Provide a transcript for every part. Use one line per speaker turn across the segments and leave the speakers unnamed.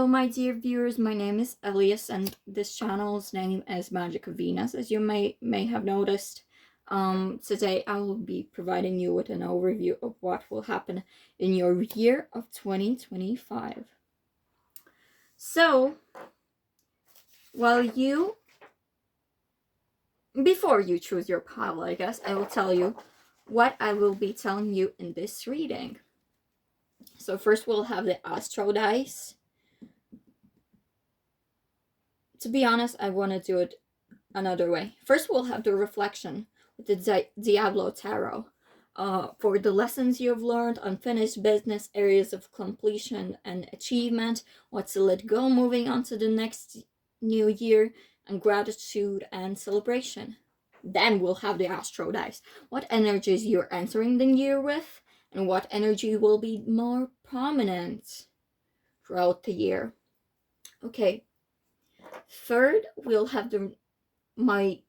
Hello my dear viewers, my name is Elias and this channel's name is Magic of Venus, as you may have noticed. Today I will be providing you with an overview of what will happen in your year of 2025. So, before you choose your pile, I guess, I will tell you what I will be telling you in this reading. So first we'll have the Astro dice. To be honest, I want to do it another way. First, we'll have the reflection with the Diablo Tarot. For the lessons you've learned, unfinished business, areas of completion and achievement, what to let go moving on to the next new year, and gratitude and celebration. Then we'll have the Astro dice. What energies you're entering the year with, and what energy will be more prominent throughout the year. Okay. Third, we'll have my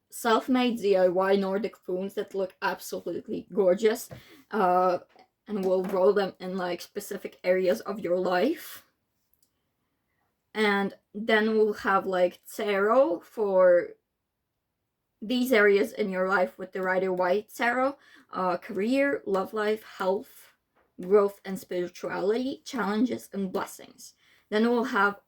self-made DIY Nordic spoons that look absolutely gorgeous, and we'll roll them in like specific areas of your life. And then we'll have like tarot for these areas in your life with the Rider-Waite tarot, career, love life, health, growth and spirituality, challenges and blessings. Then we'll have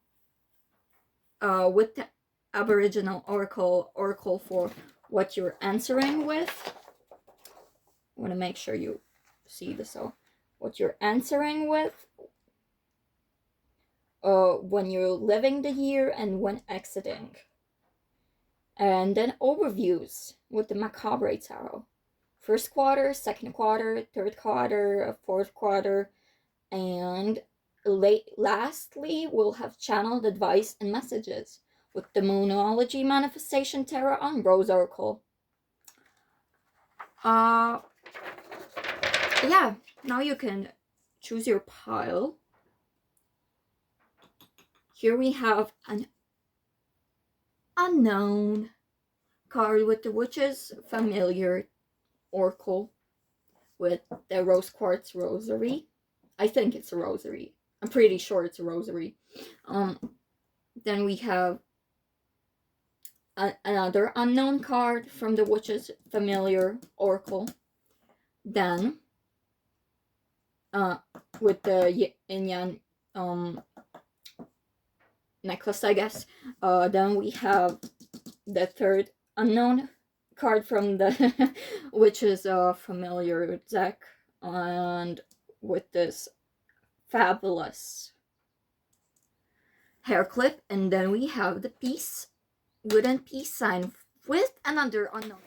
with the Aboriginal oracle for what you're answering with. I want to make sure you see this. So what you're answering with, when you're living the year and when exiting. And then overviews with the Macabre tarot. First quarter, second quarter, third quarter, fourth quarter, and lastly, we'll have channeled advice and messages with the Moonology Manifestation Tarot on Rose Oracle. Yeah, now you can choose your pile. Here we have an unknown card with the Witch's Familiar Oracle with the Rose Quartz Rosary. I think it's a rosary. I'm pretty sure it's a rosary. Then we have another unknown card from the Witch's Familiar Oracle. Then, with the yin-yang necklace, I guess. Then we have the third unknown card from the Witch's Familiar deck, and with this fabulous hairclip, and then we have the wooden peace sign with another unknown.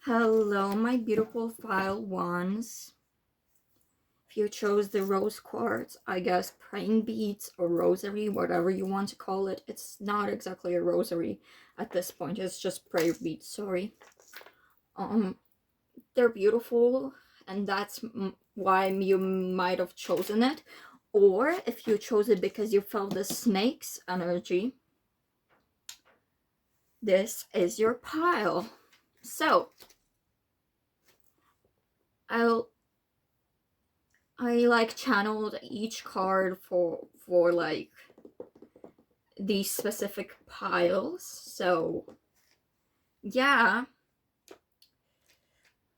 Hello my beautiful file ones. If you chose the rose quartz, I guess praying beads or rosary, whatever you want to call it. It's not exactly a rosary at this point, it's just prayer beads, sorry. They're beautiful, and that's why you might have chosen it. Or if you chose it because you felt the snake's energy, this is your pile. So I like channeled each card for like these specific piles. So yeah,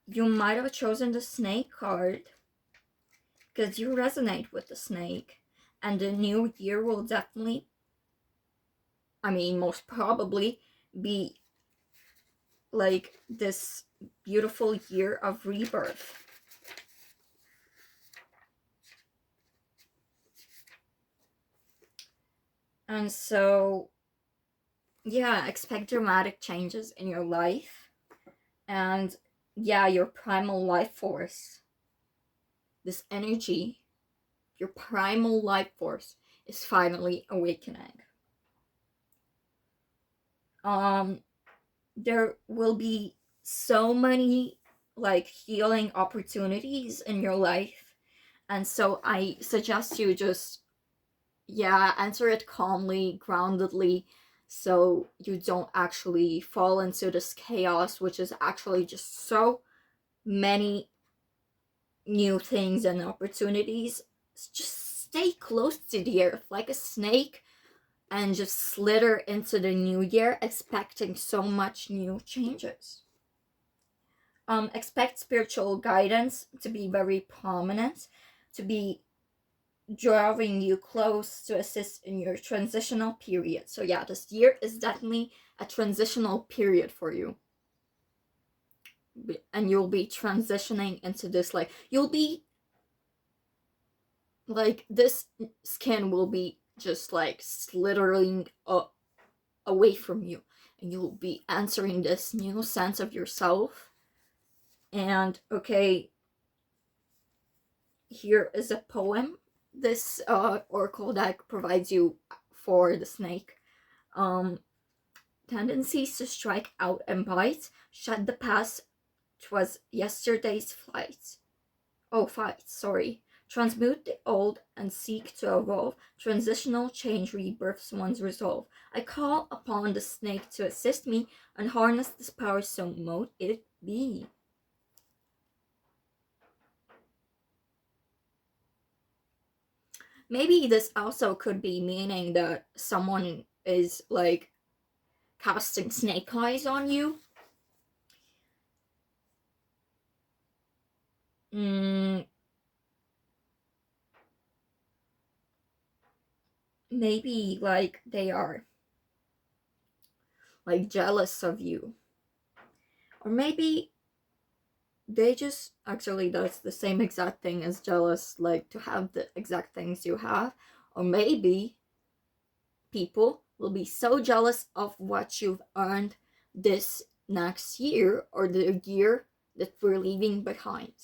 you might have chosen the snake card because you resonate with the snake, and the new year will definitely, I mean most probably, be like this beautiful year of rebirth. And so yeah, expect dramatic changes in your life, and yeah, your primal life force, this energy, your primal life force is finally awakening. There will be so many like healing opportunities in your life, and so I suggest you just answer it calmly, groundedly, so you don't actually fall into this chaos, which is actually just so many new things and opportunities. Just stay close to the earth like a snake and just slither into the new year expecting so much new changes. Expect spiritual guidance to be very prominent, to be drawing you close to assist in your transitional period. So yeah, this year is definitely a transitional period for you. And you'll be transitioning into this, like, you'll be like, this skin will be just like slithering away from you, and you'll be entering this new sense of yourself. And okay, here is a poem, this oracle deck provides you for the snake. Tendencies to strike out and bite, shed the past, 'twas yesterday's fight, sorry. Transmute the old and seek to evolve. Transitional change rebirths one's resolve. I call upon the snake to assist me and harness this power, so mote it be. Maybe this also could be meaning that someone is like casting snake eyes on you. Maybe like they are like jealous of you, or maybe they just, actually that's the same exact thing as jealous, like to have the exact things you have. Or maybe people will be so jealous of what you've earned this next year, or the year that we're leaving behind.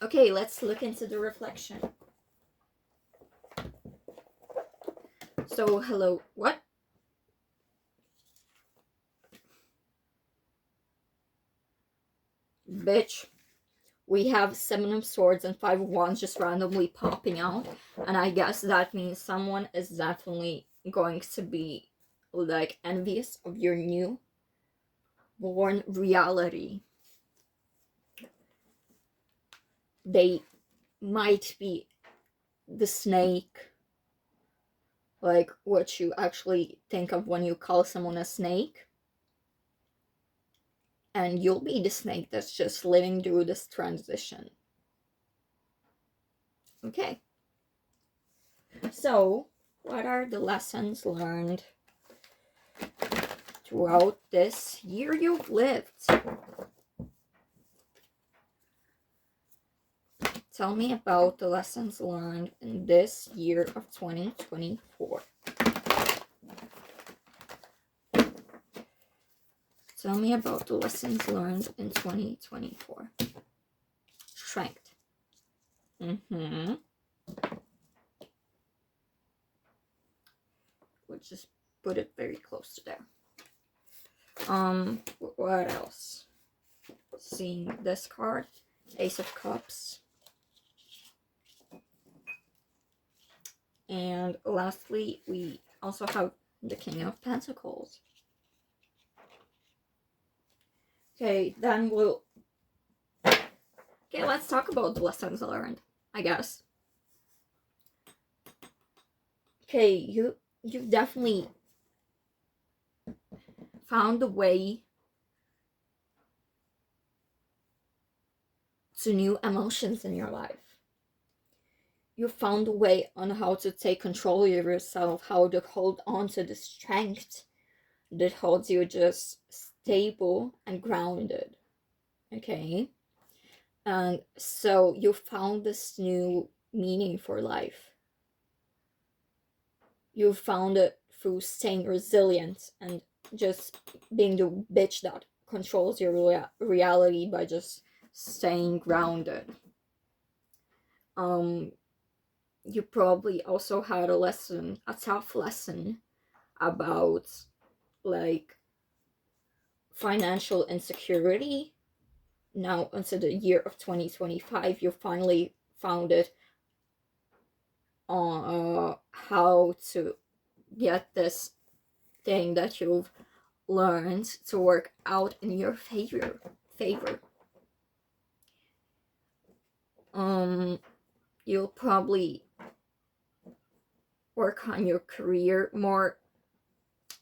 Okay, let's look into the reflection. So hello, what? Bitch, we have 7 of Swords and 5 of Wands just randomly popping out, and I guess that means someone is definitely going to be like envious of your new born reality. They might be the snake, like what you actually think of when you call someone a snake. And you'll be the snake that's just living through this transition. Okay. So, what are the lessons learned throughout this year you've lived? Tell me about the lessons learned in this year of 2024. Tell me about the lessons learned in 2024. Strength. We'll just put it very close to there. What else? Seeing this card, Ace of Cups. And lastly, we also have the King of Pentacles. Okay, then okay, let's talk about the lessons learned, I guess. Okay, you've definitely found a way to new emotions in your life. You found a way on how to take control of yourself, how to hold on to the strength that holds you just stable and grounded. Okay? And so you found this new meaning for life. You found it through staying resilient and just being the bitch that controls your reality by just staying grounded. You probably also had a tough lesson about like financial insecurity. Now into the year of 2025, you finally found it on how to get this thing that you've learned to work out in your favor. you'll probably work on your career more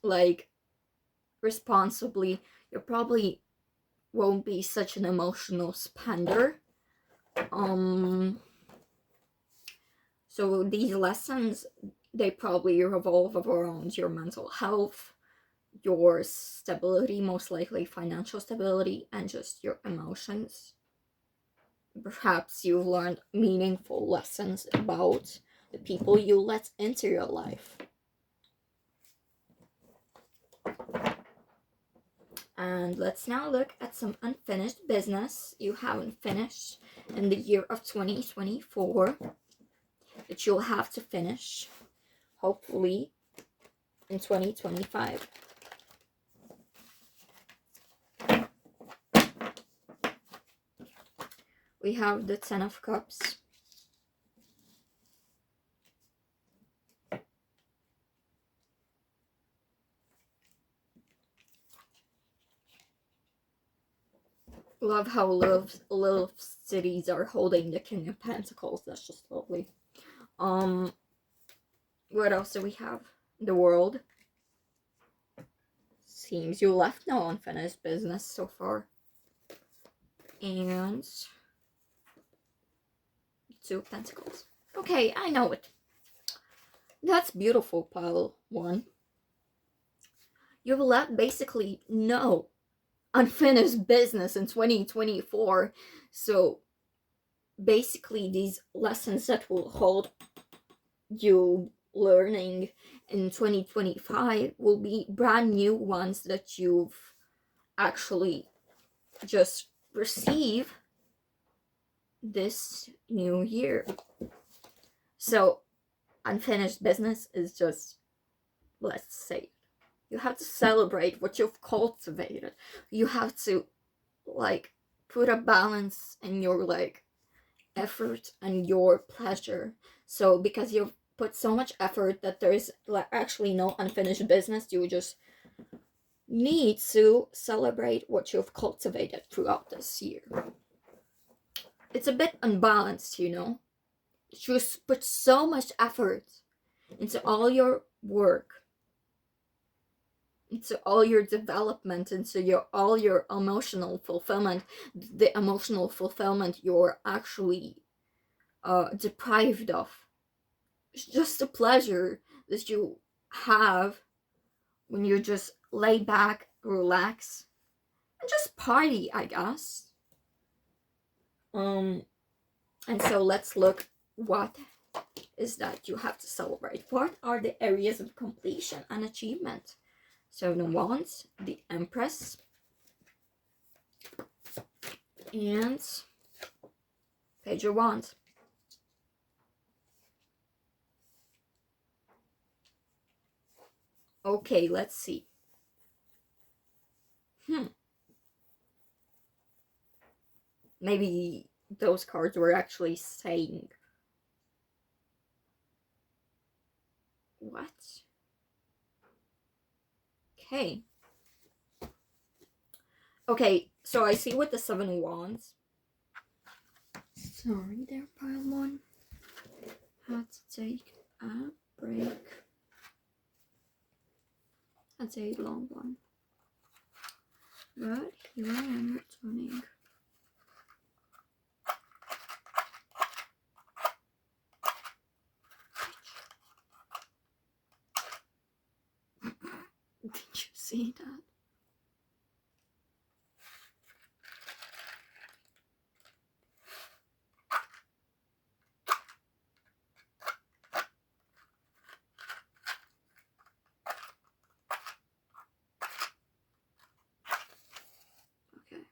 like responsibly. You probably won't be such an emotional spender. So these lessons, they probably revolve around your mental health, your stability, most likely financial stability, and just your emotions. Perhaps you've learned meaningful lessons about the people you let into your life. And let's now look at some unfinished business you haven't finished in the year of 2024 that you'll have to finish, hopefully, in 2025. We have the Ten of Cups. Love how little cities are holding the King of Pentacles. That's just lovely. What else do we have? The World. Seems you left no unfinished business so far. And Two of Pentacles. Okay, I know it. That's beautiful, pile one. You've left basically no unfinished business in 2024. So basically these lessons that will hold you learning in 2025 will be brand new ones that you've actually just received this new year. So unfinished business is just, let's say, you have to celebrate what you've cultivated. You have to like put a balance in your like effort and your pleasure. So because you've put so much effort that there is actually no unfinished business, you just need to celebrate what you've cultivated throughout this year. It's a bit unbalanced, you know. You put so much effort into all your work, into all your development, into all your emotional fulfillment. The emotional fulfillment you're actually deprived of. It's just a pleasure that you have when you just lay back, relax, and just party, I guess. And so let's look what is that you have to celebrate. What are the areas of completion and achievement? Seven of Wands, the Empress, and Page of Wands. Okay, let's see. Maybe those cards were actually saying what? Okay. Okay, so I see with the Seven of Wands. Sorry there, pile one. Had to take a break. That's a long one. But here I am returning. Did you see that? Okay.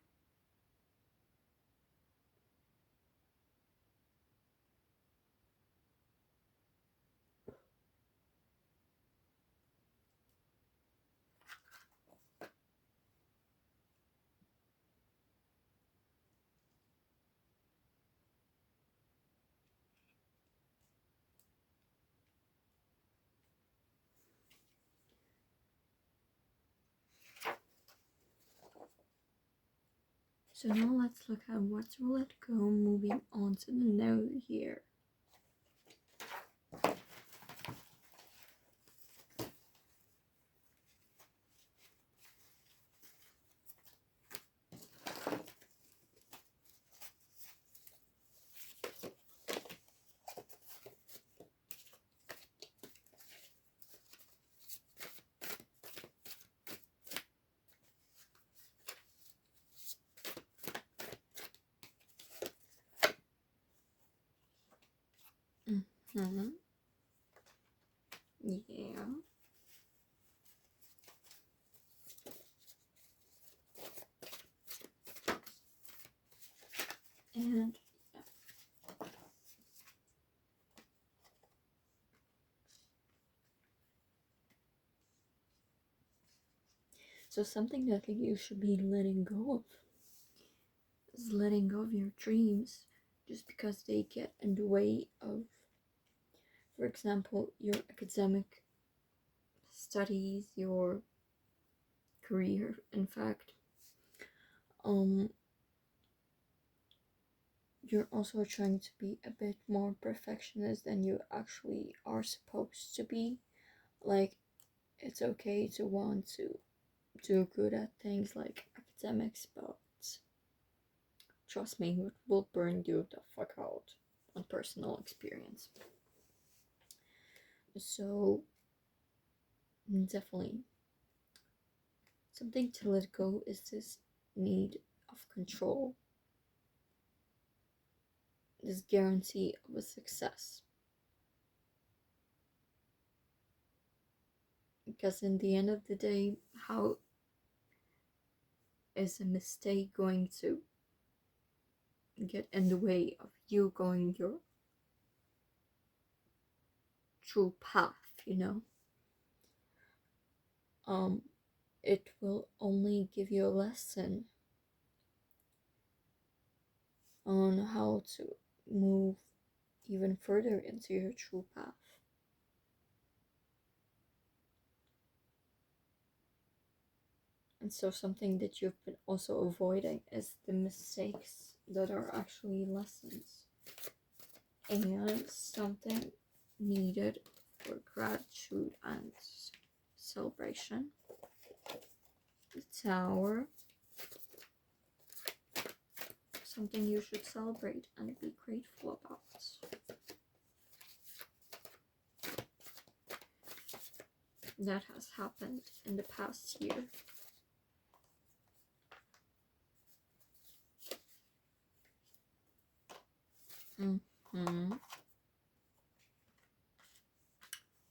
So now let's look at what to let go, moving on to the new year. Mm-hmm. Yeah. And yeah. So something that you should be letting go of is letting go of your dreams just because they get in the way of, for example, your academic studies, your career. In fact, um, you're also trying to be a bit more perfectionist than you actually are supposed to be. Like, it's okay to want to do good at things like academics, but trust me, it will burn you the fuck out on personal experience. So, definitely, something to let go is this need of control, this guarantee of a success. Because in the end of the day, how is a mistake going to get in the way of you going your true path, you know? Um, it will only give you a lesson on how to move even further into your true path. And so, something that you've been also avoiding is the mistakes that are actually lessons, and something needed for gratitude and celebration. The Tower, something you should celebrate and be grateful about. That has happened in the past year. Mm-hmm.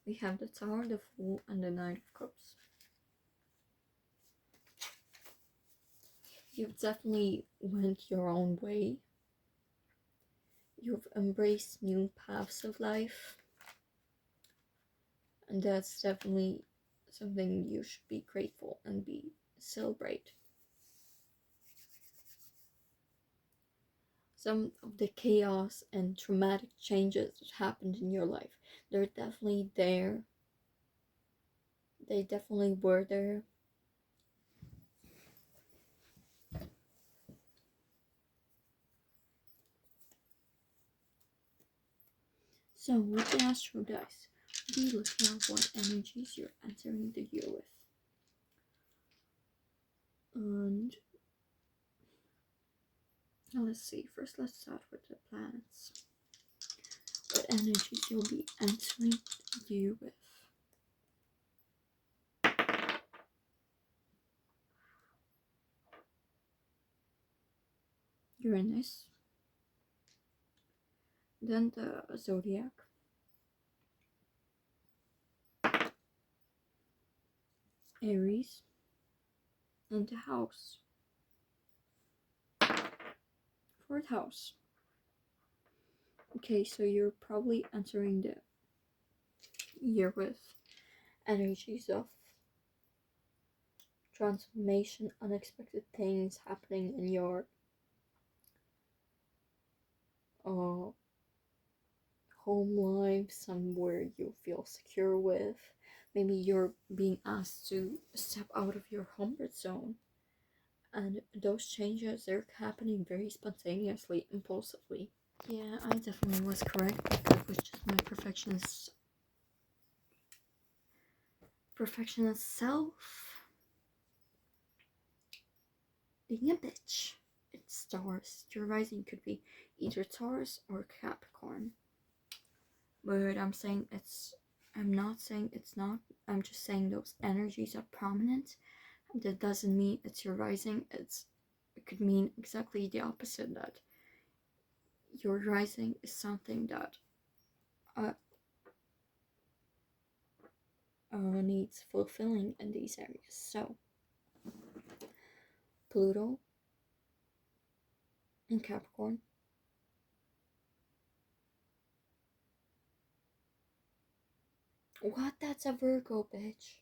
We have the Tower, the Fool, and the Knight of Cups. You've definitely went your own way. You've embraced new paths of life, and that's definitely something you should be grateful and be celebrate. Some of the chaos and traumatic changes that happened in your life, they're definitely there. They definitely were there. So with the Astro Dice, be looking at what energies you're entering the year with. And let's see, first let's start with the planets. What energies you'll be entering the year with. Uranus, then the zodiac, Aries, and the house, fourth house. Okay, so you're probably entering the year with energies of transformation, unexpected things happening in your uh, home life, somewhere you feel secure with. Maybe you're being asked to step out of your comfort zone, and those changes are happening very spontaneously, impulsively. Yeah, I definitely was correct, but that was just my perfectionist self being a bitch. It's Taurus. Your rising could be either Taurus or Capricorn. But I'm not saying it's not. I'm just saying those energies are prominent. That doesn't mean it's your rising. It could mean exactly the opposite, that your rising is something that needs fulfilling in these areas. So Pluto in Capricorn. What? That's a Virgo, bitch.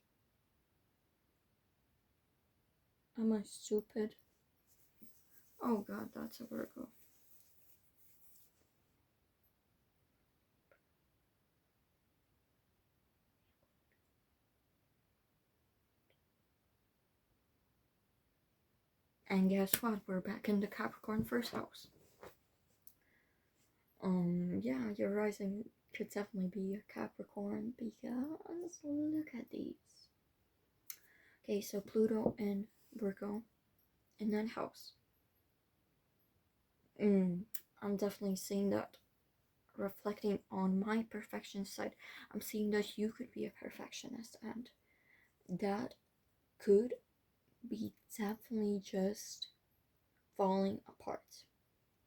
Am I stupid? Oh god, that's a Virgo. And guess what? We're back in the Capricorn first house. Yeah, your rising could definitely be a Capricorn because look at these. Okay, so Pluto and Virgo in that house. I'm definitely seeing that reflecting on my perfection side. I'm seeing that you could be a perfectionist, and that could be definitely just falling apart,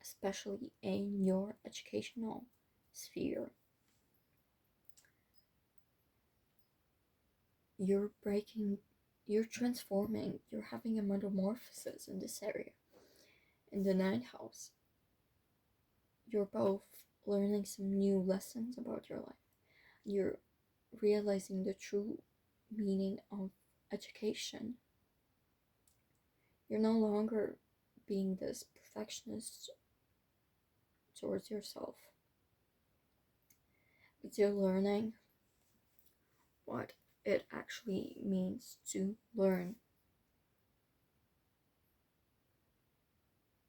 especially in your educational sphere. You're breaking, you're transforming, you're having a metamorphosis in this area. In the ninth house, you're both learning some new lessons about your life. You're realizing the true meaning of education. You're no longer being this perfectionist towards yourself, but you're learning what it actually means to learn.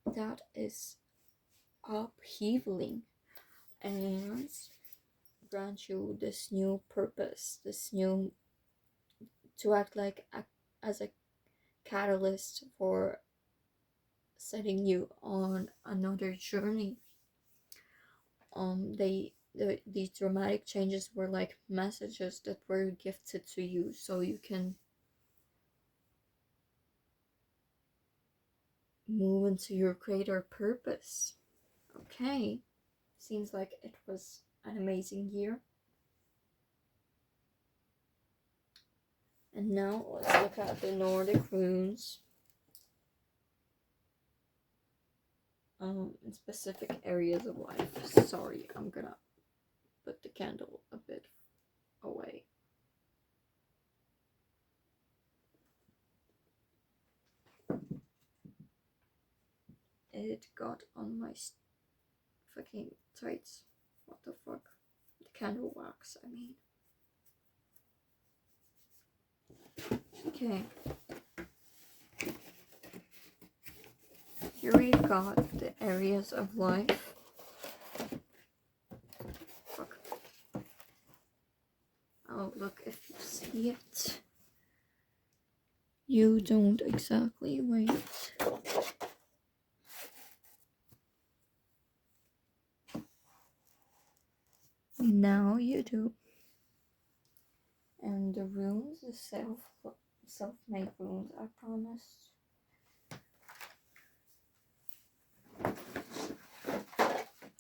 That is upheavaling and grant you this new purpose, this new to act like as a catalyst for setting you on another journey. These dramatic changes were like messages that were gifted to you so you can move into your greater purpose. Okay, seems like it was an amazing year. And now let's look at the Nordic runes. In specific areas of life. Sorry, I'm gonna put the candle a bit away. It got on my fucking tights. What the fuck? The candle wax, I mean. Okay. Here we got the areas of life. Fuck. Oh, look, if you see it. You don't exactly wait. Now you do. And the runes, the self-made runes, I promise.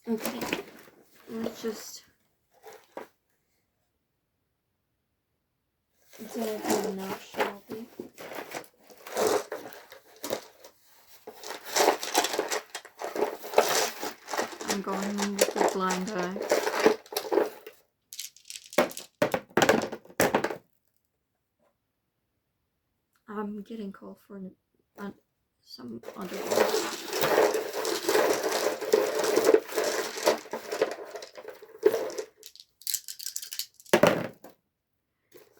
Okay, let's just dive in now, shall we? I'm going with the blind eye. I'm getting called for some other ones.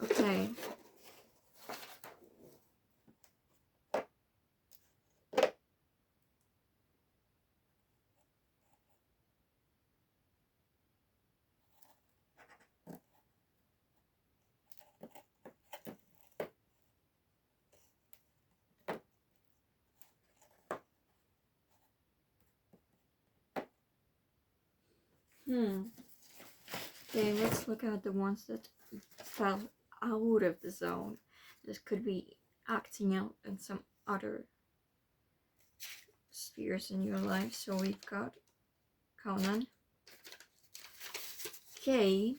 Okay. Okay, let's look at the ones that fell out of the zone. This could be acting out in some other spheres in your life. So we've got Conan, Okay.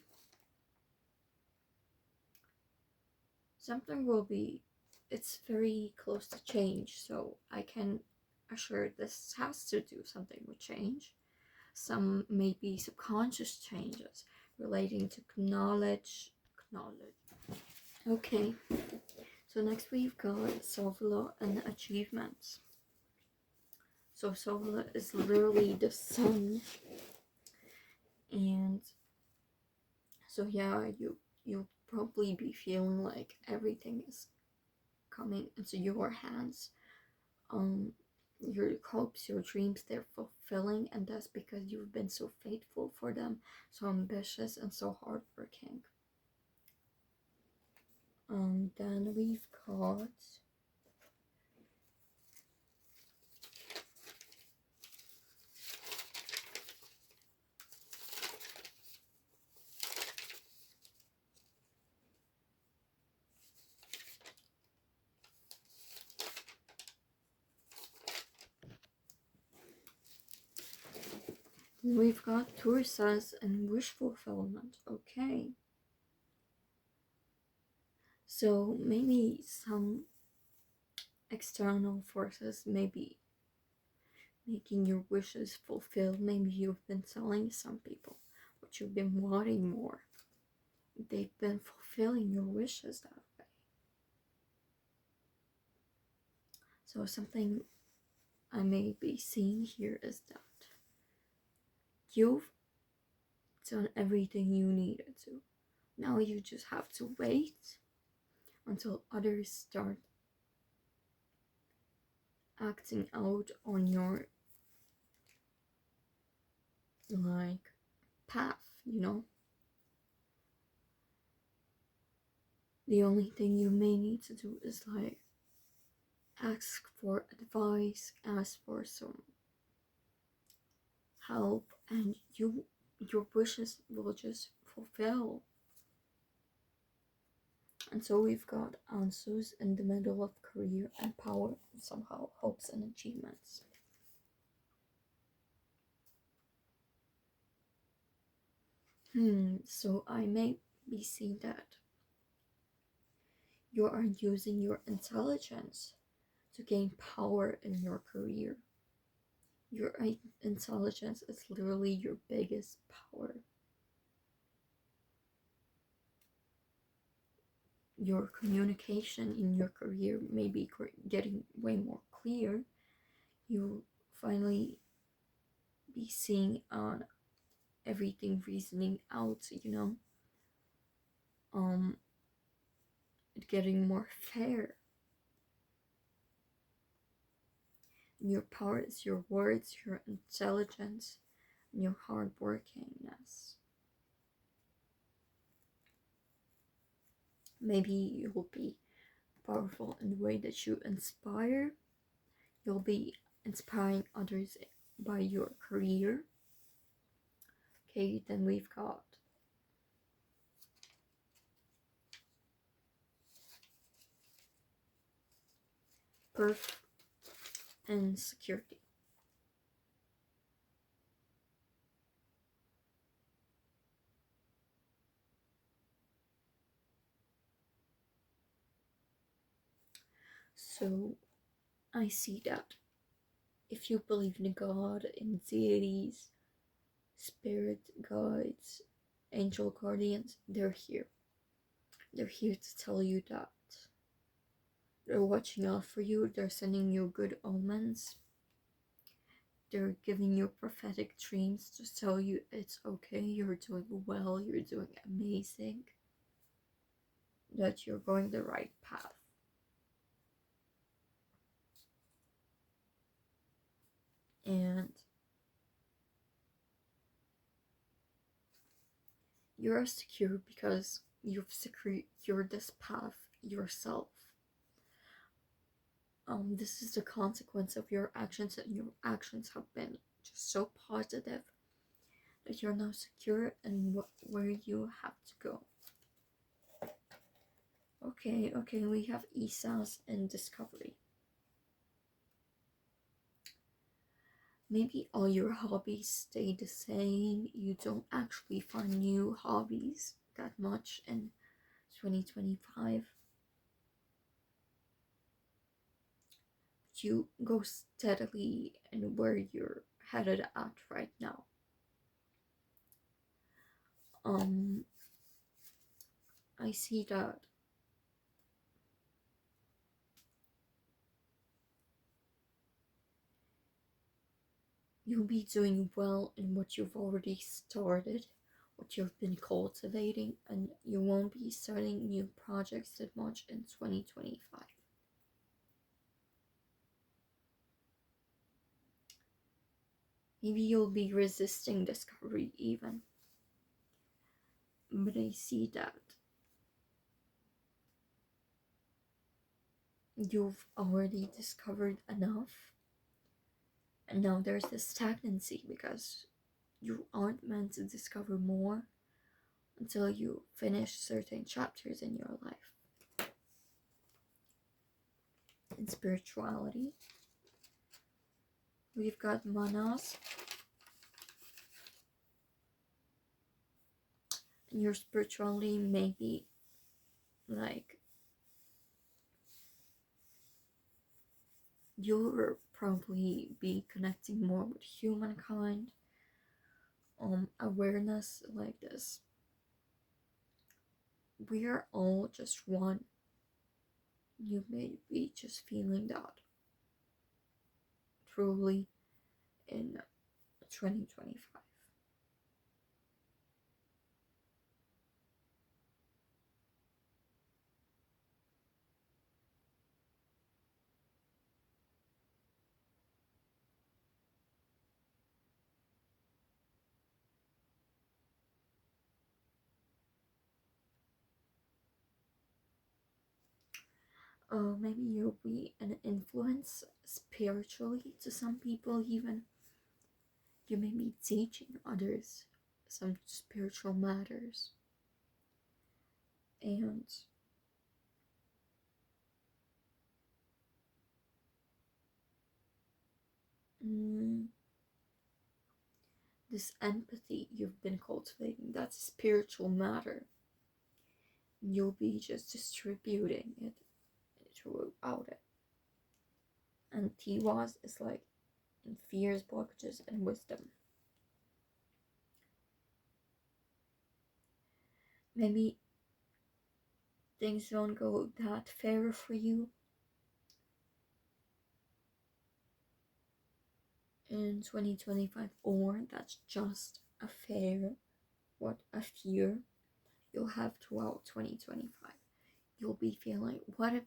Something will be, it's very close to change, so I can assure this has to do something with change. Some may be subconscious changes relating to knowledge. Okay, so next we've got self-love and achievements. So self-love is literally the sun, and so yeah, you'll probably be feeling like everything is coming into your hands. Your hopes, your dreams, they're fulfilling, and that's because you've been so faithful for them, so ambitious and so hardworking. Then we've got Taurus and wish fulfillment. Okay. So maybe some external forces may be making your wishes fulfilled. Maybe you've been telling some people what you've been wanting more. They've been fulfilling your wishes that way. So something I may be seeing here is that you've done everything you needed to. Now you just have to wait until others start acting out on your like path, you know. The only thing you may need to do is like ask for advice, ask for some help, and your wishes will just fulfill. And so we've got answers in the middle of career and power, and somehow hopes and achievements. So I may be seeing that you are using your intelligence to gain power in your career. Your intelligence is literally your biggest power. Your communication in your career may be getting way more clear. You finally be seeing on everything reasoning out, you know. It getting more fair. Your power is your words, your intelligence, and your hardworkingness. Maybe you'll be powerful in the way that you inspire. You'll be inspiring others by your career. Okay, then we've got birth and security. So I see that if you believe in God, in deities, spirit guides, angel guardians, they're here. They're here to tell you that they're watching out for you, they're sending you good omens, they're giving you prophetic dreams to tell you it's okay, you're doing well, you're doing amazing, that you're going the right path. And you're secure because you've secured this path yourself. This is the consequence of your actions, and your actions have been just so positive that you're now secure in where you have to go. Okay, we have ESAs and discovery. maybe all your hobbies stay the same. You don't actually find new hobbies that much in 2025. You go steadily in where you're headed at right now. I see that you'll be doing well in what you've already started, what you've been cultivating, and you won't be starting new projects that much in 2025. Maybe you'll be resisting discovery even. But I see that you've already discovered enough, and now there's this stagnancy because you aren't meant to discover more until you finish certain chapters in your life. In spirituality, we've got manas, and your spirituality may be like you'll probably be connecting more with humankind, awareness like this. We are all just one. You may be just feeling that truly in 2025. Maybe you'll be an influence spiritually to some people, even. You may be teaching others some spiritual matters. And this empathy you've been cultivating, that's a spiritual matter. You'll be just distributing it throughout it. And Tiwas is like in fears, blockages, and wisdom. Maybe things don't go that fair for you in 2025, or that's just a fear you'll have throughout 2025. You'll be feeling, what if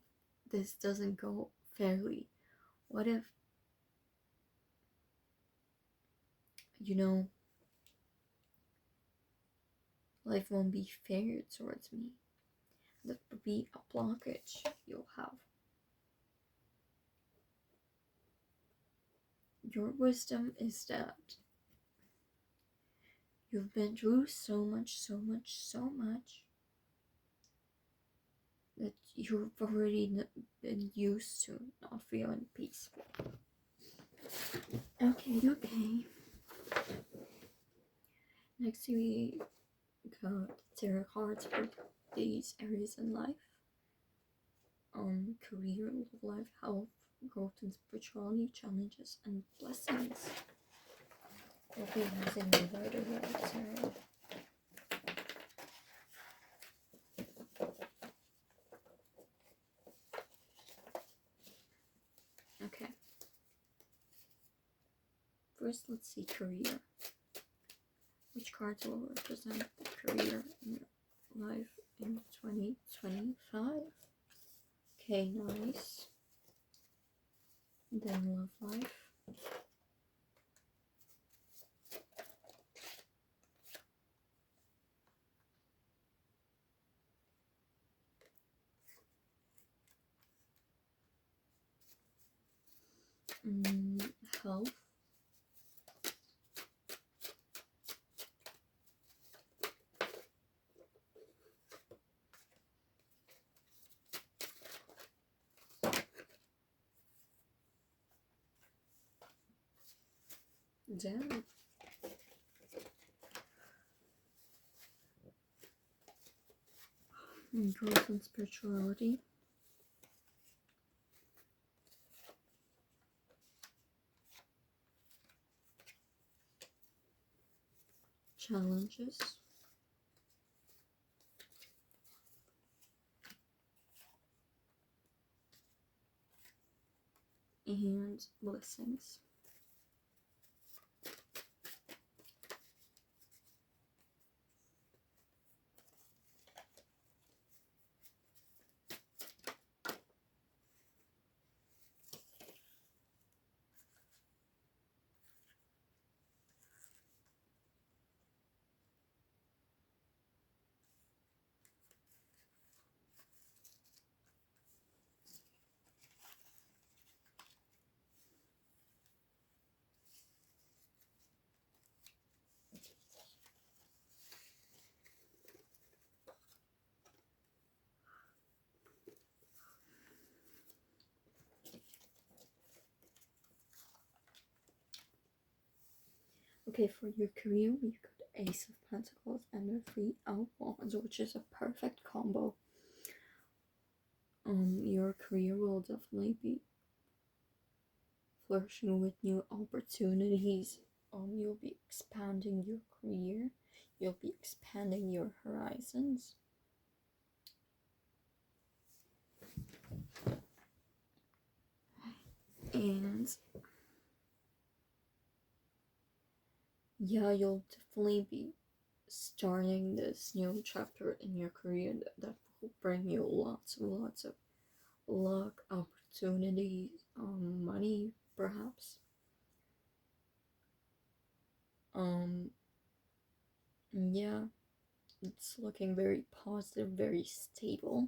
this doesn't go fairly? What if, life won't be fair towards me? That would be a blockage you'll have. Your wisdom is that you've been through so much that you've already been used to not feeling peaceful. Okay. Next we got tarot cards for these areas in life. Career, love life, health, growth and spirituality, challenges and blessings. We'll be using the Rider-Waite tarot. Okay. First, let's see career. Which cards will represent the career in your life in 2025? Okay, nice. Then love life. Health. Damn. Growth and spirituality. Challenges. And blessings. Okay, for your career, we've got Ace of Pentacles and the Three of Wands, which is a perfect combo. Your career will definitely be flourishing with new opportunities. You'll be expanding your career. You'll be expanding your horizons. And yeah, you'll definitely be starting this new chapter in your career that will bring you lots of luck, opportunities, money, perhaps. Yeah, it's looking very positive, very stable.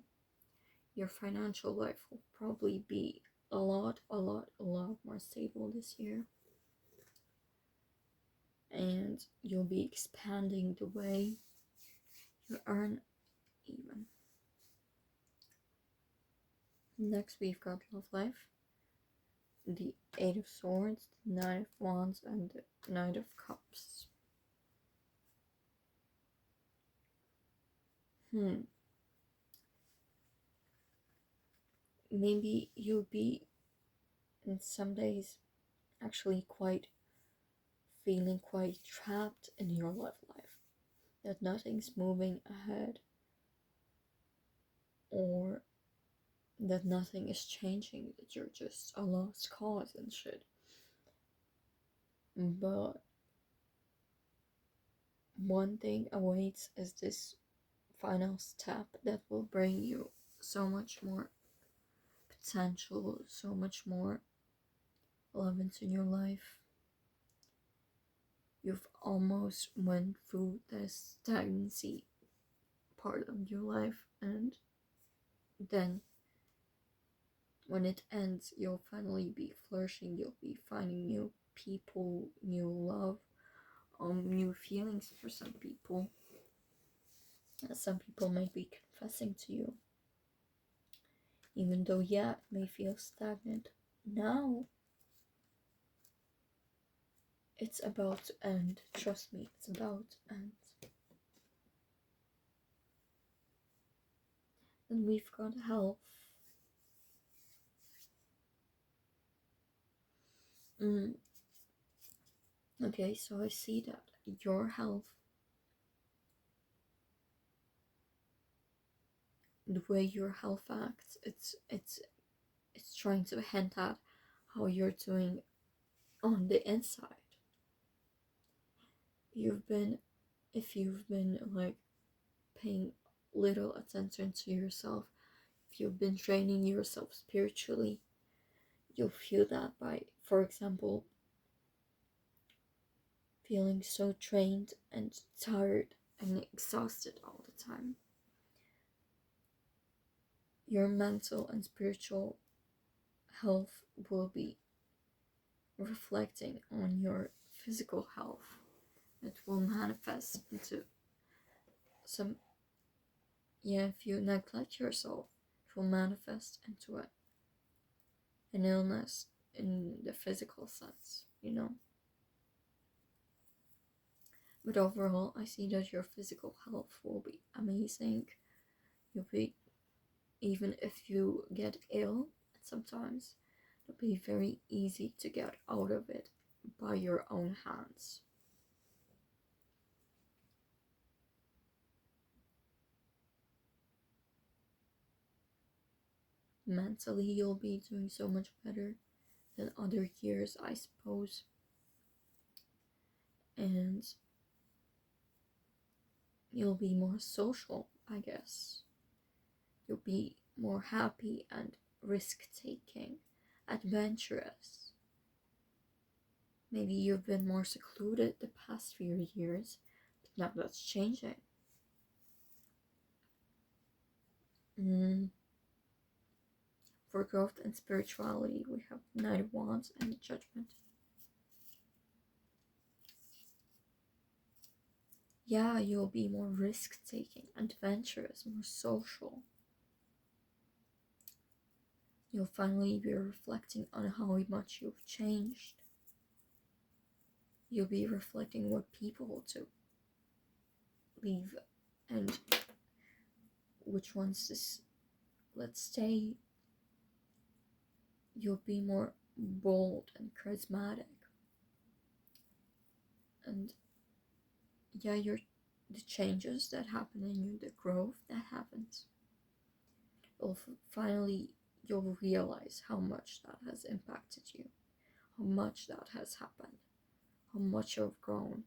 Your financial life will probably be a lot more stable this year. And you'll be expanding the way you earn even. Next, we've got love life. The Eight of Swords, the Nine of Wands, and the Knight of Cups. Maybe you'll be in some days actually feeling quite trapped in your love life, that nothing's moving ahead, or that nothing is changing, that you're just a lost cause and shit. But one thing awaits is this final step that will bring you so much more potential, so much more love into your life. You've almost went through the stagnancy part of your life, and then when it ends, you'll finally be flourishing. You'll be finding new people, new love, new feelings for some people. Some people might be confessing to you, even though, yeah, it may feel stagnant now. It's about to end. Trust me, it's about to end. Then we've got health. Okay, so I see that your health, the way your health acts, it's trying to hint at how you're doing on the inside. If you've been like paying little attention to yourself, if you've been training yourself spiritually, you'll feel that by, for example, feeling so drained and tired and exhausted all the time. Your mental and spiritual health will be reflecting on your physical health. It will manifest into some, yeah, if you neglect yourself, it will manifest into an illness in the physical sense, you know. But overall, I see that your physical health will be amazing. You'll be, even if you get ill sometimes, it'll be very easy to get out of it by your own hands. Mentally, you'll be doing so much better than other years, I suppose. And you'll be more social, I guess. You'll be more happy and risk-taking, adventurous. Maybe you've been more secluded the past few years, but now that's changing. For growth and spirituality, we have Knight of Wands and Judgment. Yeah, you'll be more risk-taking, adventurous, more social. You'll finally be reflecting on how much you've changed. You'll be reflecting what people to leave and which ones to let stay. You'll be more bold and charismatic. And yeah, the changes that happen in you, the growth that happens, you'll realize how much that has impacted you, how much that has happened, how much you've grown.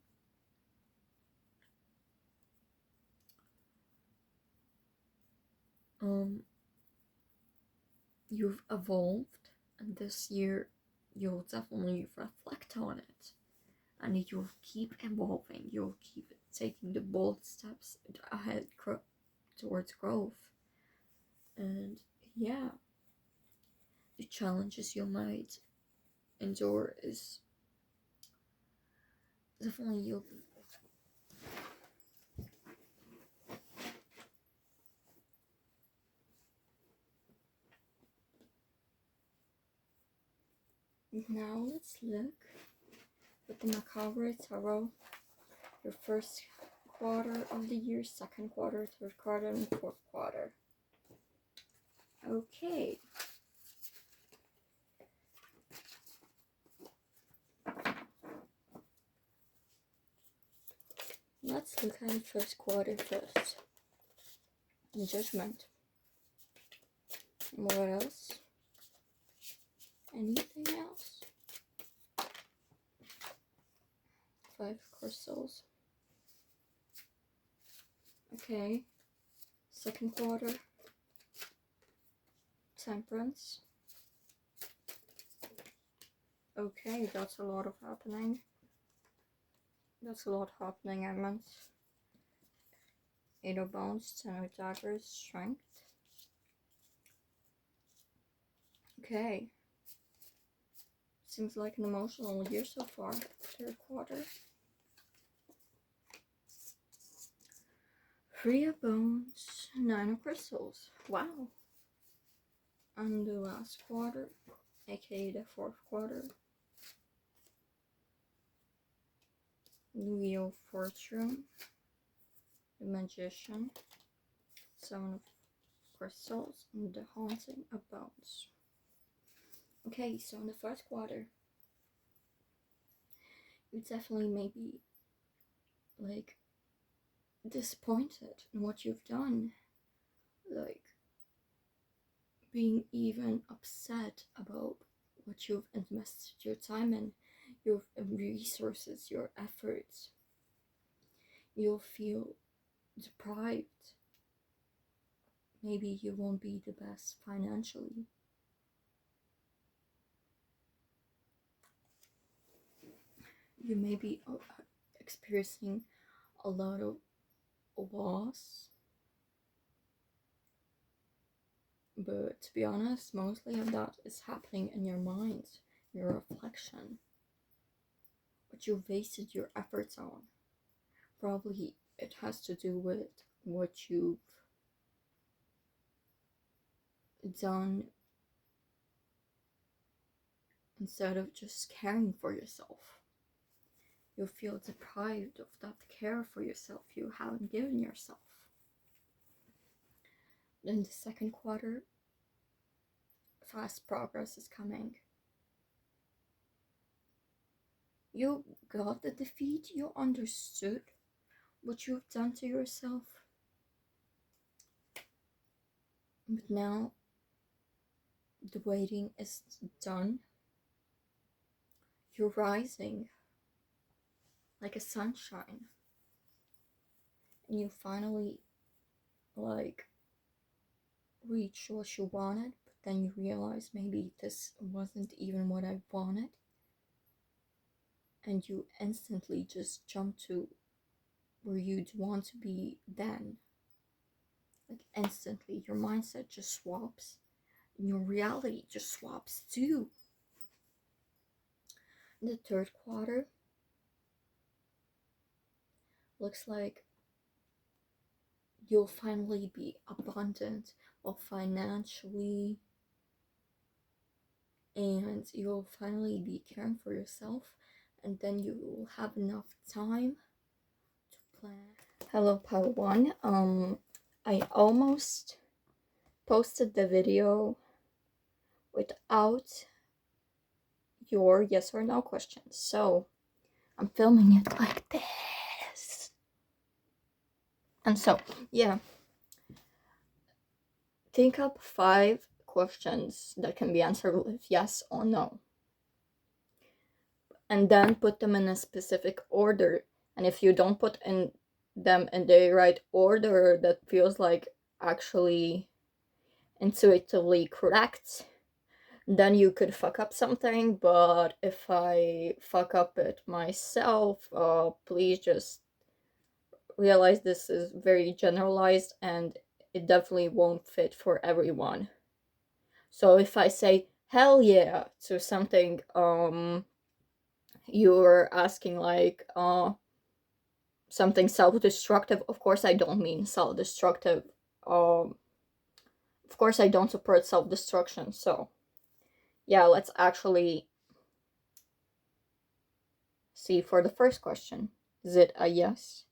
You've evolved, and this year you'll definitely reflect on it, and you'll keep evolving. You'll keep taking the bold steps ahead towards growth. And yeah, the challenges you might endure is definitely you'll Now let's look with the Macabre Tarot, your first quarter of the year, second quarter, third quarter, and fourth quarter. Okay. Let's look at the first quarter first. The Judgment. What else? Anything else? 5 crystals. Okay. Second quarter. Temperance. Okay, that's a lot of happening. That's a lot happening, I meant. 8 of Wands, 10 of Daggers, Strength. Okay. Seems like an emotional year so far. Third quarter. 3 of Bones, 9 of Crystals. Wow. And the last quarter, aka the fourth quarter. Wheel of Fortune, the Magician, 7 of Crystals, and the Haunting of Bones. Okay, so in the first quarter, you definitely may be like disappointed in what you've done, like being even upset about what you've invested your time in, your resources, your efforts. You'll feel deprived. Maybe you won't be the best financially. You may be experiencing a lot of loss. But to be honest, mostly of that is happening in your mind, your reflection. What you wasted your efforts on. Probably it has to do with what you've done instead of just caring for yourself. you feel deprived of that care for yourself you haven't given yourself. Then the second quarter, fast progress is coming. You got the defeat, you understood what you have done to yourself. But now the waiting is done. You're rising like a sunshine. And you finally reach what you wanted, but then you realize maybe this wasn't even what I wanted. And you instantly just jump to where you'd want to be then. Like instantly, your mindset just swaps, and your reality just swaps too. The third quarter looks like you'll finally be abundant, well, financially, and you'll finally be caring for yourself, and then you will have enough time to plan. Hello, part 1. I almost posted the video without your yes or no questions, so I'm filming it like this. And so, yeah, think up 5 questions that can be answered with yes or no, and then put them in a specific order. And if you don't put them in the right order that feels like actually intuitively correct, then you could fuck up something. But if I fuck up it myself, please just realize this is very generalized and it definitely won't fit for everyone. So if I say hell yeah to something, you're asking like something self-destructive, of course I don't mean self-destructive. Of course I don't support self-destruction. So yeah, let's actually see for the first question. Is it a yes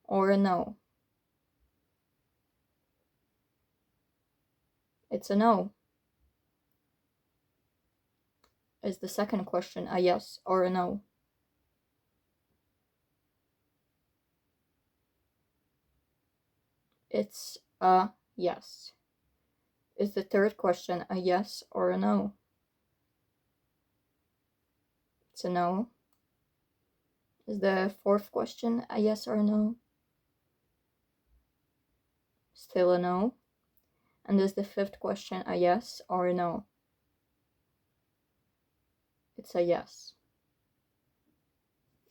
or a no? It's a no. Is the second question a yes or a no? It's a yes. Is the third question a yes or a no? It's a no. Is the fourth question a yes or a no? Still a no. And is the fifth question a yes or a no? It's a yes.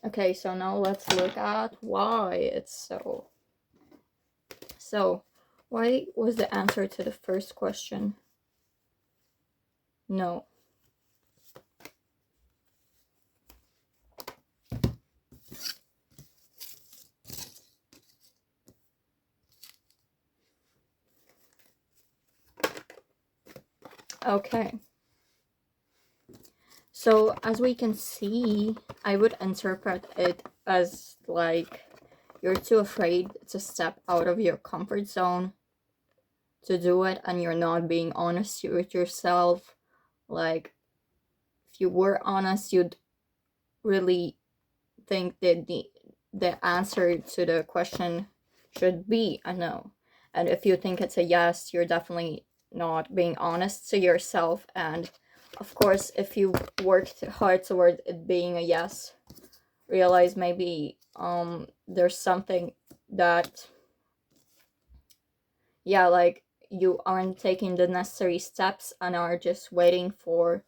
Okay, so now let's look at why it's so. So, why was the answer to the first question no? Okay. So, as we can see, I would interpret it as like you're too afraid to step out of your comfort zone to do it, and you're not being honest with yourself. Like, if you were honest, you'd really think that the answer to the question should be a no. And if you think it's a yes, you're definitely not being honest to yourself. And of course, if you worked hard toward it being a yes, realize maybe there's something that, yeah, like you aren't taking the necessary steps and are just waiting for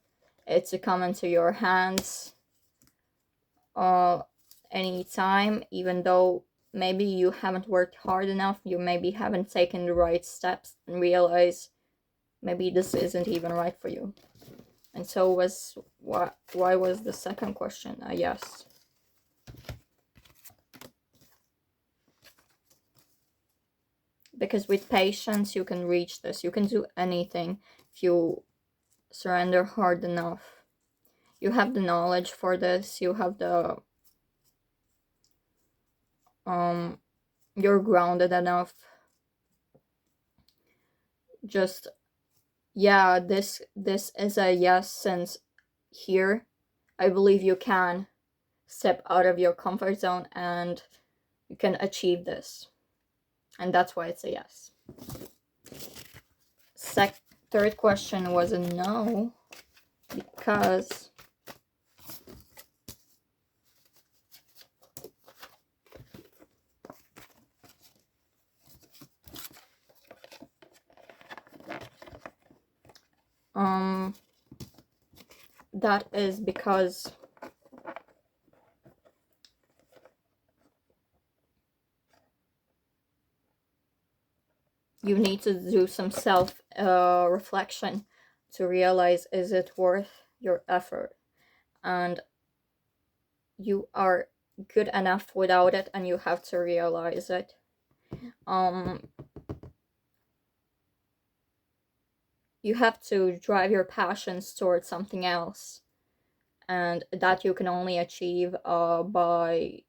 it to come into your hands anytime, even though maybe you haven't worked hard enough, you maybe haven't taken the right steps, and realize maybe this isn't even right for you. And so why was the second question a yes? Because with patience you can reach this. You can do anything if you surrender hard enough. You have the knowledge for this, you have the you're grounded enough. Just, yeah, this is a yes, since here I believe you can step out of your comfort zone and you can achieve this, and that's why it's a yes. Third question was a no, because that is because you need to do some self reflection to realize, is it worth your effort, and you are good enough without it, and you have to realize it. You have to drive your passions towards something else, and that you can only achieve by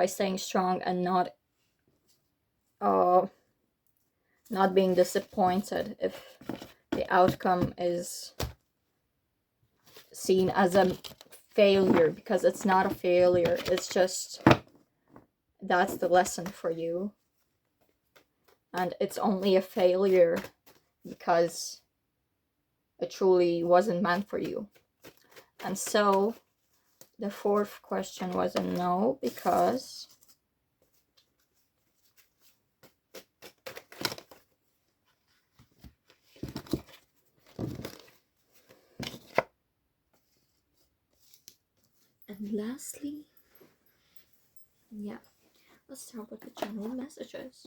staying strong and not being disappointed if the outcome is seen as a failure, because it's not a failure. It's just, that's the lesson for you, and it's only a failure because it truly wasn't meant for you. And so the fourth question was a no, because and lastly, yeah, let's start with the general messages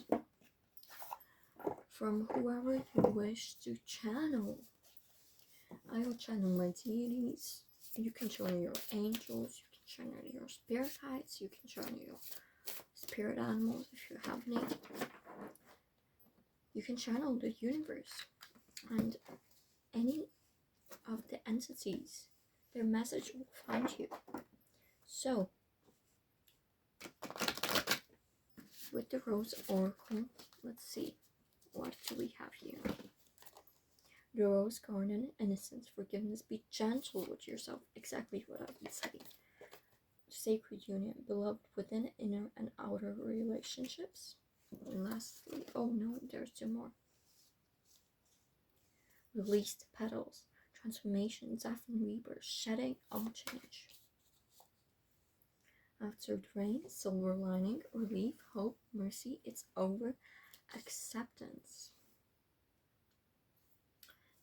from whoever you wish to channel. I will channel my deities. You can channel your angels. You can channel your spirit guides. You can channel your spirit animals if you have any. You can channel the universe and any of the entities. Their message will find you. So, with the Rose Oracle, let's see, what do we have here? The Rose Garden, innocence, forgiveness, be gentle with yourself, exactly what I would say. Sacred union, beloved within inner and outer relationships. And lastly, oh no, there's two more. Released petals, transformation, death and rebirth, shedding, all change. After the rain, silver lining, relief, hope, mercy, it's over, acceptance.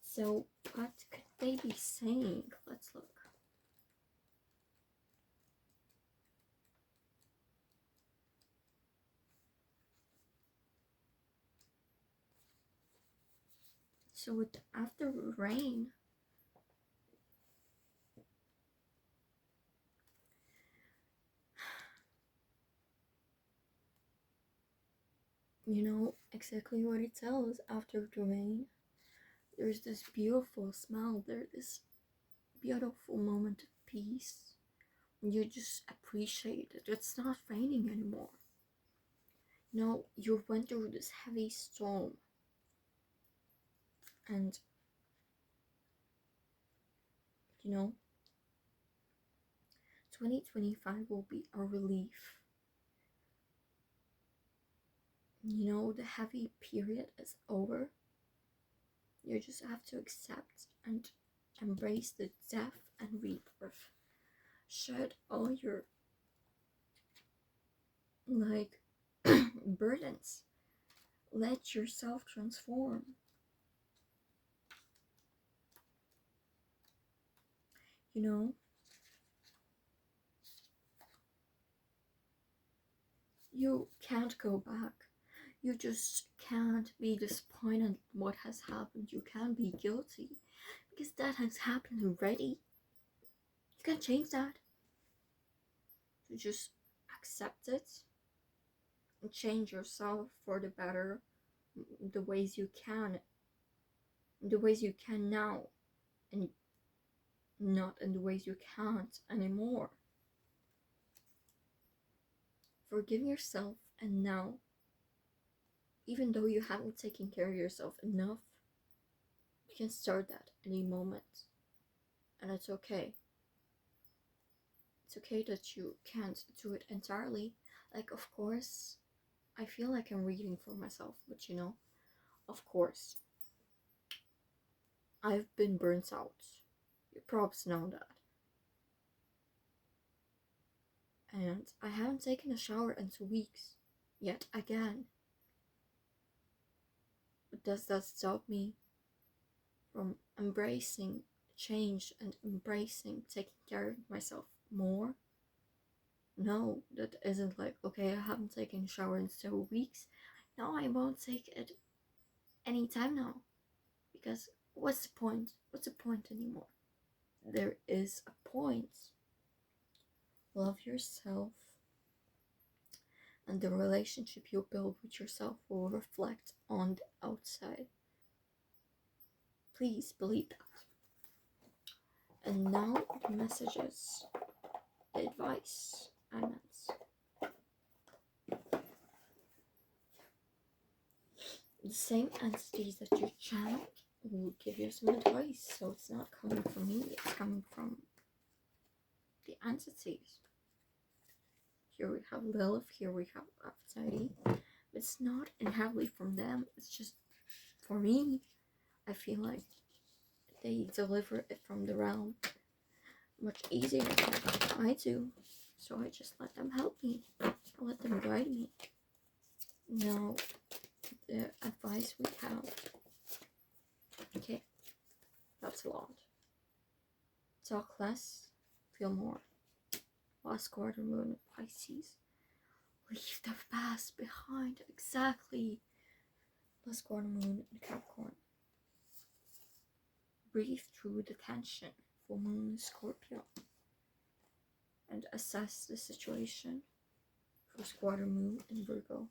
So what could they be saying? Let's look. So with after rain, you know exactly what it tells. After the rain, there's this beautiful smell. There's this beautiful moment of peace. You just appreciate it. It's not raining anymore. You know, you went through this heavy storm, and you know, 2025 will be a relief. You know, the heavy period is over. You just have to accept and embrace the death and rebirth. Shed all your like burdens. Let yourself transform. You know, you can't go back. You just can't be disappointed what has happened. You can't be guilty because that has happened already. You can't change that. You just accept it and change yourself for the better, the ways you can now, and not in the ways you can't anymore. Forgive yourself, and now, even though you haven't taken care of yourself enough, you can start that any moment. And it's okay. It's okay that you can't do it entirely. Like, of course, I feel like I'm reading for myself, but of course, I've been burnt out. You probably know that. And I haven't taken a shower in 2 weeks. Yet again. But does that stop me from embracing change and embracing taking care of myself more? No, that isn't like, okay, I haven't taken a shower in 2 weeks. No, I won't take it anytime now. Because what's the point? What's the point anymore? There is a point. Love yourself, and the relationship you build with yourself will reflect on the outside. Please believe that. And now the messages, the advice I meant. The same entities that you channel will give you some advice, so it's not coming from me, it's coming from the entities. Here we have Lilith, here we have Aphrodite. It's not inherently from them, it's just for me. I feel like they deliver it from the realm much easier than I do, so I just let them help me, I let them guide me. Now, the advice we have. Okay, that's a lot. Talk less, feel more. Last quarter moon of Pisces. Leave the past behind. Exactly. Last quarter moon in Capricorn. Breathe through the tension. Full moon in Scorpio. And assess the situation. First quarter moon in Virgo.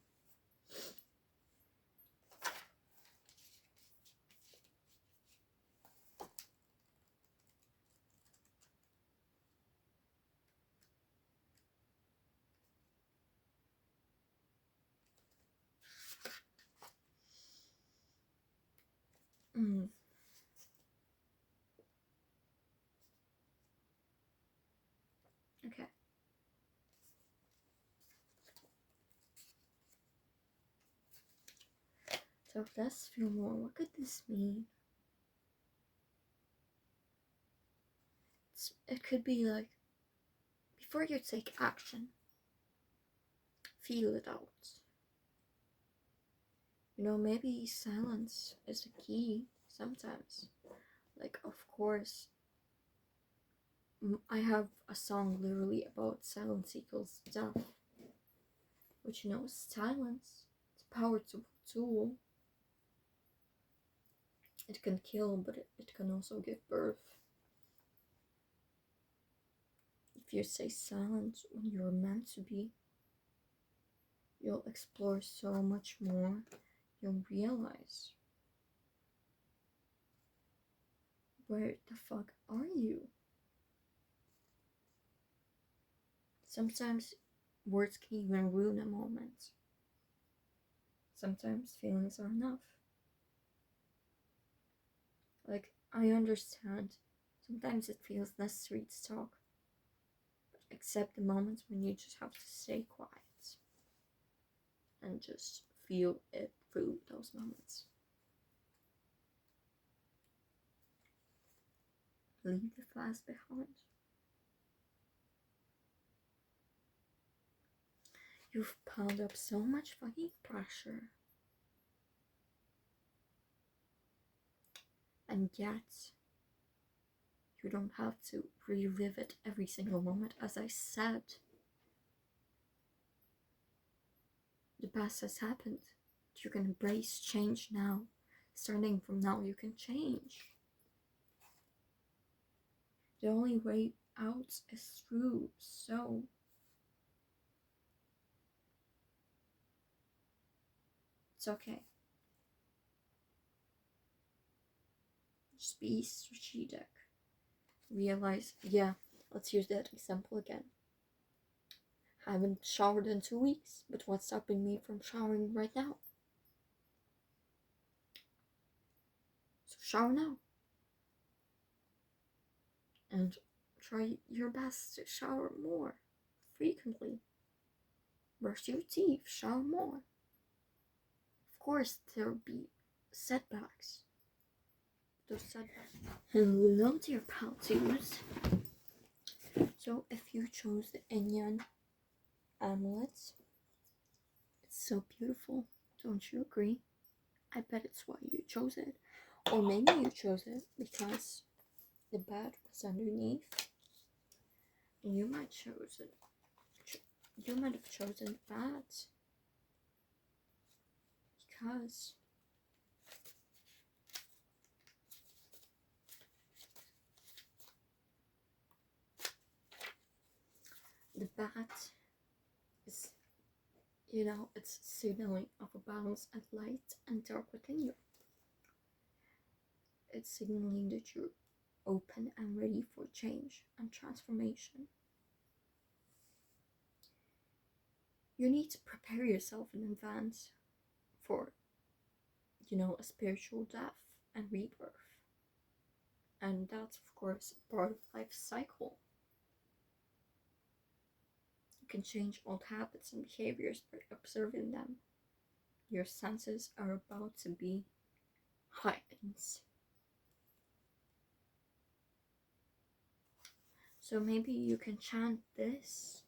Okay. So let's feel more. What could this mean? It could be like, before you take action, feel it out. Maybe silence is the key sometimes. Like, of course, I have a song literally about silence equals death. Which, silence, it's a powerful tool. It can kill, but it can also give birth. If you stay silent when you're meant to be, you'll explore so much more. You'll realize, where the fuck are you? Sometimes words can even ruin a moment. Sometimes feelings are enough. Like, I understand, sometimes it feels necessary to talk, but accept the moments when you just have to stay quiet and just feel it through those moments. Leave the past behind. You've piled up so much fucking pressure, and yet you don't have to relive it every single moment. As I said, the past has happened. You can embrace change now. Starting from now, you can change. The only way out is through, so it's okay. Just be strategic. realize, yeah, let's use that example again. I haven't showered in 2 weeks, but what's stopping me from showering right now? So shower now. And try your best to shower more frequently. Brush your teeth, shower more. Of course, there'll be setbacks. Those setbacks. Hello, dear paltoos. So, if you chose the Inyan amulet, it's so beautiful. Don't you agree? I bet it's why you chose it. Or maybe you chose it because the bed was underneath. And you might have chosen the bed because the bat is, it's signaling of a balance of light and dark within you. It's signaling that you're open and ready for change and transformation. You need to prepare yourself in advance for, a spiritual death and rebirth. And that's, of course, part of life's cycle. You can change old habits and behaviors by observing them. Your senses are about to be heightened. So maybe you can chant this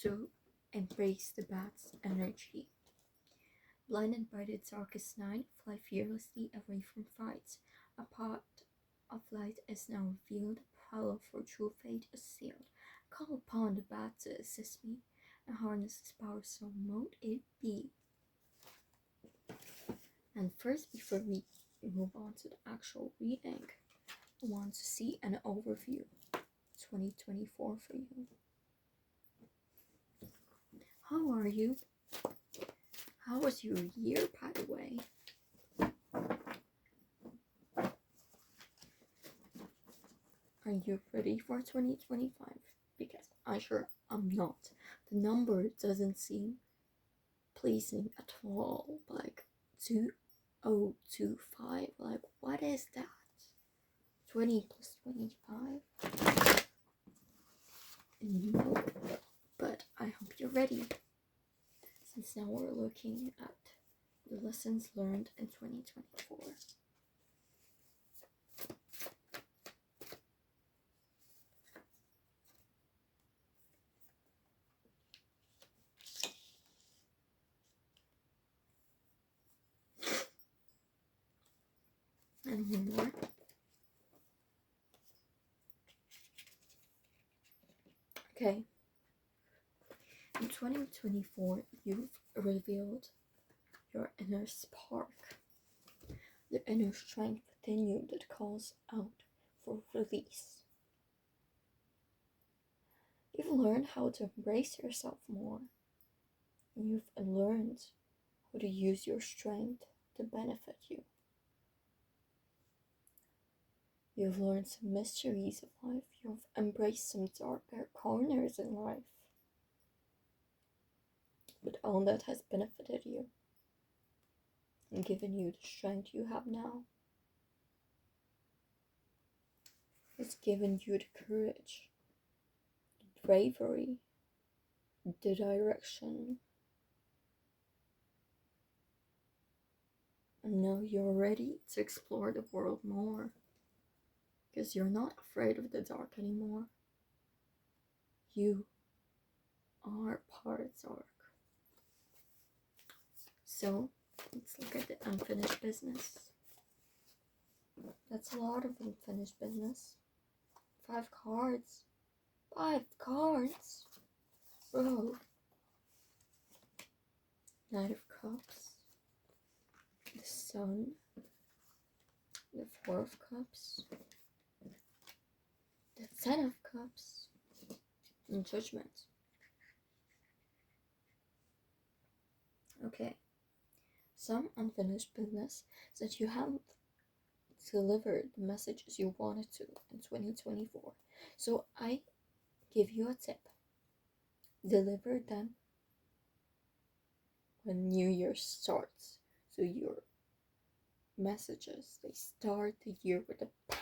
to embrace the bat's energy. Blinded by the darkest night, fly fearlessly away from fights. A path of light is now revealed, powerful true fate is sealed. Call upon the bat to assist me, and harness his power, so mote it be. And first, before we move on to the actual reading, I want to see an overview 2024 for you. How are you? How was your year, by the way? Are you ready for 2025? Because I'm not. The number doesn't seem pleasing at all. Like 2025. Like, what is that? 20 plus 25? No. But I hope you're ready. Since now we're looking at the lessons learned in 2024. And one more. Okay. In 2024, you've revealed your inner spark, the inner strength within you that calls out for release. You've learned how to embrace yourself more. You've learned how to use your strength to benefit you. You've learned some mysteries of life. You've embraced some darker corners in life. But all that has benefited you and given you the strength you have now. It's given you the courage, the bravery, the direction. And now you're ready to explore the world more. Because you're not afraid of the dark anymore. You are part dark. So, let's look at the unfinished business. That's a lot of unfinished business. 5 cards. 5 cards? Bro. Knight of Cups. The Sun. The 4 of Cups. The 10 of Cups. And Judgment. Okay. Some unfinished business that you haven't deliver the messages you wanted to in 2024. So I give you a tip. Deliver them when New Year starts. So your messages, they start the year with a bang.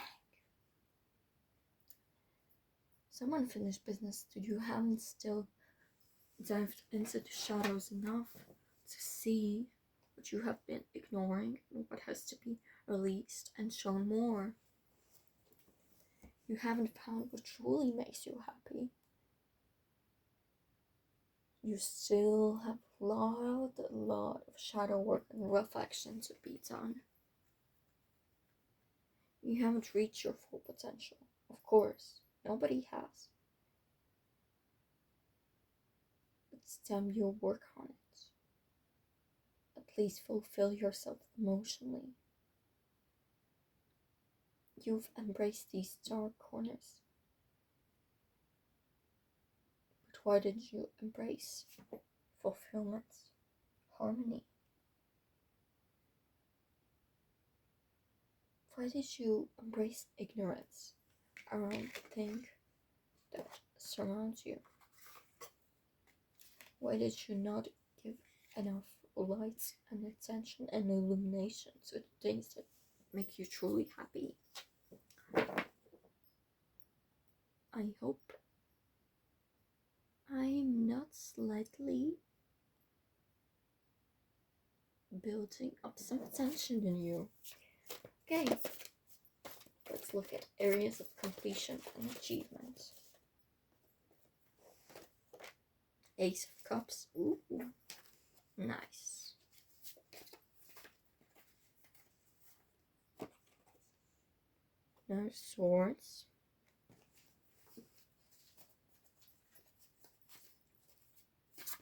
Some unfinished business that you haven't still dived into the shadows enough to see what you have been ignoring and what has to be released and shown more. You haven't found what truly makes you happy. You still have a lot of shadow work and reflection to be done. You haven't reached your full potential. Of course, nobody has. It's time you work on it. At least fulfill yourself emotionally. You've embraced these dark corners. But why didn't you embrace fulfillment, harmony? Why did you embrace ignorance around the thing that surrounds you? Why did you not give enough light and attention and illumination to the things that make you truly happy? I hope I'm not slightly building up some tension in you. Okay, let's look at areas of completion and achievement. Ace of Cups. Ooh, nice. Now Swords.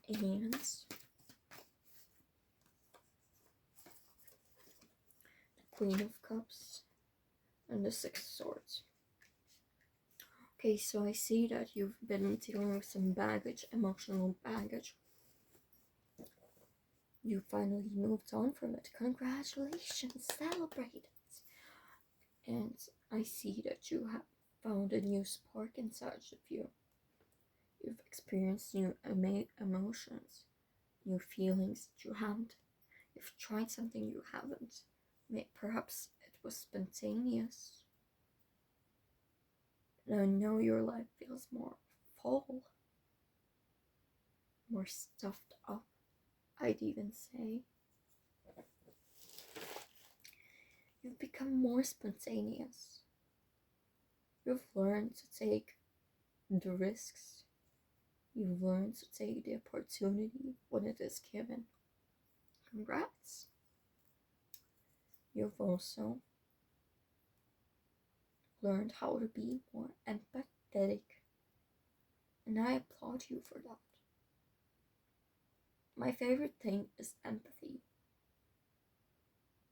And Queen of Cups and the Six of Swords. Okay, so I see that you've been dealing with some baggage, emotional baggage. You finally moved on from it. Congratulations, celebrate it. And I see that you have found a new spark inside of you. You've experienced new emotions, new feelings that you haven't. You've tried something you haven't. Perhaps it was spontaneous. And I know your life feels more full, more stuffed up, I'd even say. You've become more spontaneous. You've learned to take the risks. You've learned to take the opportunity when it is given. Congrats. You've also learned how to be more empathetic, and I applaud you for that. My favorite thing is empathy.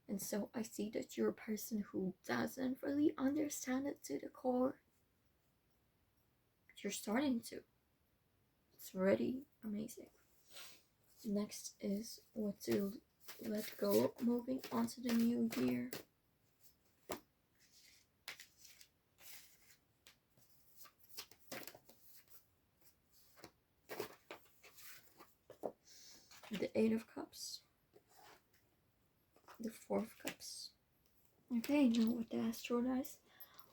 And so I see that you're a person who doesn't really understand it to the core. But you're starting to. It's already amazing. Next is what to let go, moving on to the new year. The Eight of Cups. The Four of Cups. Okay, now with the Astro Dice,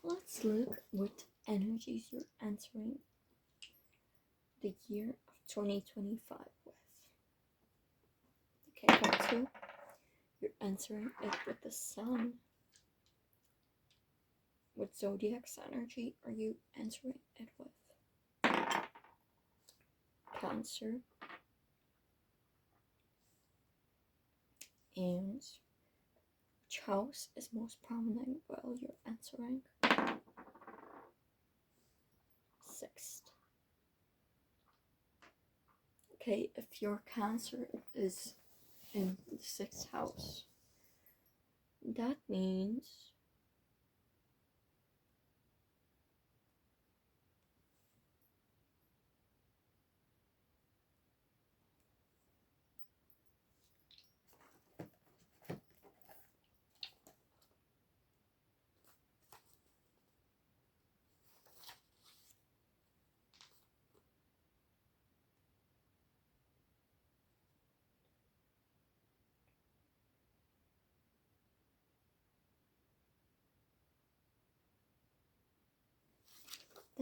let's look what energies you're entering the year of 2025 with. Okay, part 2, you're entering it with the Sun. What zodiac's energy are you entering it with? Cancer. And which house is most prominent while you're entering? Sixth. Okay, if your Cancer is in the 6th house, that means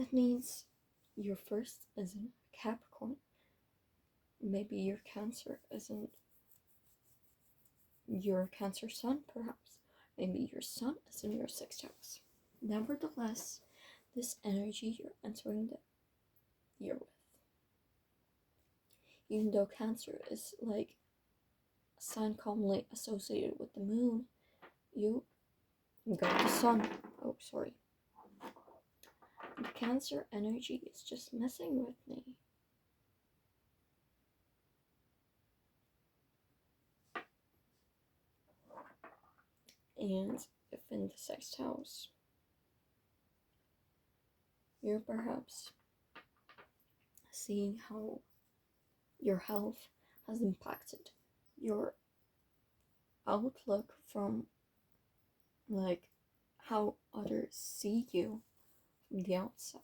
That means your first is in Capricorn. Maybe your Cancer isn't your Cancer sun, perhaps. Maybe your sun is in your 6th house. Nevertheless, this energy you're entering the year with, even though Cancer is like a sign commonly associated with the moon, you got the sun. Oh, sorry. The Cancer energy is just messing with me. And if in the 6th house, you're perhaps seeing how your health has impacted your outlook from like how others see you from the outside.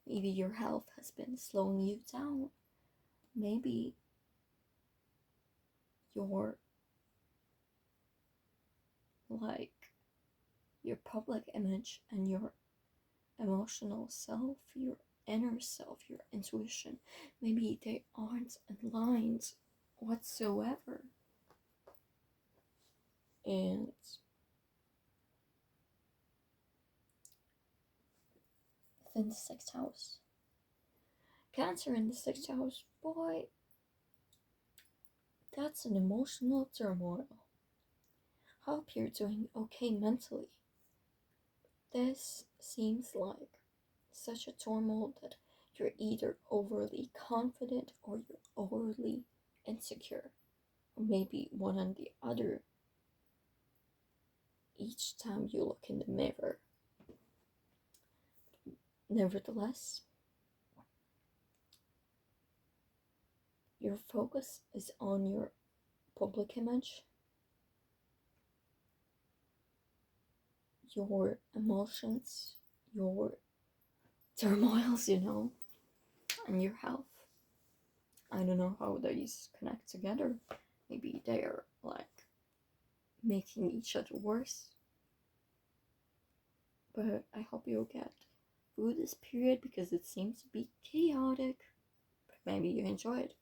Maybe your health has been slowing you down. Maybe your your public image and your emotional self, your inner self, your intuition, maybe they aren't aligned whatsoever. And within the 6th house, Cancer in the 6th house, boy, that's an emotional turmoil. Hope you're doing okay mentally. This seems like such a turmoil that you're either overly confident or you're overly insecure, or maybe one and the other each time you look in the mirror. Nevertheless, your focus is on your public image, your emotions, your turmoils, and your health. I don't know how these connect together. Maybe they are making each other worse. But I hope you'll get through this period because it seems to be chaotic. But maybe you enjoy it.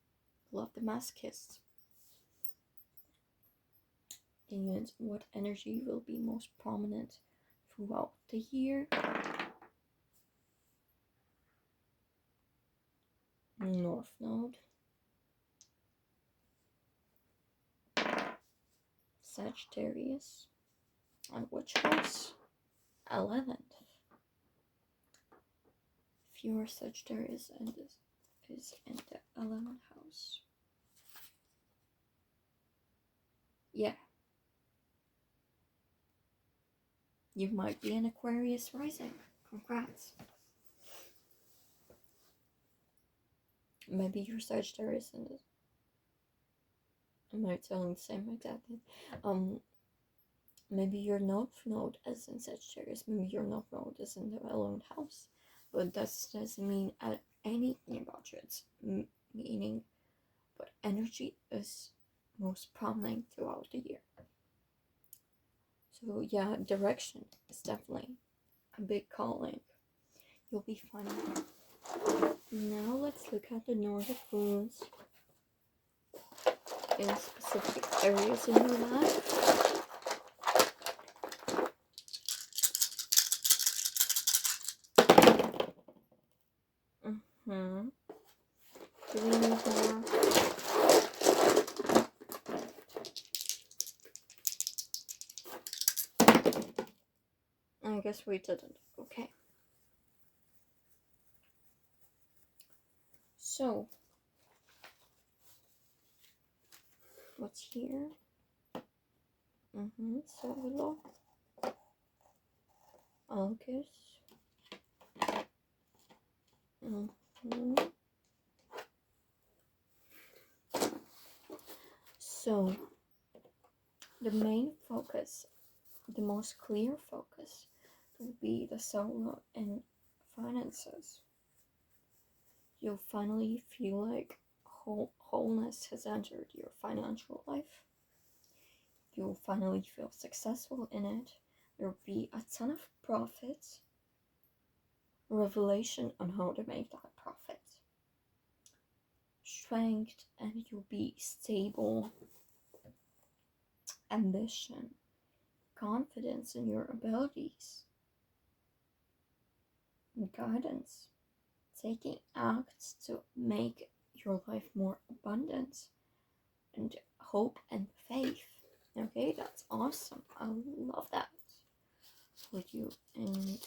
Love the masochists. And what energy will be most prominent throughout the year? North Node, Sagittarius, and which house? 11th. If you are Sagittarius and this is in the 11th house. Yeah. You might be an Aquarius rising. Congrats. Maybe you're Sagittarius and this. Am I telling the same exactly? Maybe your North Node is in Sagittarius. Maybe your North Node is in the 11th house. But that doesn't mean anything about you. It's meaning what energy is most prominent throughout the year. So yeah, direction is definitely a big calling. You'll be fine. Now let's look at the Nordic runes in specific areas in your life. Do we need more? I guess we didn't. Okay. So, what's here? Solo. August. So, the main focus, the most clear focus, will be the solo and finances. You'll finally feel like wholeness has entered your financial life. You'll finally feel successful in it. There'll be a ton of profits. revelation on how to make that profit. Strength, and you'll be stable. Ambition, confidence in your abilities, and guidance. Taking acts to make your life more abundant, and hope and faith. Okay, that's awesome. I love that for you. And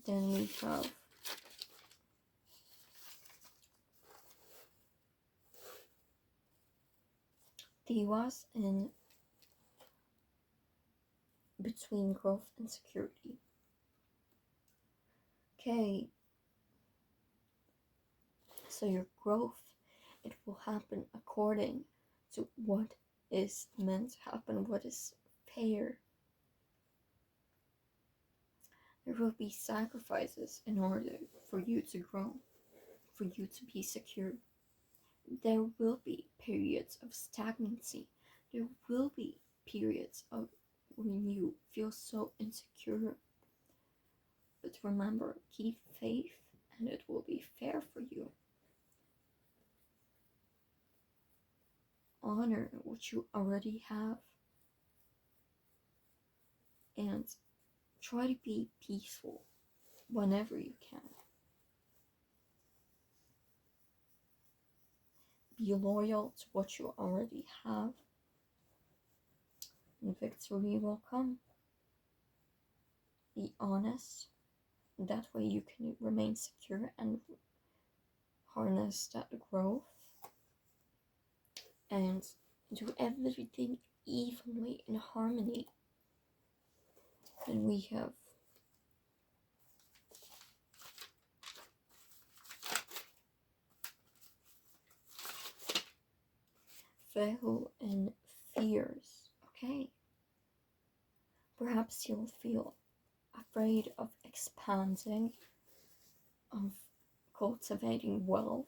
then we have Divas in between growth and security. Okay, so your growth, it will happen according to what is meant to happen, what is fair. There will be sacrifices in order for you to grow, for you to be secure. There will be periods of stagnancy. There will be periods of when you feel so insecure. But remember, keep faith and it will be fair for you. Honor what you already have and try to be peaceful whenever you can. Be loyal to what you already have, and victory will come. Be honest, that way you can remain secure and harness that growth. And do everything evenly in harmony. Then we have fail and fears. Okay, perhaps you'll feel afraid of expanding, of cultivating wealth,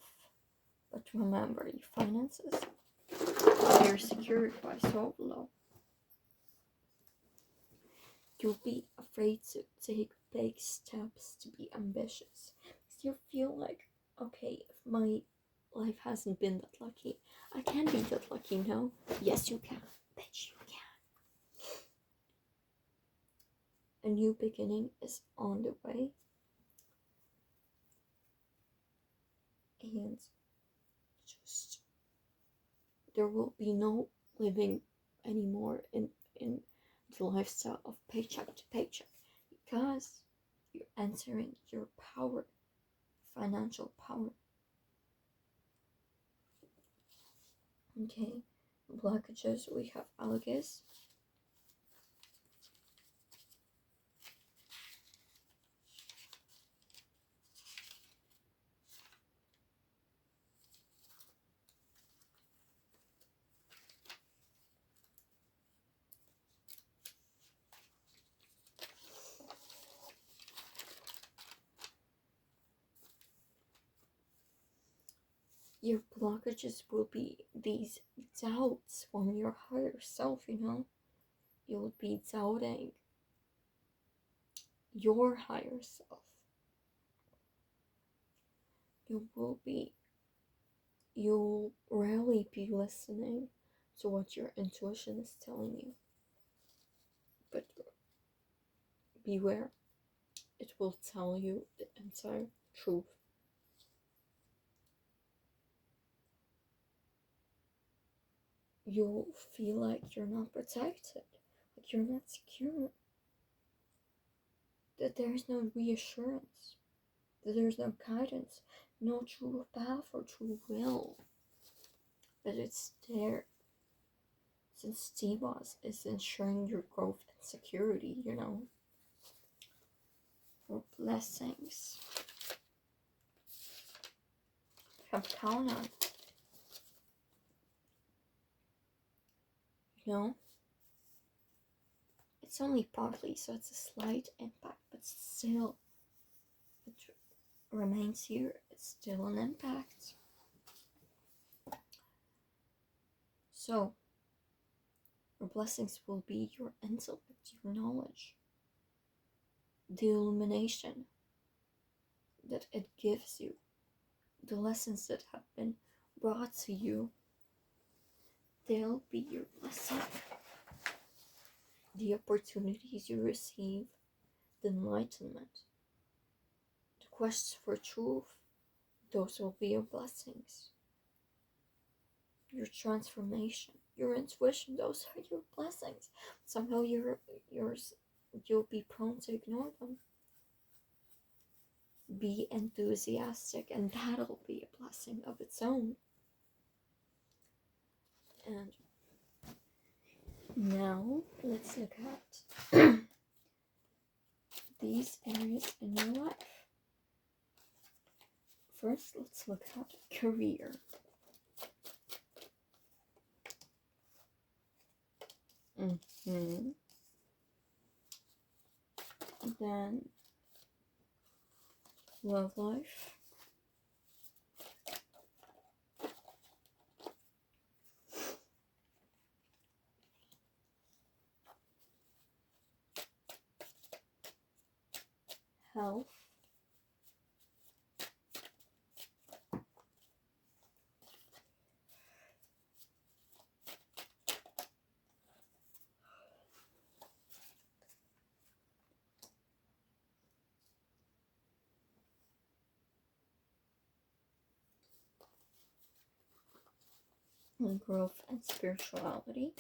but remember, your finances, they're secured by solo. You'll be afraid to take big steps to be ambitious. You feel like, okay, if my life hasn't been that lucky, I can be that lucky now. Yes, you can. Bitch, you can. A new beginning is on the way. And just, there will be no living anymore in the lifestyle of paycheck to paycheck, because you're entering your power, financial power. Okay, blockages, we have Elias. Your blockages will be these doubts from your higher self, You'll be doubting your higher self. You'll rarely be listening to what your intuition is telling you. But beware, it will tell you the entire truth. You'll feel like you're not protected, like you're not secure, that there's no reassurance, that there's no guidance, no true path or true will. But it's there, since Tibas is ensuring your growth and security, for blessings. Have count on, it's only partly, so it's a slight impact, but still, it remains here. It's still an impact. So, your blessings will be your intellect, your knowledge, the illumination, that it gives you, the lessons that have been brought to you, they'll be your blessing. The opportunities you receive, the enlightenment, the quest for truth, those will be your blessings. Your transformation, your intuition, those are your blessings. Somehow you'll be prone to ignore them. Be enthusiastic, and that'll be a blessing of its own. And now let's look at these areas in your life. First, let's look at career. Then love life. Health. And growth and spirituality.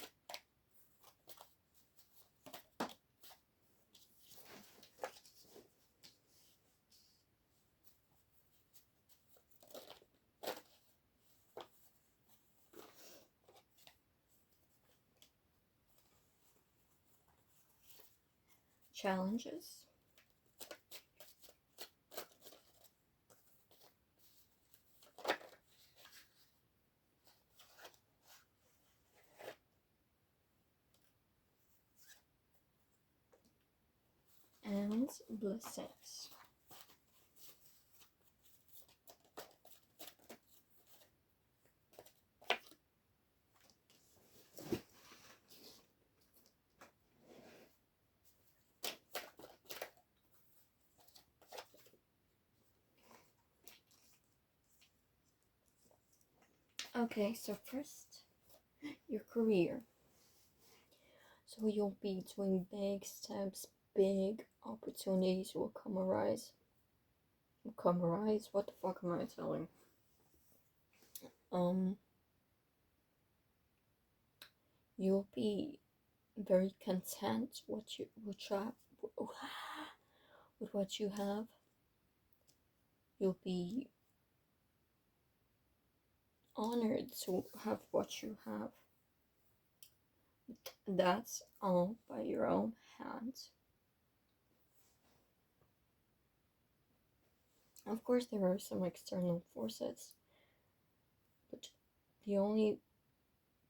Challenges. And blessings. Okay, so first, your career. So you'll be doing big steps, big opportunities will come arise. What the fuck am I telling? You'll be very content with what you have. You'll be honored to have what you have. That's all by your own hands. Of course, there are some external forces, but the only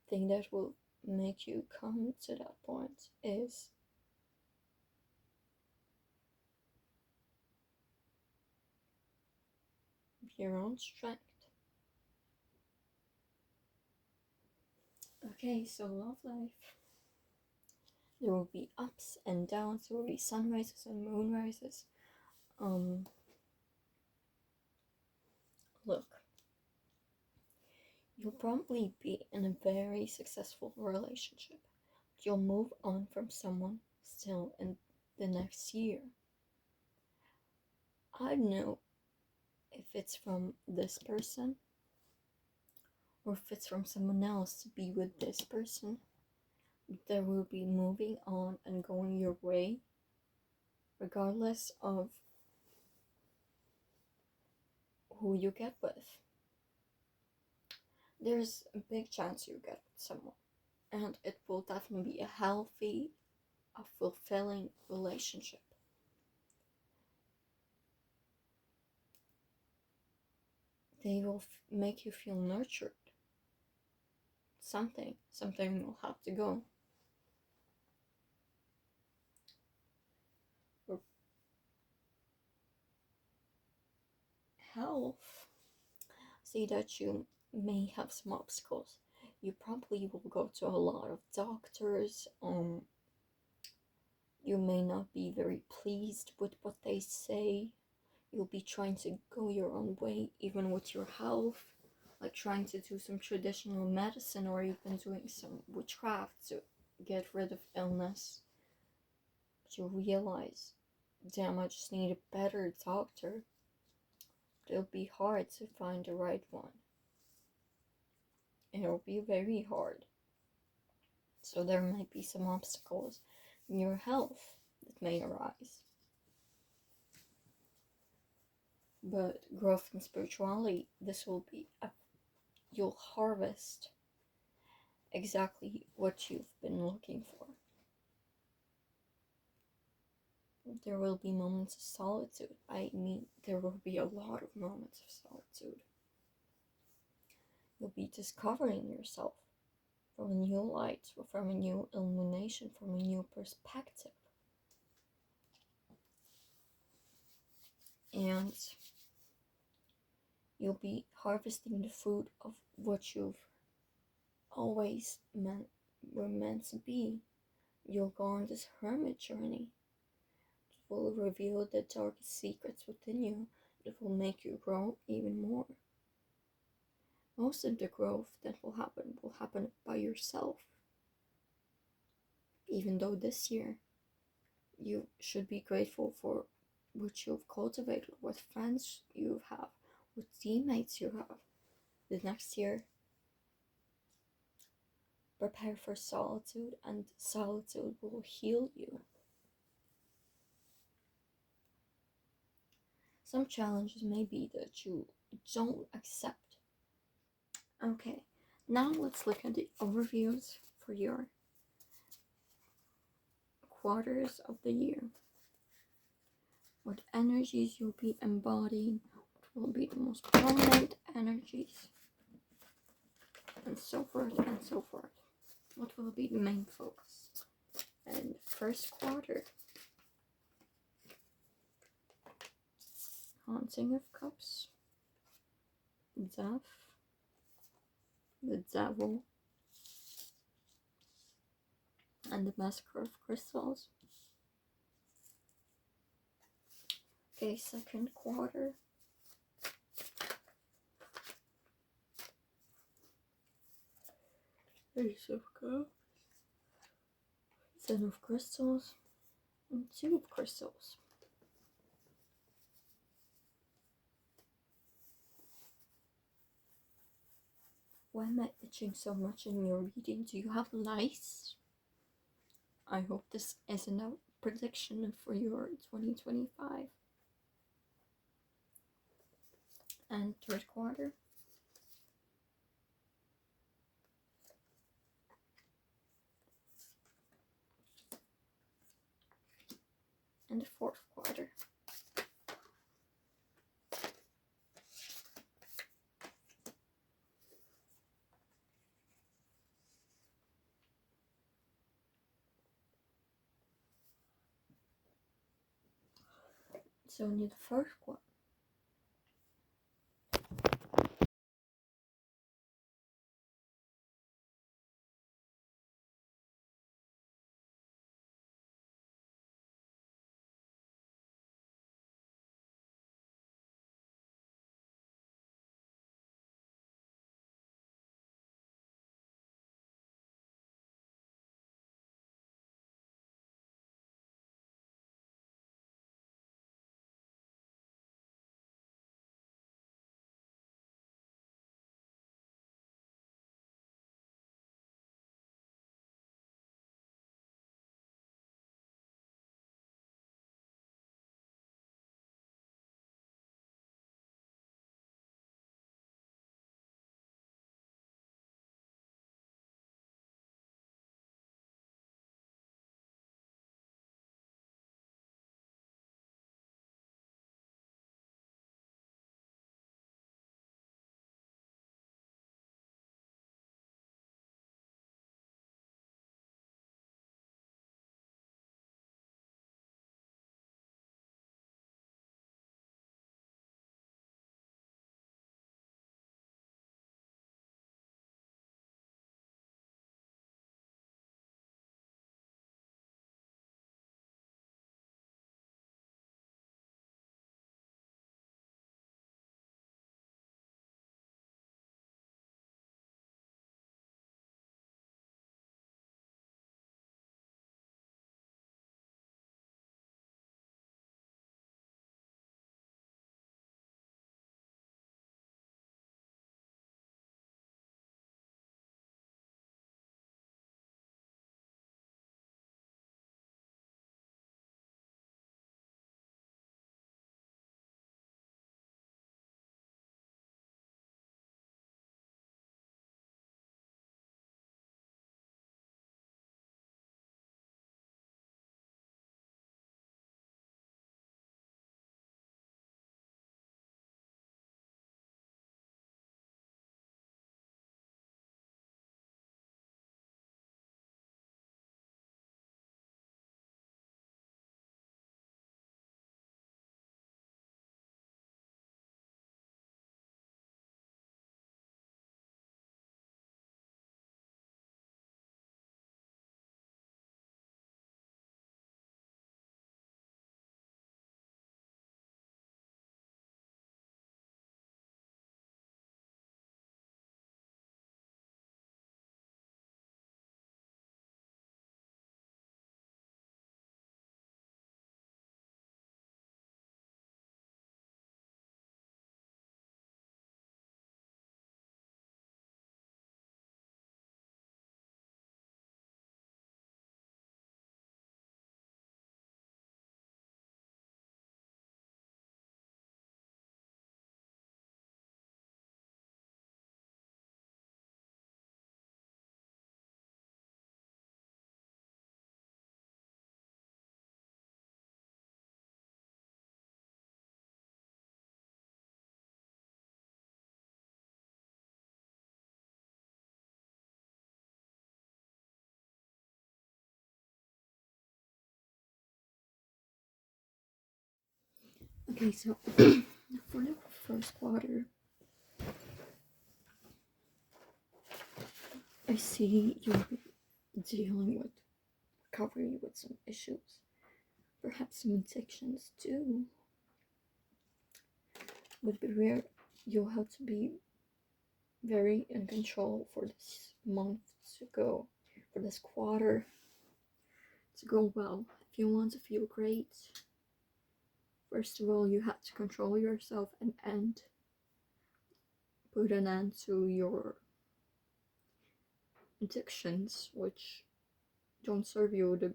thing that will make you come to that point is your own strength. Okay, so love life. There will be ups and downs, there will be sunrises and moonrises. Look, you'll probably be in a very successful relationship. You'll move on from someone still in the next year. I don't know if it's from this person or if it's from someone else to be with this person. There will be moving on and going your way, regardless of who you get with. There's a big chance you get with someone, and it will definitely be a healthy, a fulfilling relationship. They will make you feel nurtured. Something will have to go. Health. See that you may have some obstacles. You probably will go to a lot of doctors. You may not be very pleased with what they say. You'll be trying to go your own way, even with your health, like trying to do some traditional medicine or even doing some witchcraft to get rid of illness. But you realize, damn, I just need a better doctor. It'll be hard to find the right one. It'll be very hard. So there might be some obstacles in your health that may arise. But growth in spirituality, this will be you'll harvest exactly what you've been looking for. There will be moments of solitude. I mean, there will be a lot of moments of solitude. You'll be discovering yourself from a new light, from a new illumination, from a new perspective. And you'll be harvesting the fruit of what you've always were meant to be. You'll go on this hermit journey. It will reveal the darkest secrets within you. It will make you grow even more. Most of the growth that will happen by yourself. Even though this year you should be grateful for what you've cultivated, what friends you have, what teammates you have. The next year, prepare for solitude, and solitude will heal you. Some challenges may be that you don't accept. Okay, now let's look at the overviews for your quarters of the year. What energies you'll be embodying, what will be the most prominent energies, and so forth and so forth. What will be the main focus? And first quarter, Haunting of Cups, Death, the Devil, and the Massacre of Crystals. Okay, second quarter, Ace of Cups, Ten of Crystals, and Two of Crystals. Why am I itching so much in your reading? Do you have lice? I hope this isn't a prediction for your 2025. And third quarter, and the fourth quarter. So in the first quarter, Okay, so for the first quarter, I see you're dealing with recovery with some issues, perhaps some addictions too. But beware, you'll have to be very in control for this month to go, for this quarter to go well. If you want to feel great, first of all, you have to control yourself and put an end to your addictions, which don't serve you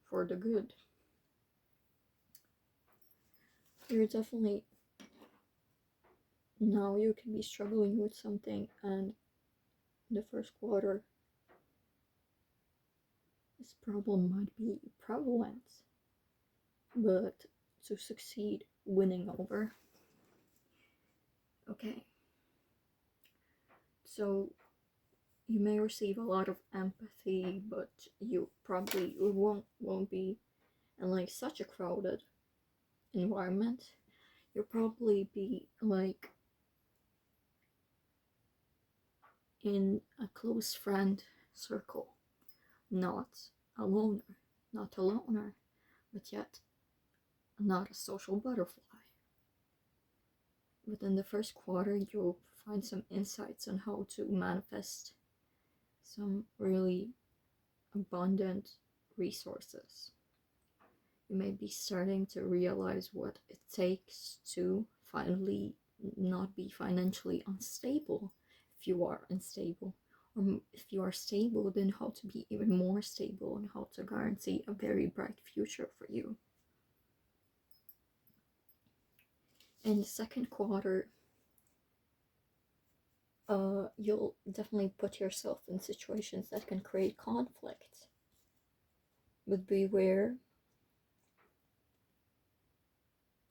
for the good. You're definitely, now you can be struggling with something, and in the first quarter, this problem might be prevalent, but to succeed winning over. Okay, so you may receive a lot of empathy, but you probably won't be in like such a crowded environment. You'll probably be like in a close friend circle, not a loner, but yet not a social butterfly. Within the first quarter, you'll find some insights on how to manifest some really abundant resources. You may be starting to realize what it takes to finally not be financially unstable if you are unstable. Or if you are stable, then how to be even more stable and how to guarantee a very bright future for you. In the second quarter, you'll definitely put yourself in situations that can create conflict. But beware,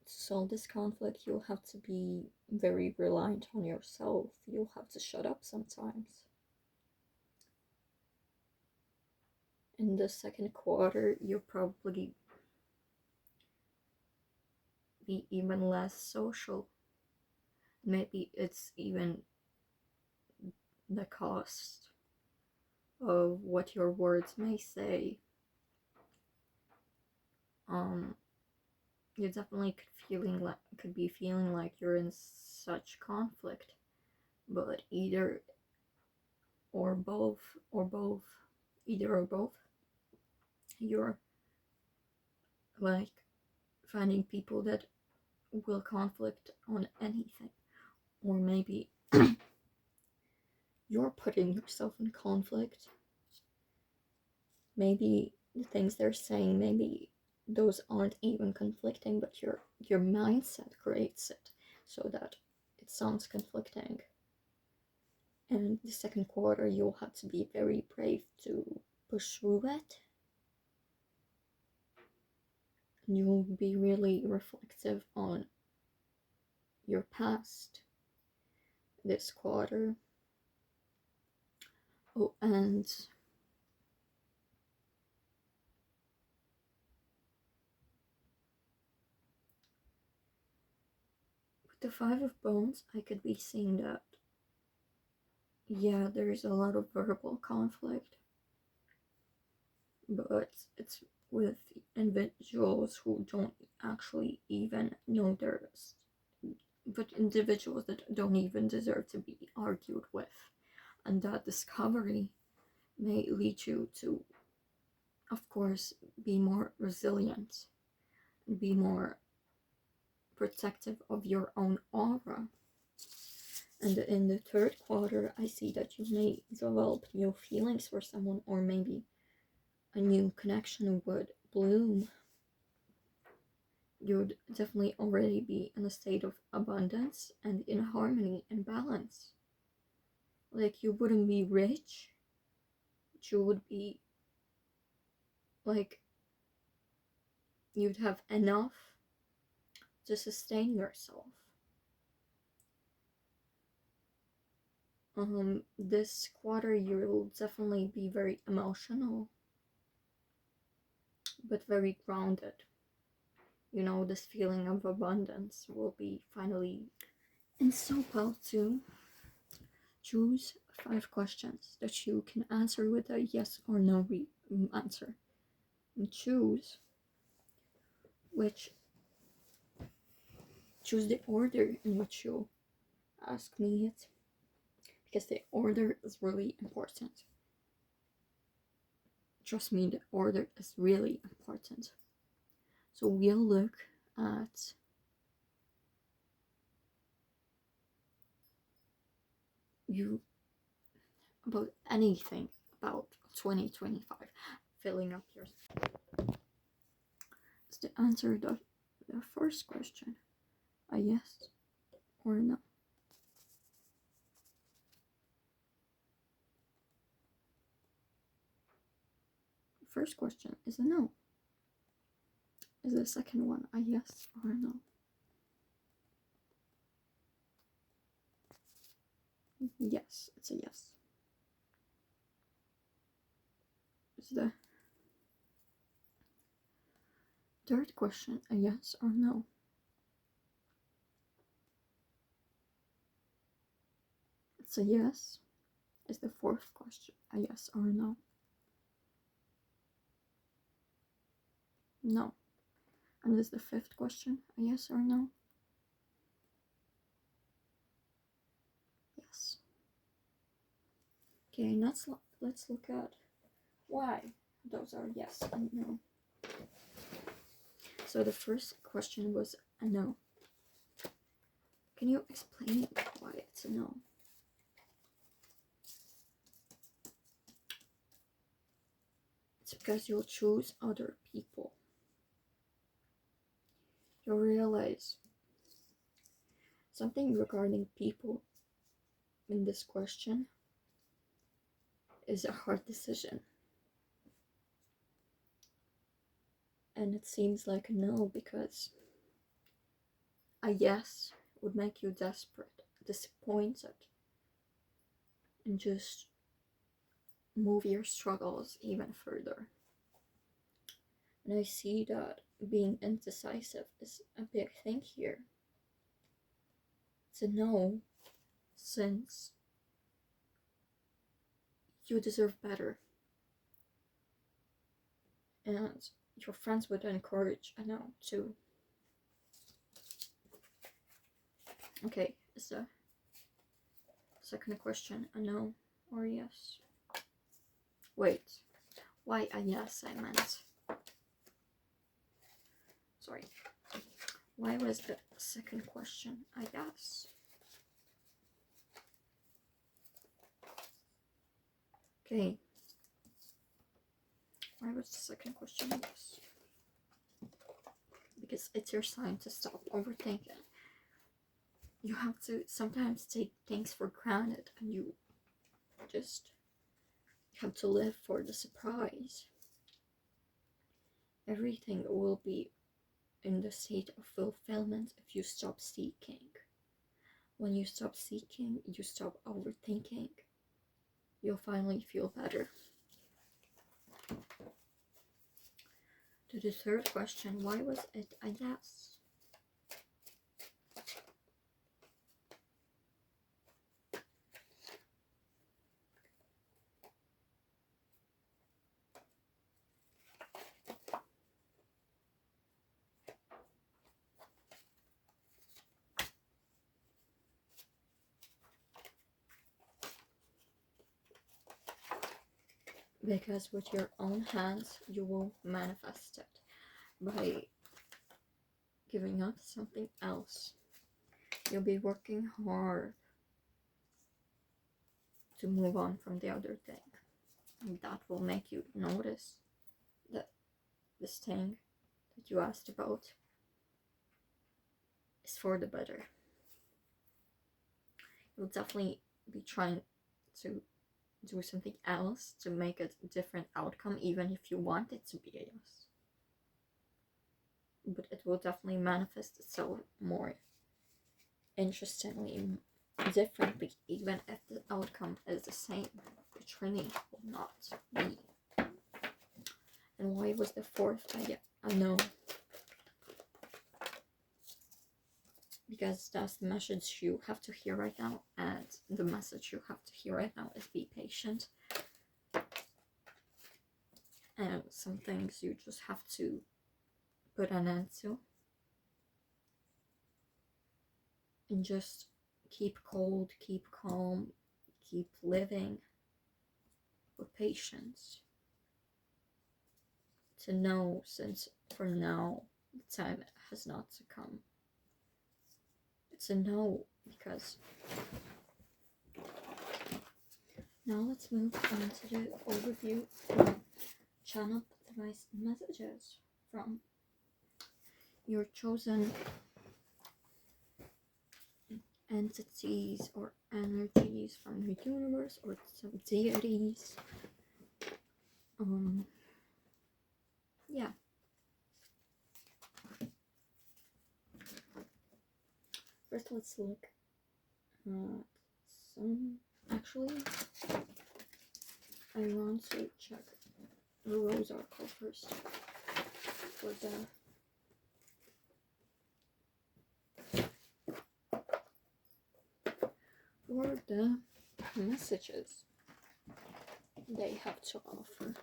to solve this conflict, you'll have to be very reliant on yourself. You'll have to shut up sometimes. In the second quarter, you'll probably be even less social. Maybe it's even the cost of what your words may say. You definitely could be feeling like you're in such conflict, but either or both, you're like finding people that will conflict on anything, or maybe you're putting yourself in conflict. Maybe the things they're saying, maybe those aren't even conflicting, but your mindset creates it so that it sounds conflicting. And the second quarter, you'll have to be very brave to push through it. And you'll be really reflective on your past this quarter. Oh, and with the Five of Bones, I could be seeing that, yeah, there's a lot of verbal conflict, but it's with individuals who don't actually even know there's, but individuals that don't even deserve to be argued with. And that discovery may lead you to, of course, be more resilient, be more protective of your own aura. And in the third quarter, I see that you may develop new feelings for someone, or maybe a new connection would bloom. You'd definitely already be in a state of abundance and in harmony and balance. Like, you wouldn't be rich, but you would be like, you'd have enough to sustain yourself. This quarter you'll definitely be very emotional, but very grounded. you know, this feeling of abundance will be finally. And so, how to choose 5 questions that you can answer with a yes or no answer, and choose the order in which you ask me it, because the order is really important. Trust me, the order is really important. So we'll look at you about anything about 2025, filling up your. Is the answer the first question a yes or no? The first question is a no. Is the second one a yes or a no? Yes, it's a yes. Is the third question a yes or no? It's a yes. Is the fourth question a yes or a no? No. And is the fifth question a yes or no? Yes. Okay, let's look at why those are yes and no. So the first question was a no. Can you explain why it's a no? It's because you'll choose other people. You'll realize something regarding people in this question is a hard decision. And it seems like a no because a yes would make you desperate, disappointed, and just move your struggles even further. And I see that being indecisive is a big thing here. It's a no, since you deserve better. And your friends would encourage a no too. Okay, is the second question a no or a yes? Wait, why a yes I meant? Sorry. Why was the second question a yes? Okay. Why was the second question a yes? Because it's your sign to stop overthinking. You have to sometimes take things for granted and you just have to live for the surprise. Everything will be in the state of fulfillment if you stop seeking. When you stop seeking, you stop overthinking. You'll finally feel better. To the third question, why was it a yes? Because with your own hands, you will manifest it by giving up something else. You'll be working hard to move on from the other thing. And that will make you notice that this thing that you asked about is for the better. You'll definitely be trying to do something else to make it a different outcome, even if you want it to be a yes. But it will definitely manifest itself more interestingly, differently, even if the outcome is the same, which really will not be. And why was the fourth a no? guess that's the message you have to hear right now, and the message you have to hear right now is be patient. And some things you just have to put an end to. And just keep cold, keep calm, keep living with patience. To know, since for now the time has not to come. It's a no, because now let's move on to the overview from channel device messages from your chosen entities or energies from the universe or some deities. Yeah. First, let's look at some. Actually, I want to check the rose oracle first for the messages they have to offer.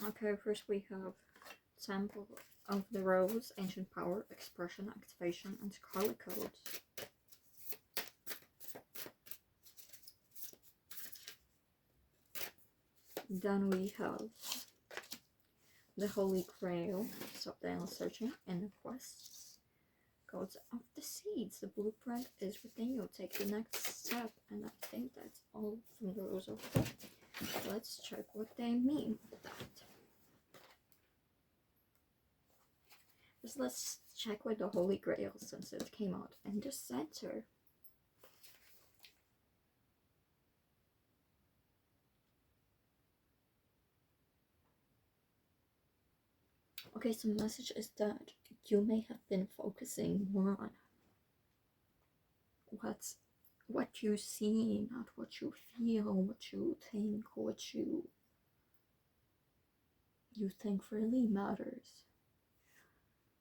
Okay, first we have Temple of the Rose, Ancient Power, Expression, Activation, and Scarlet Codes. Then we have the Holy Grail, Stop Down Searching, and the Quest. Codes of the Seeds, the blueprint is within you. Take the next step, and I think that's all from the Rose of Hope. Let's check what they mean with that. First, let's check with the Holy Grail since it came out in the center. Okay, so the message is that you may have been focusing more on what you see, not what you feel, what you think, what you think really matters.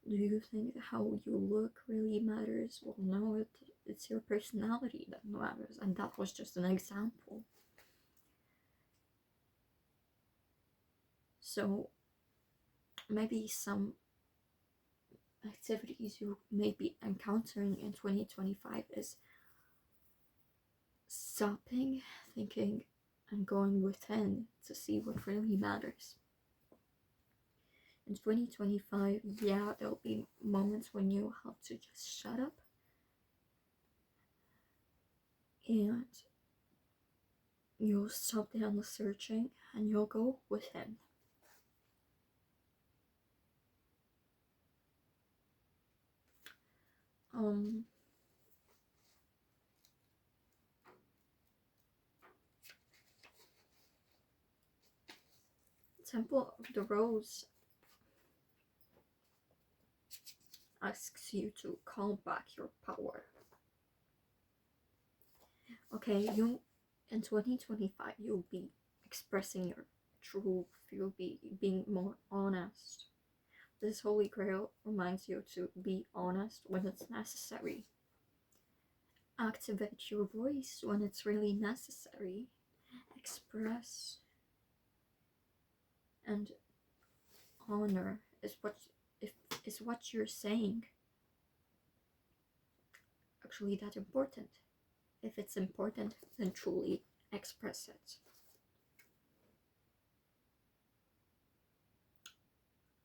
Do you think how you look really matters? Well, no, it's your personality that matters, and that was just an example. So maybe some activities you may be encountering in 2025 is stopping, thinking, and going within to see what really matters. In 2025, yeah, there'll be moments when you have to just shut up and you'll stop down the searching and you'll go within. Temple of the Rose asks you to call back your power. Okay, you in 2025 you'll be expressing your truth, you'll be being more honest. This Holy Grail reminds you to be honest when it's necessary. Activate your voice when it's really necessary. Express and honor is what you're saying actually that important? If it's important, then truly express it.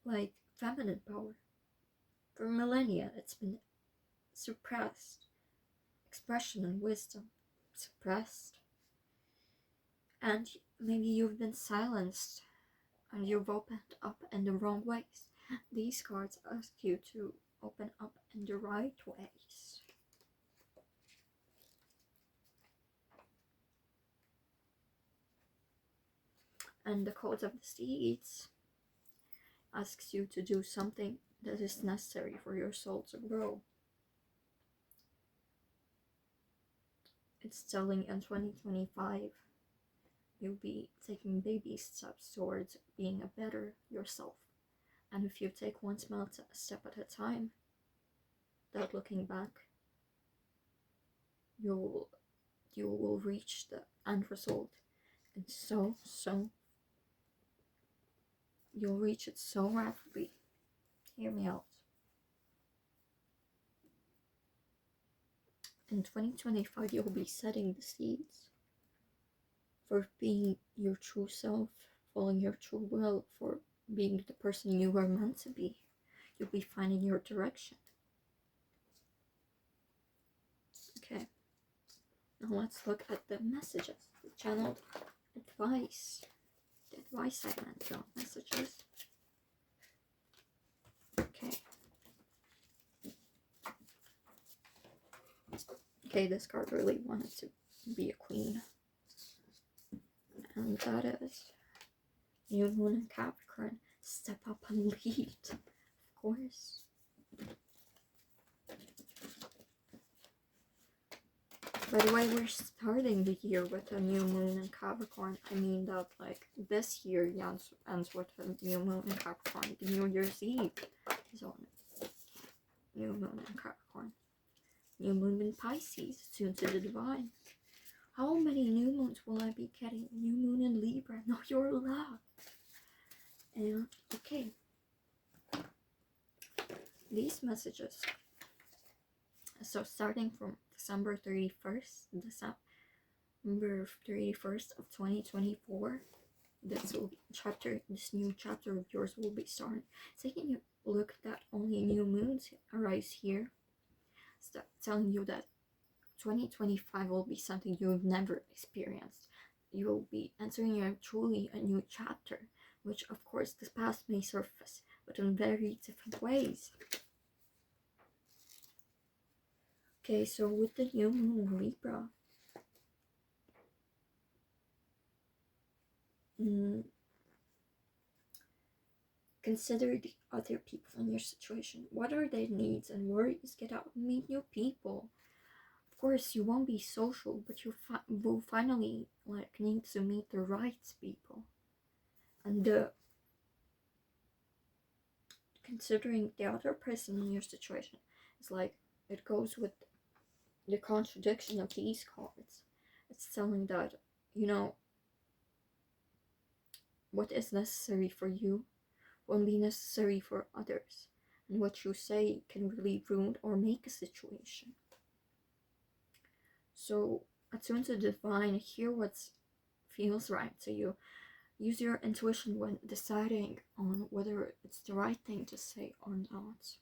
Like feminine power. For millennia, it's been suppressed. Expression and wisdom suppressed. And maybe you've been silenced and you've opened up in the wrong ways. These cards ask you to open up in the right ways. And the code of the seeds asks you to do something that is necessary for your soul to grow. It's telling in 2025 you'll be taking baby steps towards being a better yourself. And if you take one small step at a time, without looking back, you will reach the end result. And you'll reach it so rapidly. Hear me out. In 2025, you'll be setting the seeds for being your true self, following your true will, for being the person you were meant to be. You'll be finding your direction. Okay, now let's look at the messages, the channeled advice. The advice segment, not messages. Okay. Okay, this card really wanted to be a queen. And that is New Moon and Capricorn. Step up and lead. Of course. By the way, we're starting the year with a new moon in Capricorn. I mean that, like, this year ends with a new moon in Capricorn. The New Year's Eve is on it. New moon in Capricorn. New moon in Pisces, soon to the divine. How many new moons will I be getting? New moon in Libra. Know your luck. And, okay. These messages. So starting from December 31st of 2024, this new chapter of yours will be starting. Taking a look that only new moons arise here, telling you that 2025 will be something you've never experienced. You'll be entering truly a new chapter, which of course the past may surface, but in very different ways. Okay, so with the new moon in Libra, consider the other people in your situation. What are their needs and worries? Get out and meet new people. Of course, you won't be social, but you will finally need to meet the right people. And considering the other person in your situation, it's like it goes with the contradiction of these cards. It's telling that, what is necessary for you won't be necessary for others, and what you say can really ruin or make a situation. So attune to the divine, hear what feels right to you. Use your intuition when deciding on whether it's the right thing to say or not.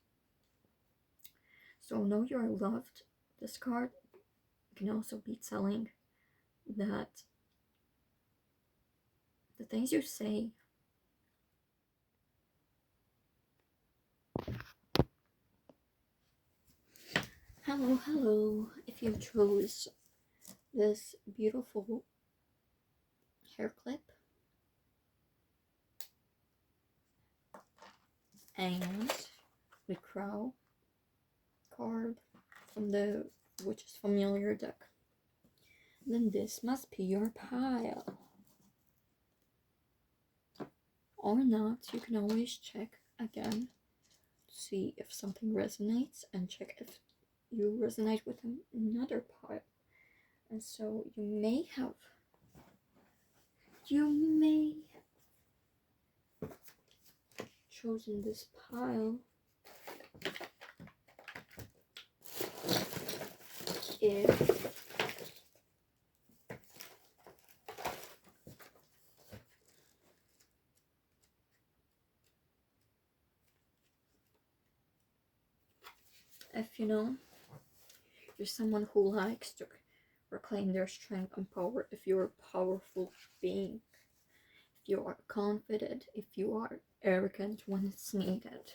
So know you're loved. This card can also be telling that the things you say hello, if you chose this beautiful hair clip and the crow card from the which is familiar deck, then this must be your pile. Or not, you can always check again to see if something resonates and check if you resonate with another pile. And so you may chosen this pile if you're someone who likes to reclaim their strength and power, if you're a powerful being, if you are confident, if you are arrogant when it's needed.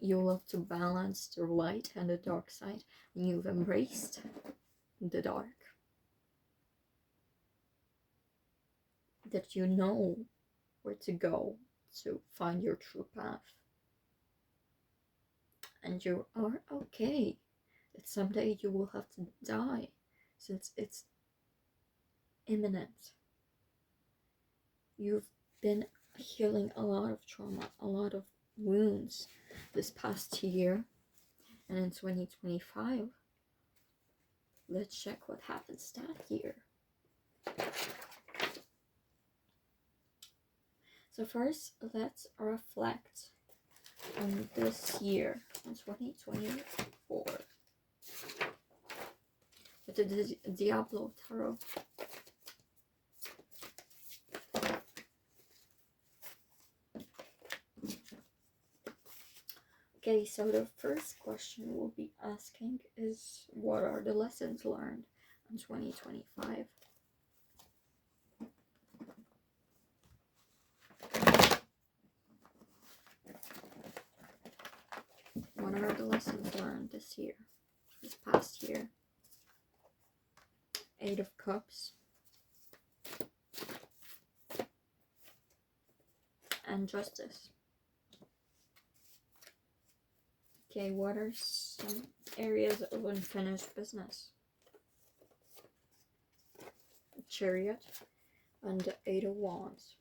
You love to balance the light and the dark side, and you've embraced the dark. that you know where to go to find your true path. And you are okay that someday you will have to die, since it's imminent. You've been healing a lot of trauma, a lot of wounds this past year, and in 2025, let's check what happens that year. So first, let's reflect on this year, in 2024, with the Diablo Tarot. Okay, so the first question we'll be asking is, what are the lessons learned in 2025? What are the lessons learned this year, this past year? Eight of Cups and Justice. Okay, what are some areas of unfinished business? Chariot and the Eight of Wands.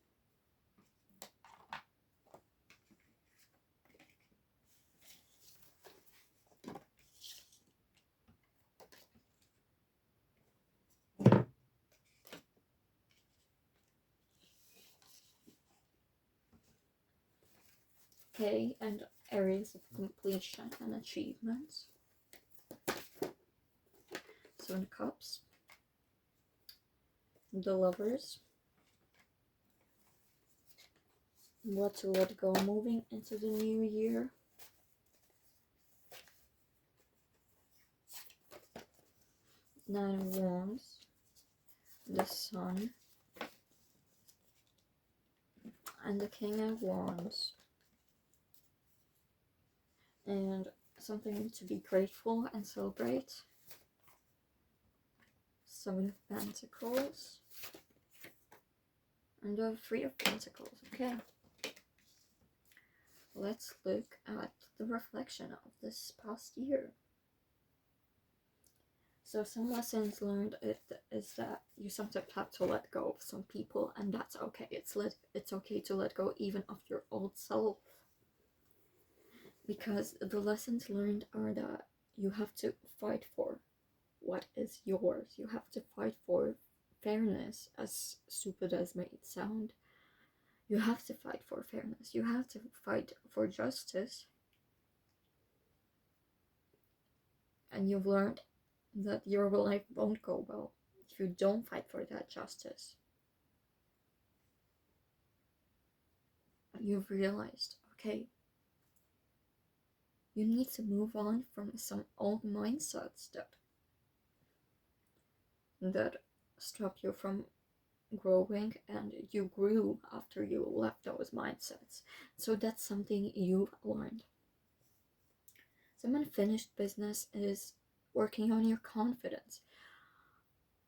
Okay, and areas of completion and achievements. So in Cups, the Lovers, what to let go moving into the new year. Nine of Wands, the Sun, and the King of Wands. And something to be grateful and celebrate. Seven of Pentacles and the Three of Pentacles. Okay, let's look at the reflection of this past year. So some lessons learned is that you sometimes have to let go of some people, and that's okay. It's okay to let go even of your old self, because the lessons learned are that you have to fight for what is yours. You have to fight for fairness, as stupid as may it sound. You have to fight for fairness. You have to fight for justice. And you've learned that your life won't go well if you don't fight for that justice. You've realized, okay, you need to move on from some old mindsets that stop you from growing, and you grew after you left those mindsets. So that's something you've learned. Some unfinished business is working on your confidence.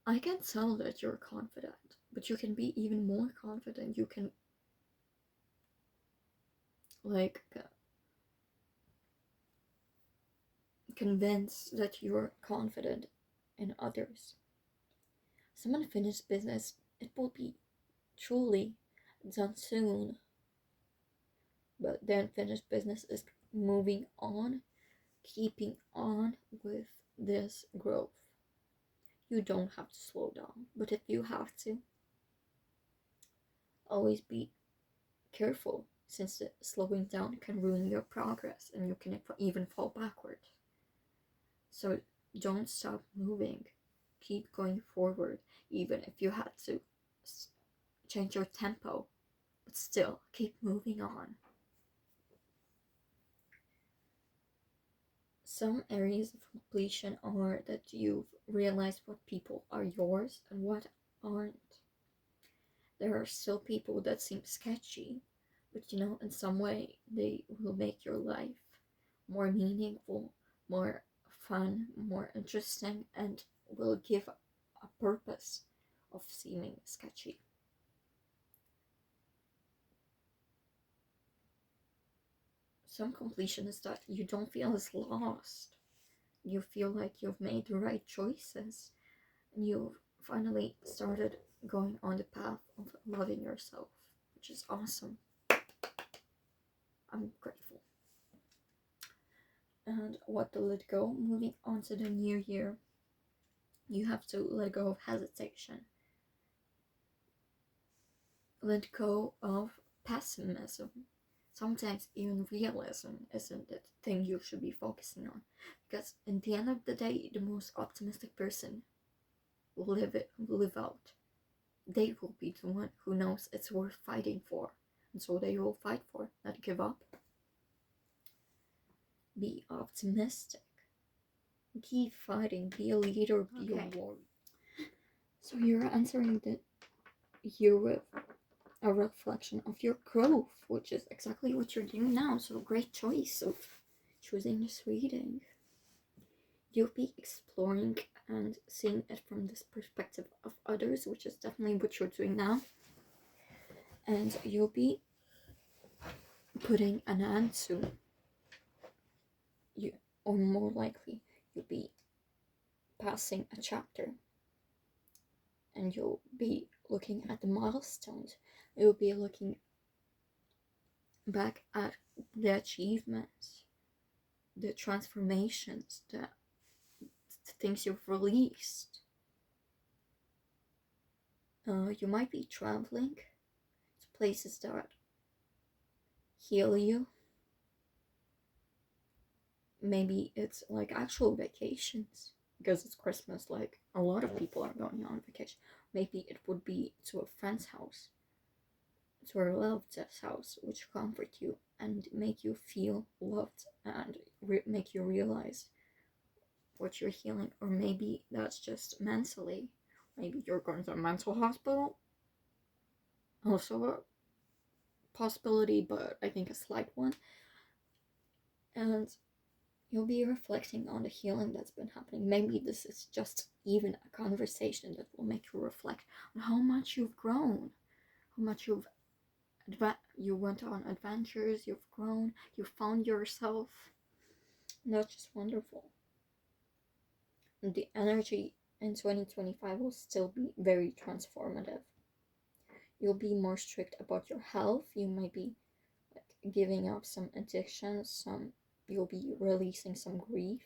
I can tell that you're confident, but you can be even more confident. You can convince that you're confident in others. Some unfinished business, it will be truly done soon, but the unfinished business is moving on, keeping on with this growth. You don't have to slow down, but if you have to, always be careful, since slowing down can ruin your progress and you can even fall backward. So don't stop moving. Keep going forward, even if you had to change your tempo, but still keep moving on. Some areas of completion are that you've realized what people are yours and what aren't. There are still people that seem sketchy, but in some way they will make your life more meaningful, more fun, more interesting, and will give a purpose of seeming sketchy. some completion is that you don't feel as lost. You feel like you've made the right choices, and you've finally started going on the path of loving yourself, which is awesome. I'm grateful. And what to let go? Moving on to the new year, you have to let go of hesitation. Let go of pessimism. Sometimes even realism isn't the thing you should be focusing on, because in the end of the day, the most optimistic person will live out. They will be the one who knows it's worth fighting for, and so they will fight for, not give up. Be optimistic. Keep fighting. Be a leader. Be a warrior. So you're answering the year with a reflection of your growth, which is exactly what you're doing now. So great choice of choosing this reading. You'll be exploring and seeing it from this perspective of others, which is definitely what you're doing now. And you'll be putting an end to, or more likely, you'll be passing a chapter, and you'll be looking at the milestones. You'll be looking back at the achievements, the transformations, the things you've released. You might be traveling to places that heal you. Maybe it's like actual vacations, because it's Christmas, like a lot of people are going on vacation. Maybe it would be to a friend's house, to a relative's house, which comfort you and make you feel loved and make you realize what you're healing. Or maybe that's just mentally. Maybe you're going to a mental hospital. Also a possibility, but I think a slight one. And you'll be reflecting on the healing that's been happening. Maybe this is just even a conversation that will make you reflect on how much you've grown, how much you went on adventures, you've grown, you found yourself. And that's just wonderful. And the energy in 2025 will still be very transformative. You'll be more strict about your health. You might be like giving up some addictions, you'll be releasing some grief.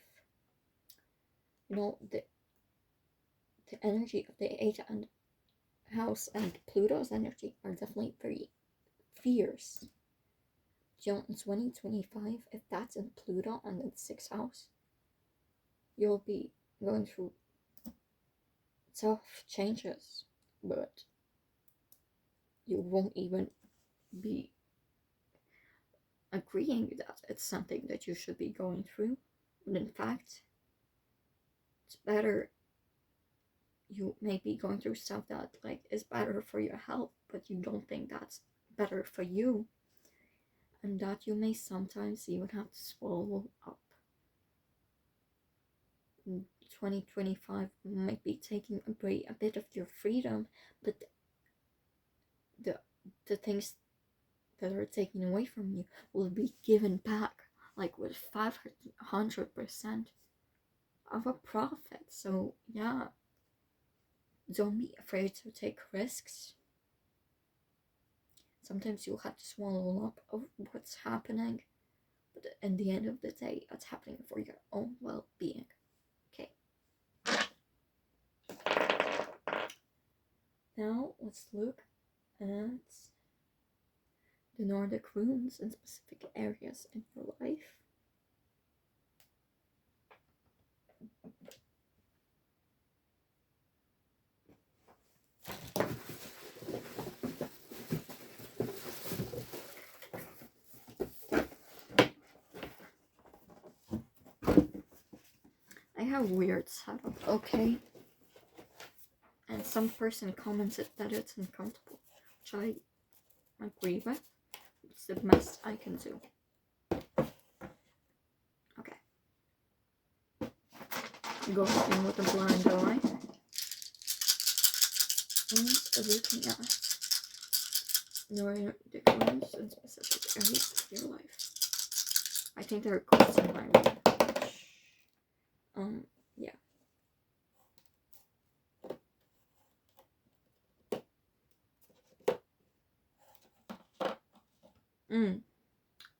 You know, the energy of the 8th and house and Pluto's energy are definitely very fierce. You know, in 2025, if that's in Pluto and in the 6th house, you'll be going through tough changes, but you won't even be agreeing that it's something that you should be going through. But in fact, it's better. You may be going through stuff that like is better for your health, but you don't think that's better for you, and that you may sometimes even have to swallow up. 2025 might be taking away a bit of your freedom, but the things that are taken away from you will be given back, like with 500% of a profit. So yeah, don't be afraid to take risks. Sometimes you'll have to swallow up of what's happening, but in the end of the day, it's happening for your own well-being. Okay. Now let's look at the Nordic runes in specific areas in your life. I have weird setup, okay? And some person commented that it's uncomfortable, which I agree with. It's the best I can do. Okay. Going in with a blind eye. And looking at Nordic runes in specific areas of your life. I think there are quotes in my room. Yeah.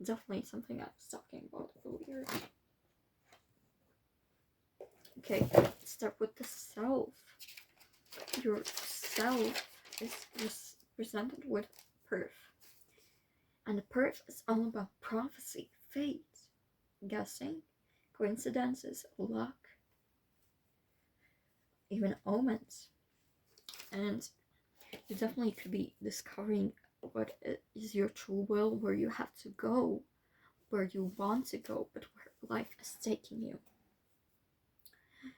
Definitely something I was talking about earlier. Okay, let's start with the self. Your self is presented with perf. And the perf is all about prophecy, fate, guessing, coincidences, luck, even omens. And you definitely could be discovering what is your true will, where you have to go, where you want to go, but where life is taking you.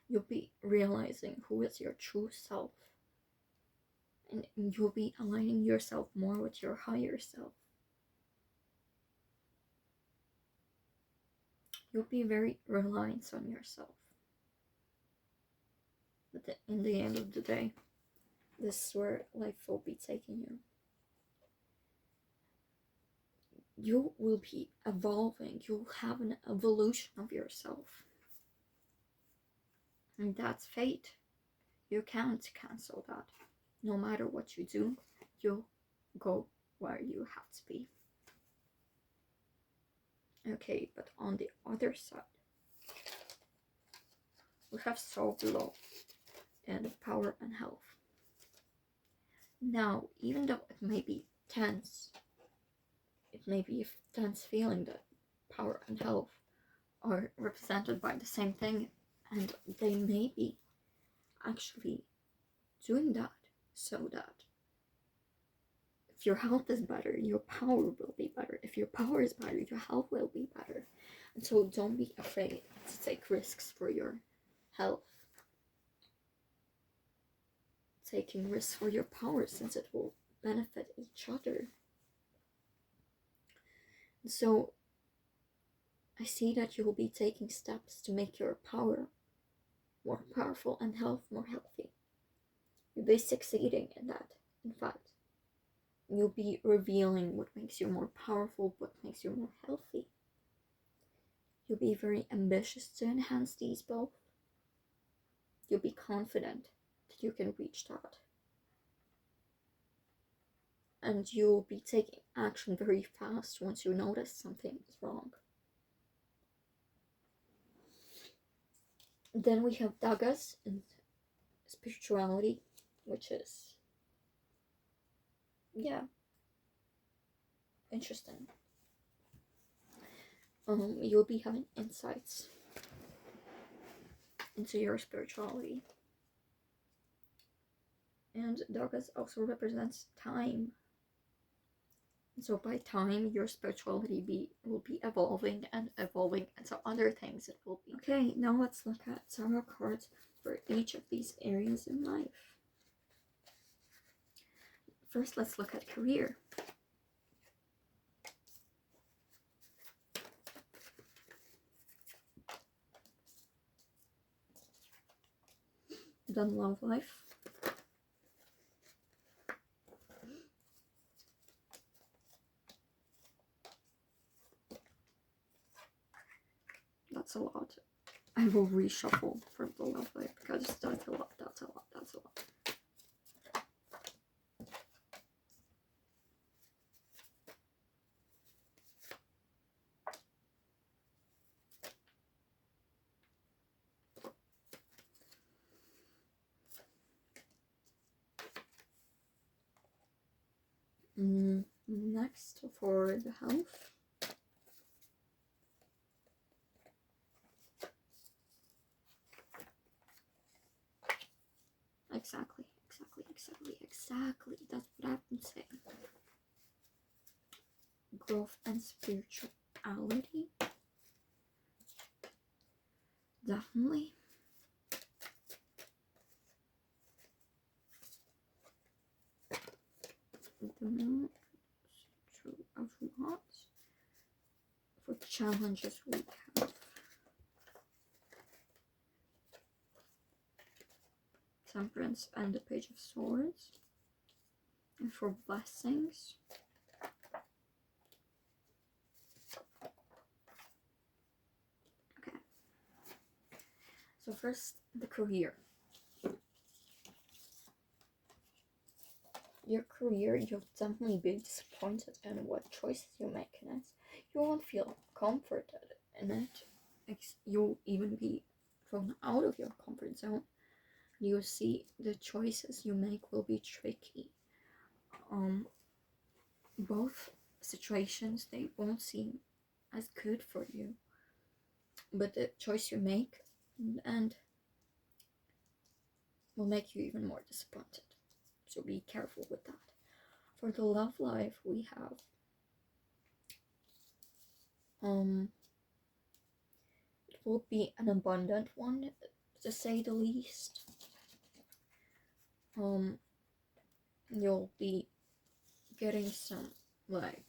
You'll be realizing who is your true self. And you'll be aligning yourself more with your higher self. You'll be very reliant on yourself. But in the end of the day, this is where life will be taking you. You will be evolving. You'll have an evolution of yourself. And that's fate. You can't cancel that. No matter what you do, you'll go where you have to be. Okay, but on the other side, we have soul below and power and health. Now, even though it may be tense, it may be a tense feeling that power and health are represented by the same thing, and they may be actually doing that so that if your health is better, your power will be better. If your power is better, your health will be better. And so don't be afraid to take risks for your health. Taking risks for your power, since it will benefit each other. And so I see that you will be taking steps to make your power more powerful and health more healthy. You'll be succeeding in that, in fact. You'll be revealing what makes you more powerful, what makes you more healthy. You'll be very ambitious to enhance these both. You'll be confident that you can reach that. And you'll be taking action very fast once you notice something is wrong. Then we have dagas and spirituality, which is, yeah, interesting. You'll be having insights into your spirituality. And dagas also represents time. So by time, your spirituality will be evolving, and so other things it will be. Okay, now let's look at tarot cards for each of these areas in life. First, let's look at career. Then love life. That's a lot. I will reshuffle for the love life because that's a lot, that's a lot, that's a lot. Next, for the health. Exactly. That's what I've been saying. Growth and spirituality. Definitely. The moon is true of what? For challenges we have. Temperance and the Page of Swords. And for blessings, So first, the career. Your career, you'll definitely be disappointed in what choices you make in it. You won't feel comforted in it. You'll even be thrown out of your comfort zone. You'll see the choices you make will be tricky. Both situations, they won't seem as good for you, but the choice you make and will make you even more disappointed. So be careful with that. For the love life, we have it will be an abundant one, to say the least. You'll be getting some like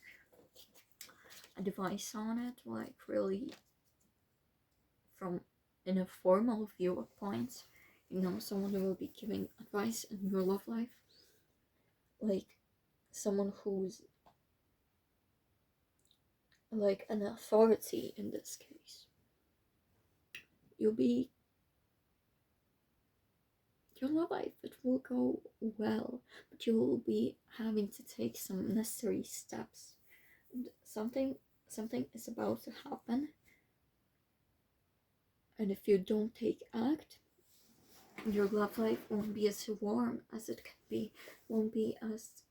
advice on it, like really from in a formal viewpoint. Someone who will be giving advice in your love life, like someone who's like an authority in this case. Your love life, it will go well, but you will be having to take some necessary steps. Something is about to happen, and if you don't take act, your love life won't be as warm as it can be, won't be as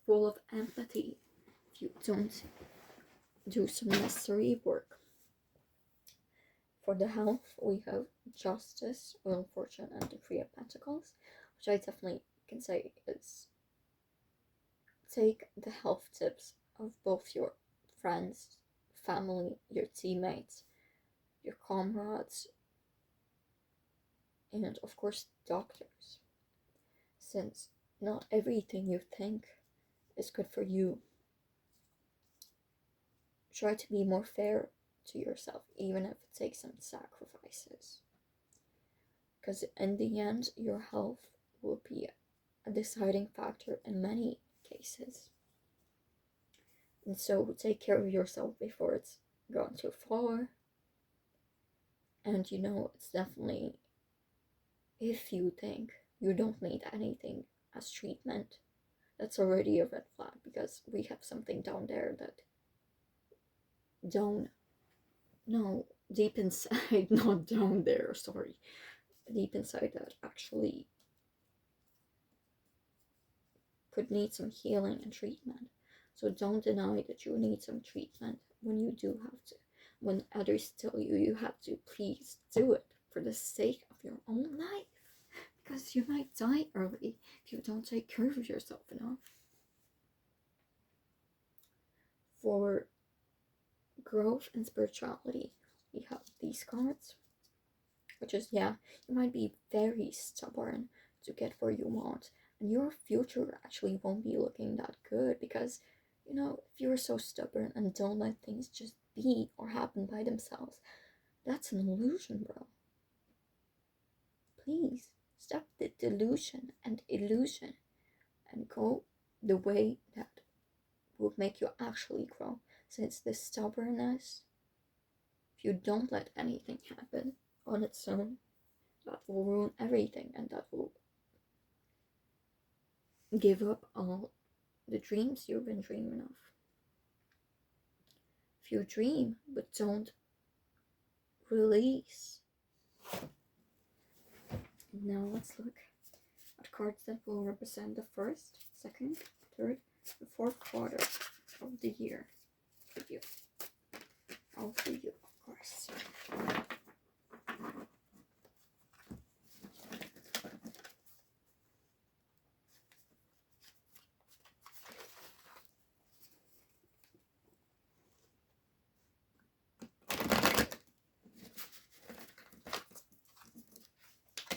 full of empathy if you don't do some necessary work. For the health, we have Justice, Wheel of Fortune, and the Three of Pentacles, which I definitely can say is take the health tips of both your friends, family, your teammates, your comrades, and of course doctors, since not everything you think is good for you. Try to be more fair to yourself, even if it takes some sacrifices, because in the end your health will be a deciding factor in many cases. And so take care of yourself before it's gone too far. And it's definitely, if you think you don't need anything as treatment, that's already a red flag, because we have something down there that deep inside, not down there, sorry, deep inside, that actually could need some healing and treatment. So don't deny that you need some treatment when you do have to. When others tell you you have to, please do it for the sake of your own life, because you might die early if you don't take care of yourself enough. For growth and spirituality, we have these cards, which is, you might be very stubborn to get where you want, and your future actually won't be looking that good, because if you're so stubborn and don't let things just be or happen by themselves, that's an illusion, bro. Please stop the delusion and illusion and go the way that will make you actually grow. Since the stubbornness, if you don't let anything happen on its own, that will ruin everything, and that will give up all the dreams you've been dreaming of. If you dream but don't release. Now let's look at cards that will represent the first, second, third, and fourth quarter of the year for you. All for you, of course.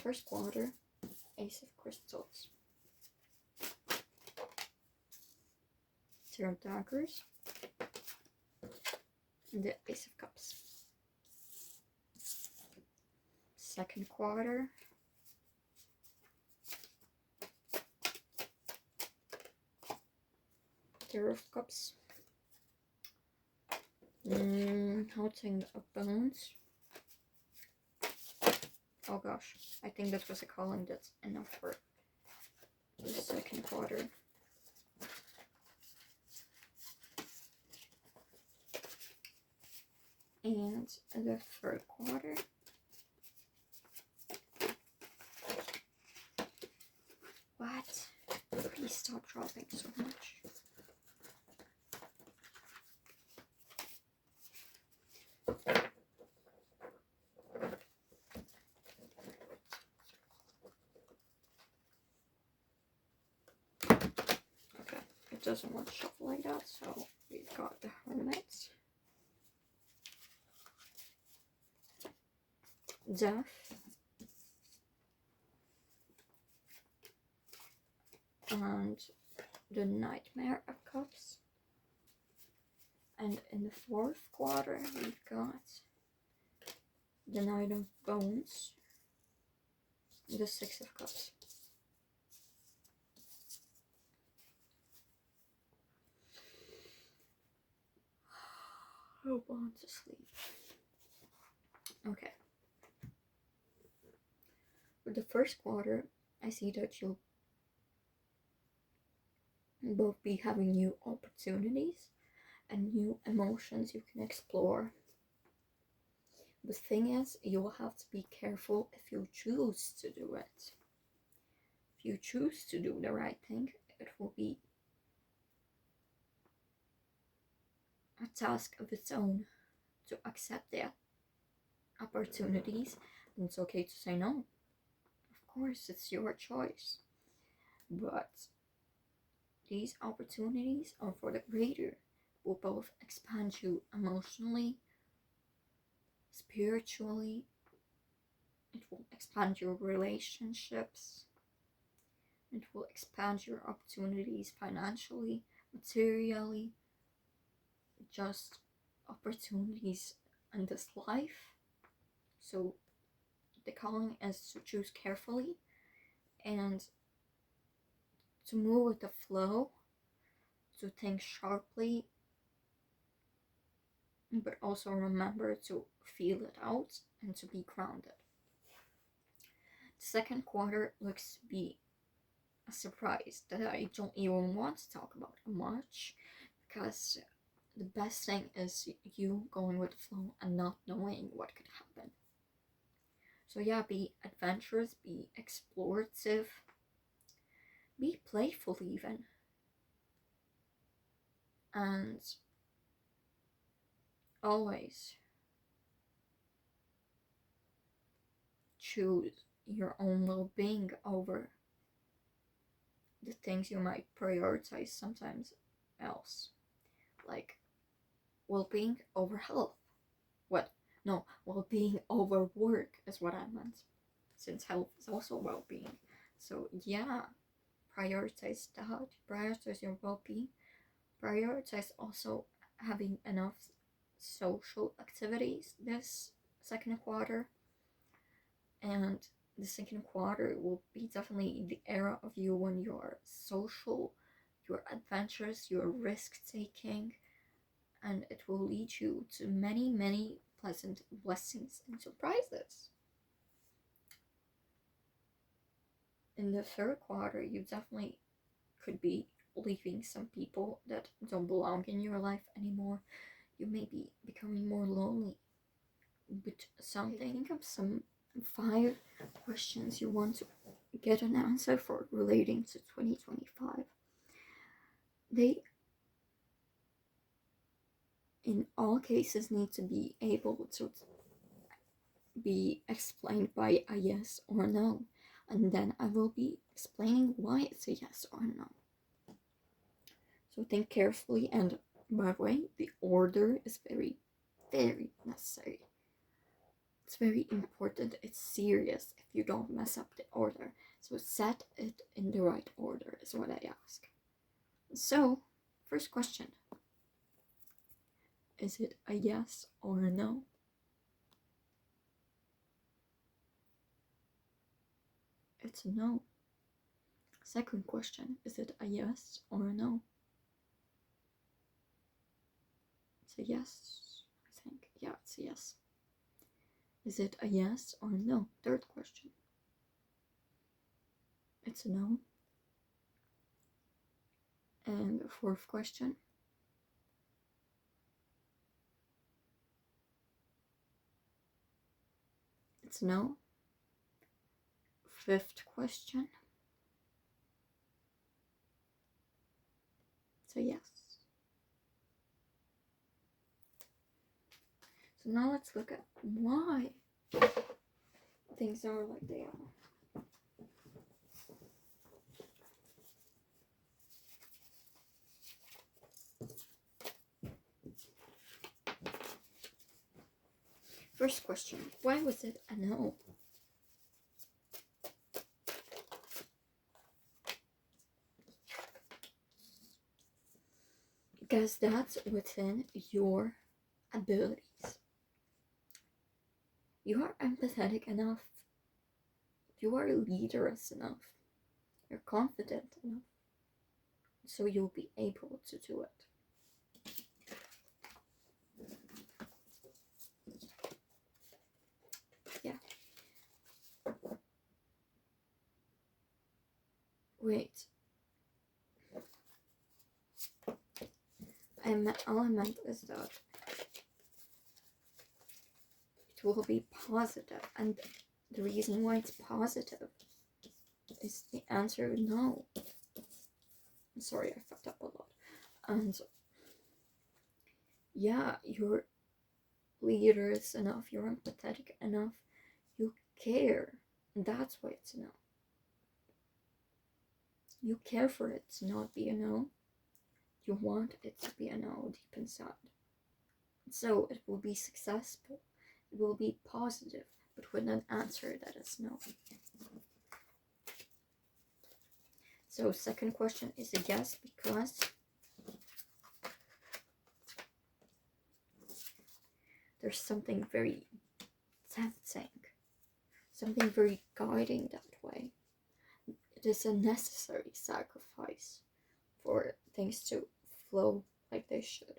First quarter, Ace of Crystals, Ten of Daggers, and the Ace of Cups. Second quarter, Ten of Cups, Haunting of Bones, Oh gosh, I think that was a calling that's enough for the second quarter. And the third quarter. What? Please stop dropping so much. Okay, it doesn't want to shuffle like that, so we've got the Hermit, Death, and the Nightmare of Cups. And in the fourth quarter, we've got the Knight of Bones, the Six of Cups. Hope on to sleep. Okay. For the first quarter, I see that you'll both be having new opportunities and new emotions you can explore. The thing is, you will have to be careful if you choose to do it. If you choose to do the right thing, it will be a task of its own to accept the opportunities, and it's okay to say no. Of course, it's your choice. But these opportunities are for the greater, will both expand you emotionally, spiritually, it will expand your relationships, it will expand your opportunities financially, materially, just opportunities in this life. So the calling is to choose carefully and to move with the flow, to think sharply, but also remember to feel it out and to be grounded. The second quarter looks to be a surprise that I don't even want to talk about much, because the best thing is you going with the flow and not knowing what could happen. So yeah, be adventurous, be explorative, be playful even. And always choose your own well-being over the things you might prioritize sometimes else. Like well-being over health. What? No, well-being over work is what I meant, since health is also well-being. So yeah, prioritize that, prioritize your well-being, prioritize also having enough social activities this second quarter. And the second quarter will be definitely the era of you when you're social, you're adventurous, you're risk-taking, and it will lead you to many, many pleasant blessings and surprises. In the third quarter, you definitely could be leaving some people that don't belong in your life anymore. You may be becoming more lonely. But something, think of some 5 questions you want to get an answer for relating to 2025. They, in all cases, need to be able to be explained by a yes or no, and then I will be explaining why it's a yes or no. So think carefully, and by the way, the order is very, very necessary. It's very important, it's serious if you don't mess up the order. So set it in the right order is what I ask. So, first question. Is it a yes or a no? It's a no. Second question. Is it a yes or a no? It's a yes, I think. Yeah, it's a yes. Is it a yes or no? Third question. It's a no. And the fourth question. It's no. Fifth question. It's a yes. So now let's look at why things are like they are. First question, why was it a no? Because that's within your abilities. You are empathetic enough. You are leaderous enough. You're confident enough. So you'll be able to do it. Yeah. Wait. All I meant is that it will be positive, and the reason why it's positive is the answer no. I'm sorry, I fucked up a lot. And yeah, you're leaders enough, you're empathetic enough, you care, and that's why it's a no. You care for it to not be a no. You want it to be a no deep inside. So it will be successful, it will be positive, but with an answer that is no. So second question is a yes, because there's something very tempting, something very guiding that way. It is a necessary sacrifice for things to flow like they should,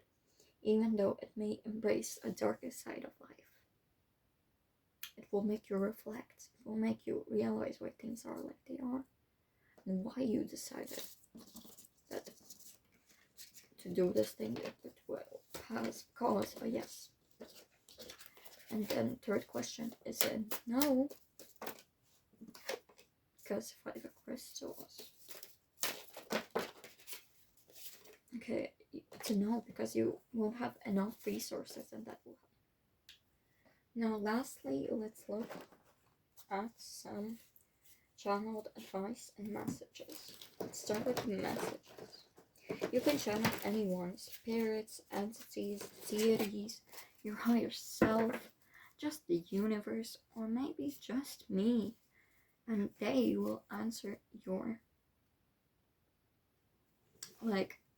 even though it may embrace a darker side of life. It will make you reflect, it will make you realize why things are like they are, and why you decided that to do this thing that will cause a yes. And then third question is a no, because 5 of crystals. Okay, it's a no because you won't have enough resources, and that will help. Now lastly, let's look at some channeled advice and messages. Let's start with messages. You can channel anyone, spirits, entities, deities, your higher self, just the universe, or maybe just me, and they will answer your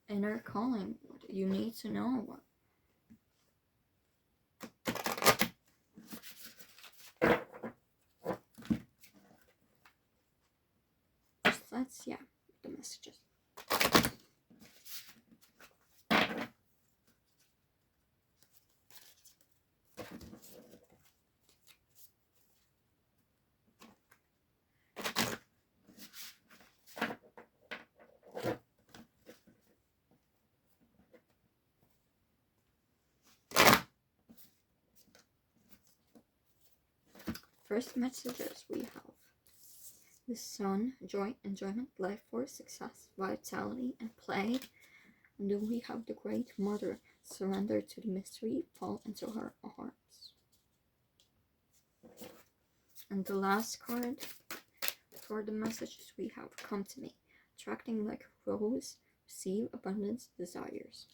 inner calling, what you need to know. Let's the messages. First messages we have the Sun, joy, enjoyment, life force, success, vitality, and play. And then we have the Great Mother, surrender to the mystery, fall into her arms. And the last card for the messages we have, come to me, attracting like a rose, receive abundance, desires.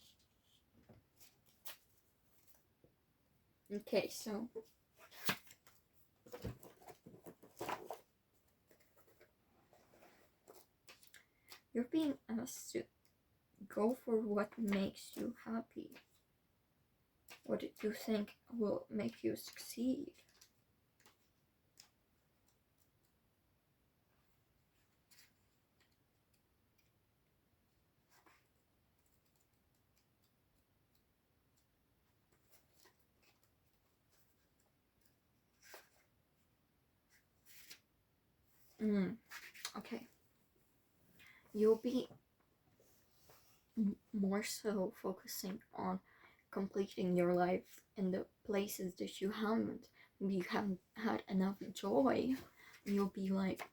Okay, so you're being asked to go for what makes you happy. What do you think will make you succeed? Okay. You'll be more so focusing on completing your life in the places that you haven't. Maybe you haven't had enough joy. You'll be like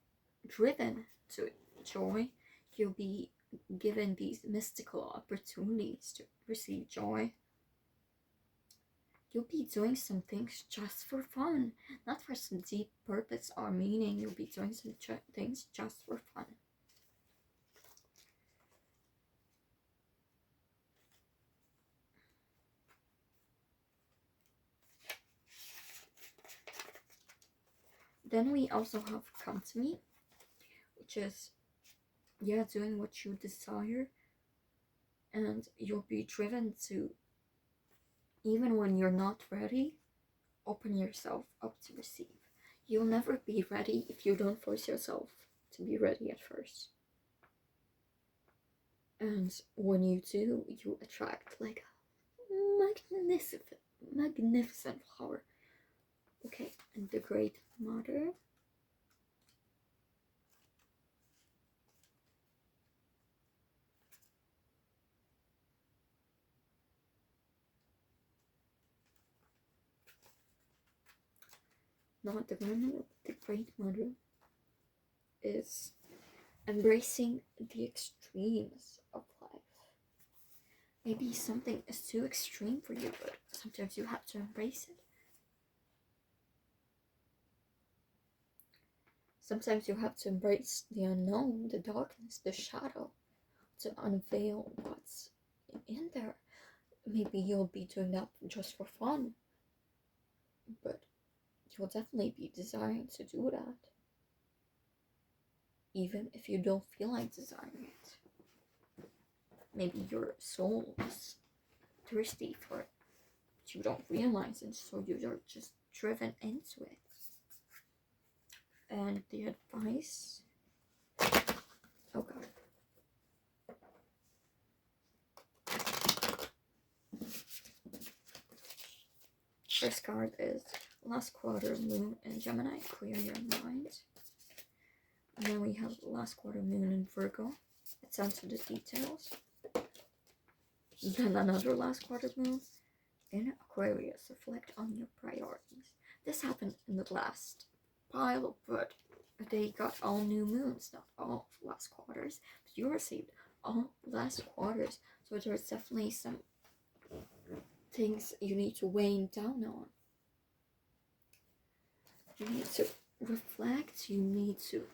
driven to joy. You'll be given these mystical opportunities to receive joy. You'll be doing some things just for fun, not for some deep purpose or meaning. You'll be doing some things just for fun. Then we also have come to me, which is, yeah, doing what you desire, and you'll be driven to, even when you're not ready, open yourself up to receive. You'll never be ready if you don't force yourself to be ready at first. And when you do, you attract like a magnificent flower. Okay, and the Great Mother. Not the grandmother, the Great Mother is embracing the extremes of life. Maybe something is too extreme for you, but sometimes you have to embrace it. Sometimes you have to embrace the unknown, the darkness, the shadow, to unveil what's in there. Maybe you'll be doing that just for fun, but you'll definitely be desiring to do that, even if you don't feel like desiring it. Maybe your soul is thirsty for it, but you don't realize it, so you're just driven into it. And the advice, oh god, first card is last quarter moon in Gemini, clear your mind. And then we have last quarter moon in Virgo, attend to the details. Then another last quarter moon in Aquarius, reflect on your priorities. This happened in the last pile, but they got all new moons, not all last quarters, but you received all last quarters, so there's definitely some things you need to weigh down on. You need to reflect, you need to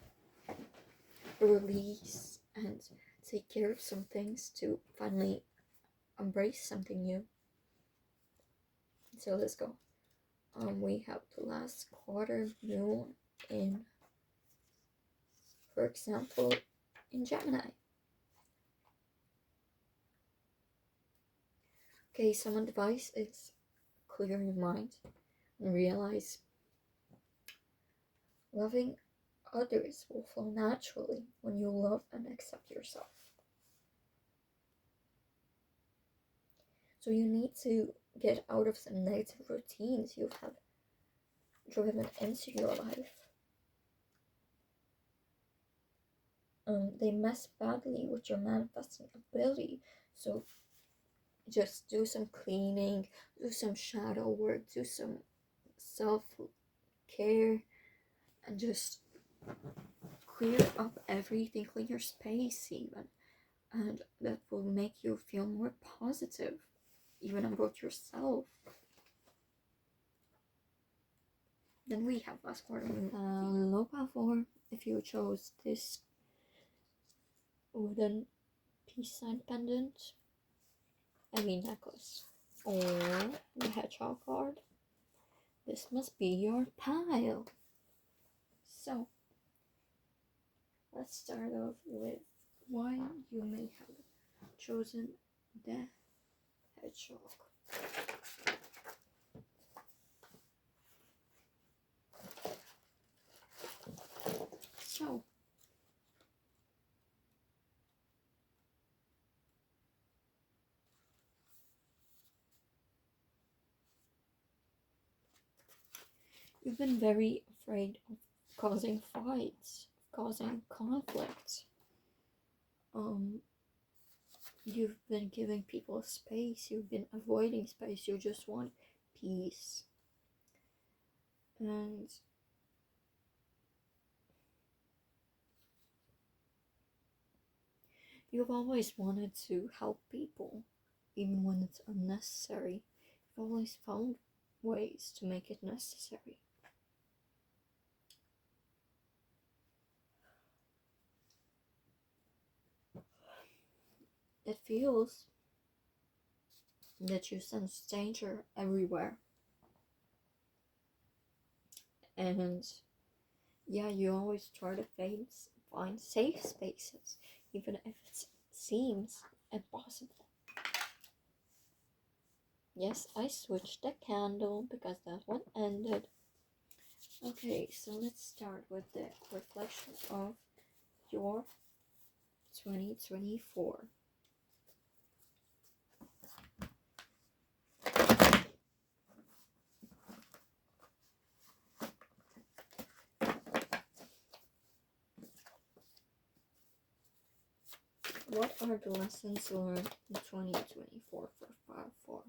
release and take care of some things to finally embrace something new. So let's go. We have the last quarter moon in, for example, in Gemini. Okay, some advice is clear your mind and realize loving others will flow naturally when you love and accept yourself. So you need to get out of some negative routines you have driven into your life. They mess badly with your manifesting ability. So just do some cleaning, do some shadow work, do some self-care, and just clear up everything, clear your space even. And that will make you feel more positive, even about yourself. Then we have last quarter moon, low power if you chose this wooden peace sign pendant, necklace, or the hedgehog card. This must be your pile. So let's start off with why you may have chosen the hedgehog. So you've been very afraid of causing fights, causing conflict. You've been giving people space, you've been avoiding space, you just want peace. And you've always wanted to help people, even when it's unnecessary. You've always found ways to make it necessary. It feels that you sense danger everywhere. And yeah, you always try to find safe spaces, even if it seems impossible. Yes, I switched the candle because that one ended. Okay, so let's start with the reflection of your 2024. What are the lessons learned in 2024 for 5-4?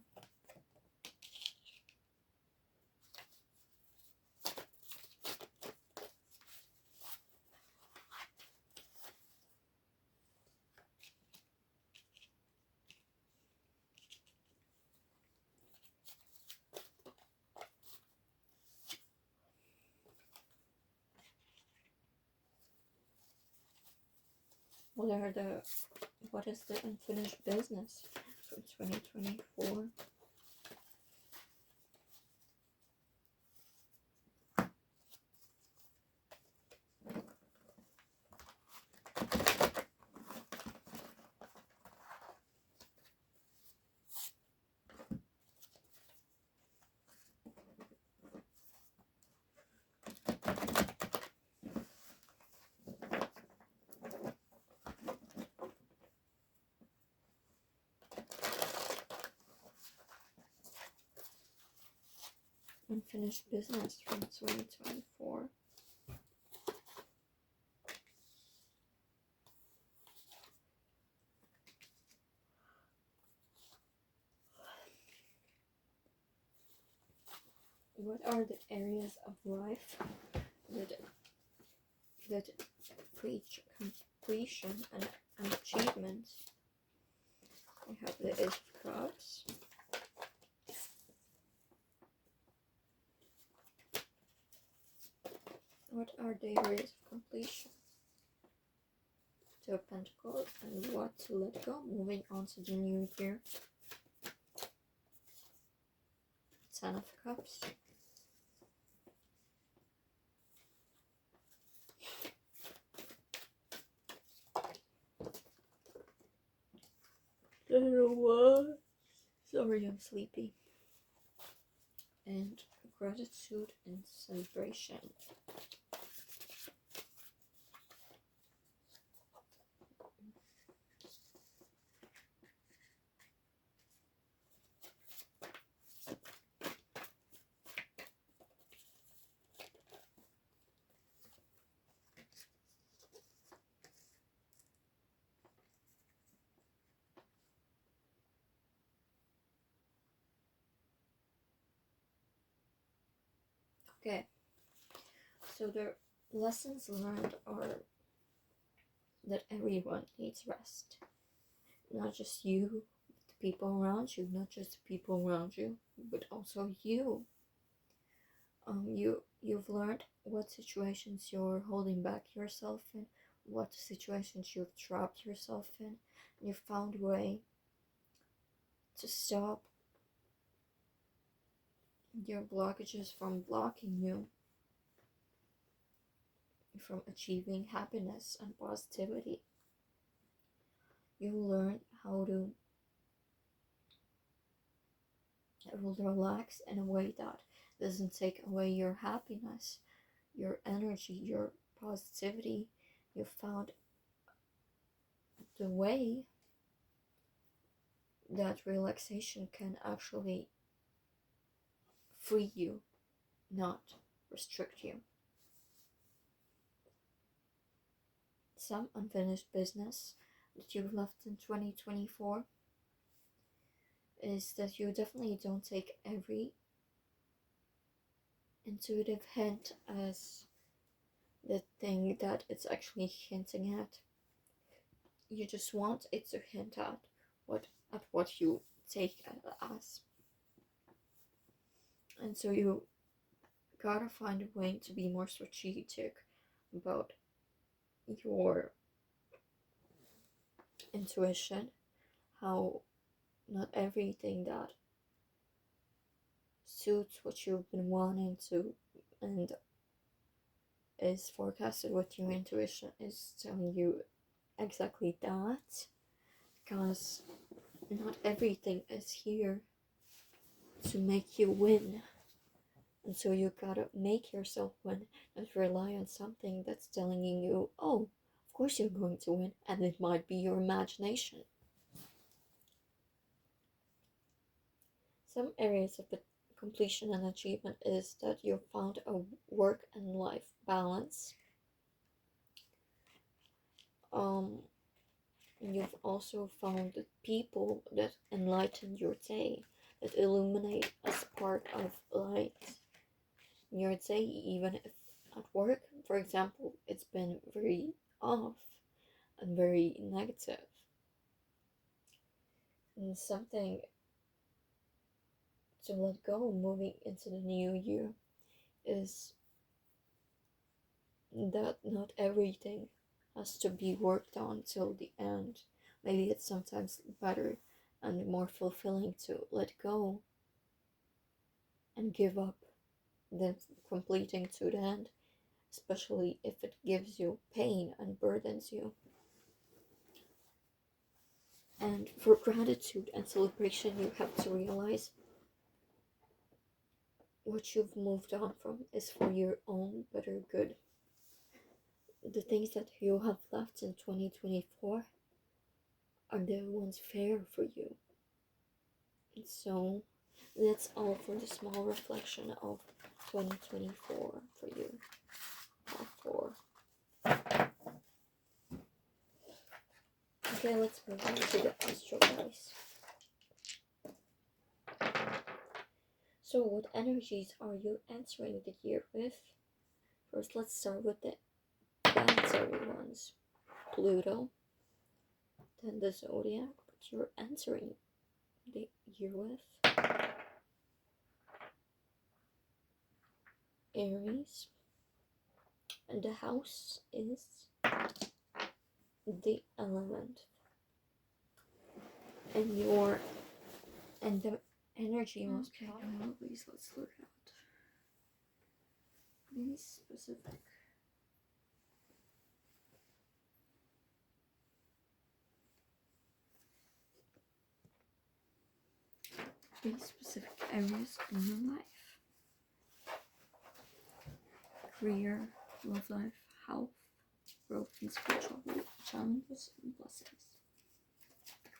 What is the unfinished business for 2024? Unfinished business from 2024. What are the areas of life that preach completion and achievement? I have the Ace of Cups. What are the areas of completion? Two of Pentacles, and what to let go, moving on to the new year. Ten of Cups. Sorry, I'm sleepy. And gratitude and celebration. Okay, so the lessons learned are that everyone needs rest. Not just you, the people around you, not just the people around you, but also you. You've learned what situations you're holding back yourself in, what situations you've trapped yourself in, and you found a way to stop your blockages from blocking you from achieving happiness and positivity. You learn how to relax in a way that doesn't take away your happiness, your energy, your positivity. You found the way that relaxation can actually free you, not restrict you. some unfinished business that you've left in 2024 is that you definitely don't take every intuitive hint as the thing that it's actually hinting at. You just want it to hint at what you take as. And so you gotta find a way to be more strategic about your intuition, how not everything that suits what you've been wanting to and is forecasted with your intuition is telling you exactly that, because not everything is here to make you win. And so you gotta make yourself win and rely on something that's telling you, oh, of course you're going to win, and it might be your imagination. Some areas of completion and achievement is that you've found a work and life balance. You've also found the people that enlighten your day, that illuminate a spark of light in your day, even if at work, for example, it's been very off and very negative. And something to let go moving into the new year is that not everything has to be worked on till the end. Maybe it's sometimes better and more fulfilling to let go and give up than completing to the end, especially if it gives you pain and burdens you. And for gratitude and celebration, you have to realize what you've moved on from is for your own better good. The things that you have left in 2024 are the ones fair for you. And so that's all for the small reflection of 2024 for you. Okay, let's move on to the astral dice. So what energies are you entering the year with? First, let's start with the planetary ones. Pluto, then the zodiac, but you're entering the year with Aries, and the house is the element, and the energy most probabilities. Let's look at be specific. Be specific areas in your life: career, love life, health, growth, and spiritual challenges and blessings.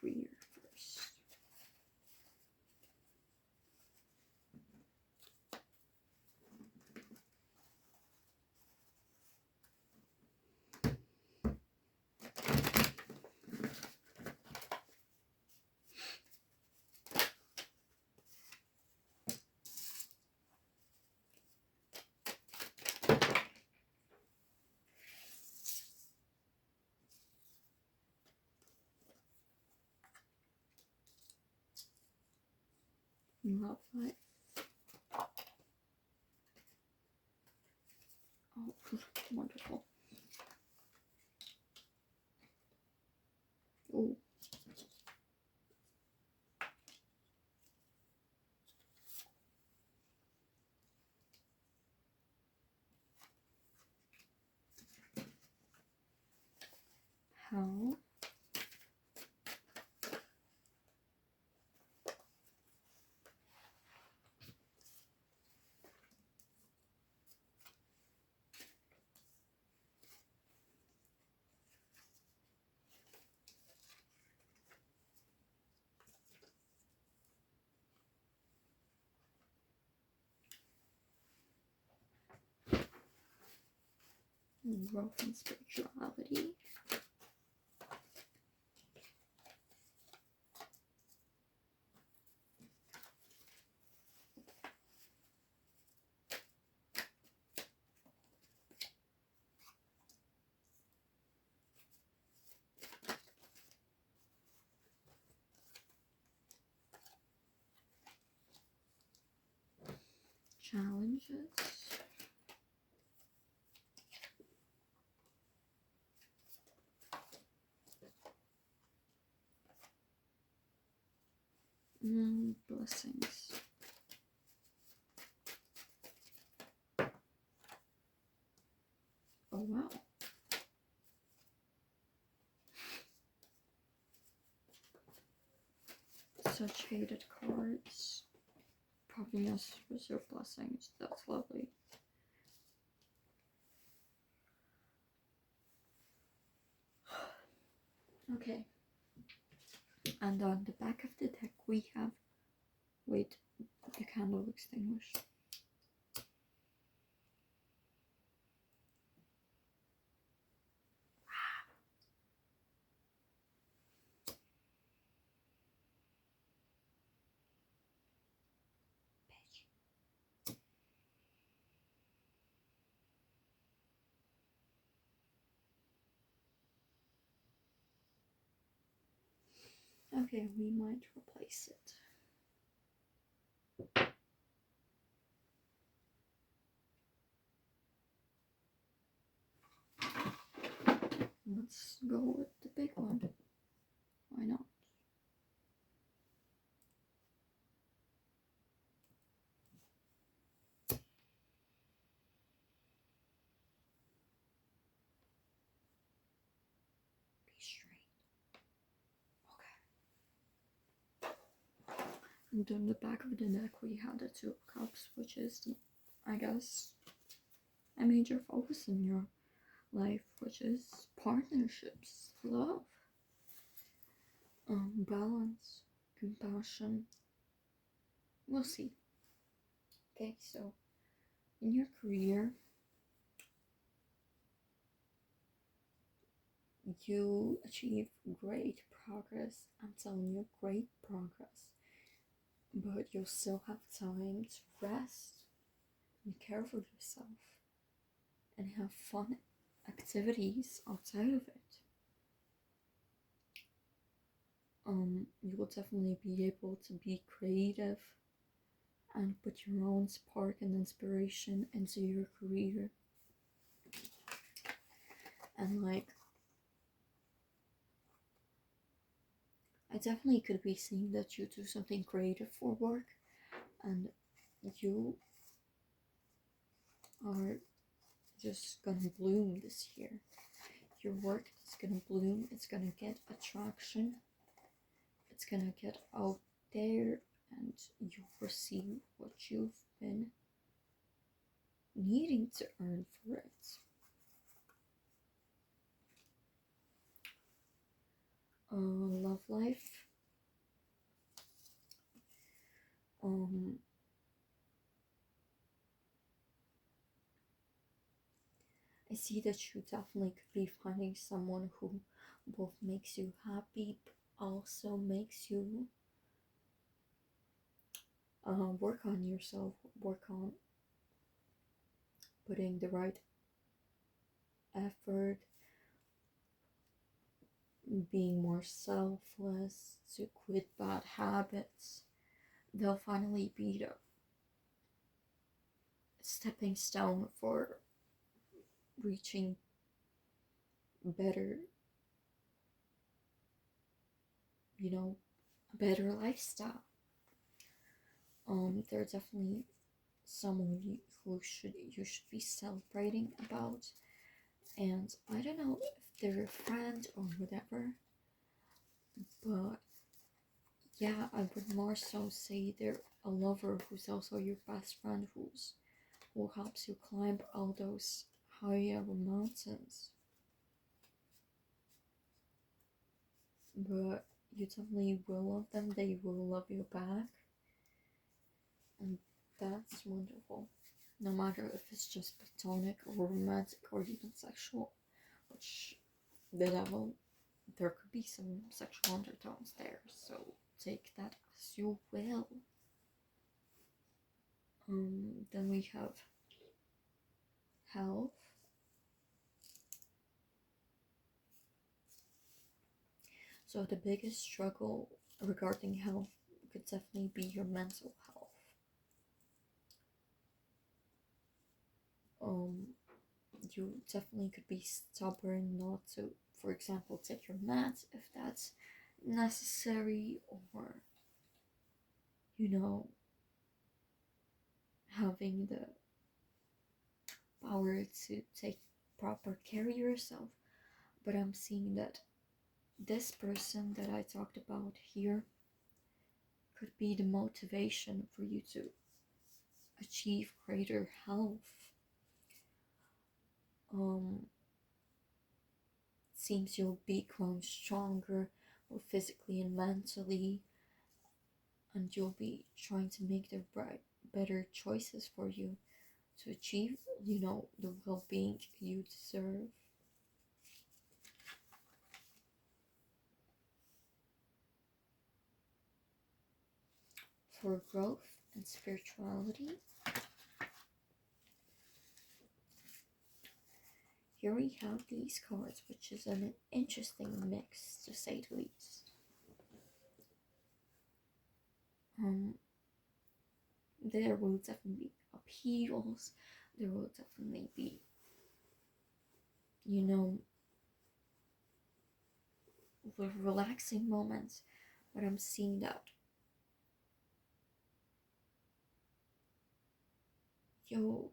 Career first. Love life. Oh, wonderful. Ooh. How growth and spirituality. Challenges. Blessings. Oh wow. Such hated cards. Probably yes with your blessings. That's lovely. Okay. And on the back of the deck we have, wait, the candle extinguished. Okay, we might replace it. Let's go with the big one. Why not? Be straight. Okay. And on the back of the deck we have the Two of Cups, which is, I guess, a major focus in your life, which is partnerships, love, balance, compassion. We'll see. Okay, so in your career, you achieve great progress. I'm telling you, great progress. But you'll still have time to rest and care for yourself and have fun activities outside of it. You will definitely be able to be creative and put your own spark and inspiration into your career. And like, I definitely could be seeing that you do something creative for work and you are just gonna bloom this year. Your work is gonna bloom, it's gonna get attraction, it's gonna get out there, and you receive what you've been needing to earn for it. Love life. I see that you definitely could be finding someone who both makes you happy but also makes you work on yourself, work on putting the right effort, being more selfless, to quit bad habits. They'll finally be the stepping stone for reaching better, a better lifestyle. They're definitely someone who you should be celebrating about, and I don't know if they're a friend or whatever, but yeah, I would more so say they're a lover who's also your best friend, who helps you climb all those higher mountains. But you definitely will love them, they will love you back, and that's wonderful. no matter if it's just platonic or romantic or even sexual, which the devil, there could be some sexual undertones there, so take that as you will. Then we have health. So the biggest struggle regarding health could definitely be your mental health. You definitely could be stubborn not to, for example, take your meds if that's necessary, or having the power to take proper care of yourself. But I'm seeing that this person that I talked about here could be the motivation for you to achieve greater health. Seems you'll be growing stronger, both physically and mentally, and you'll be trying to make the better choices for you to achieve, the well-being you deserve. For growth and spirituality, here we have these cards, which is an interesting mix, to say the least. There will definitely be upheavals, there will definitely be, relaxing moments, but I'm seeing that you'll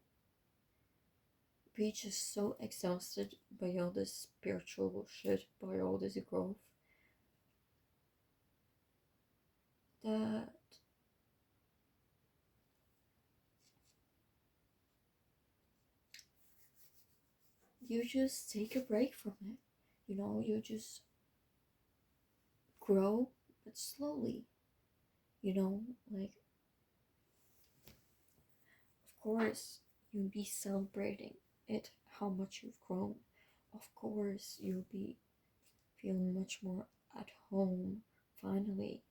be just so exhausted by all this spiritual shit, by all this growth, that you just take a break from it. You just grow, but slowly. Like, of course, you'll be celebrating it, how much you've grown. Of course, you'll be feeling much more at home, finally.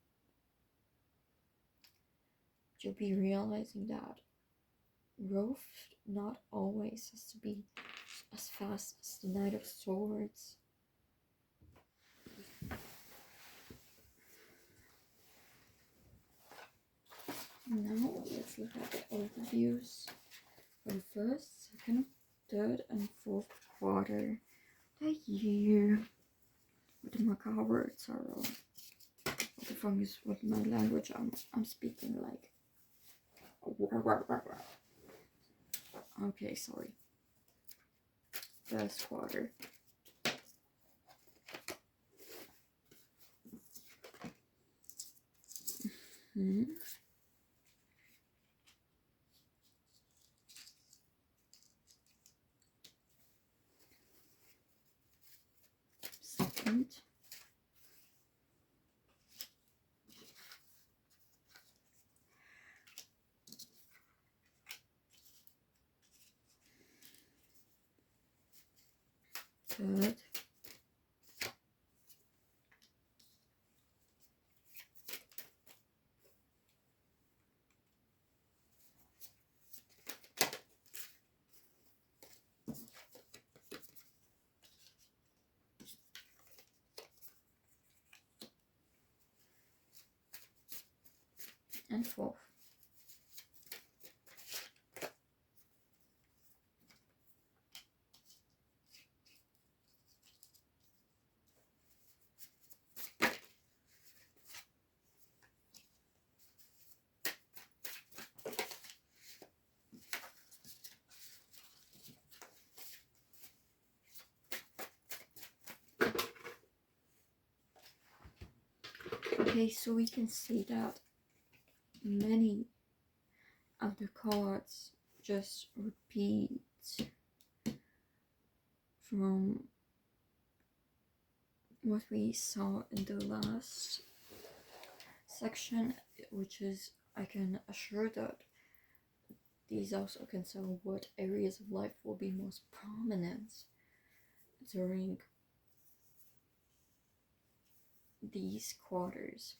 You'll be realizing that growth not always has to be as fast as the Knight of Swords. Now let's look at the overviews for the first, second, third, and fourth quarter the year with the macabre tarot. What the fuck is with my language? I'm speaking like. Okay, sorry. First quarter. Second. Third. And fourth. Okay, so we can see that many of the cards just repeat from what we saw in the last section, which is, I can assure that these also can tell what areas of life will be most prominent during these quarters.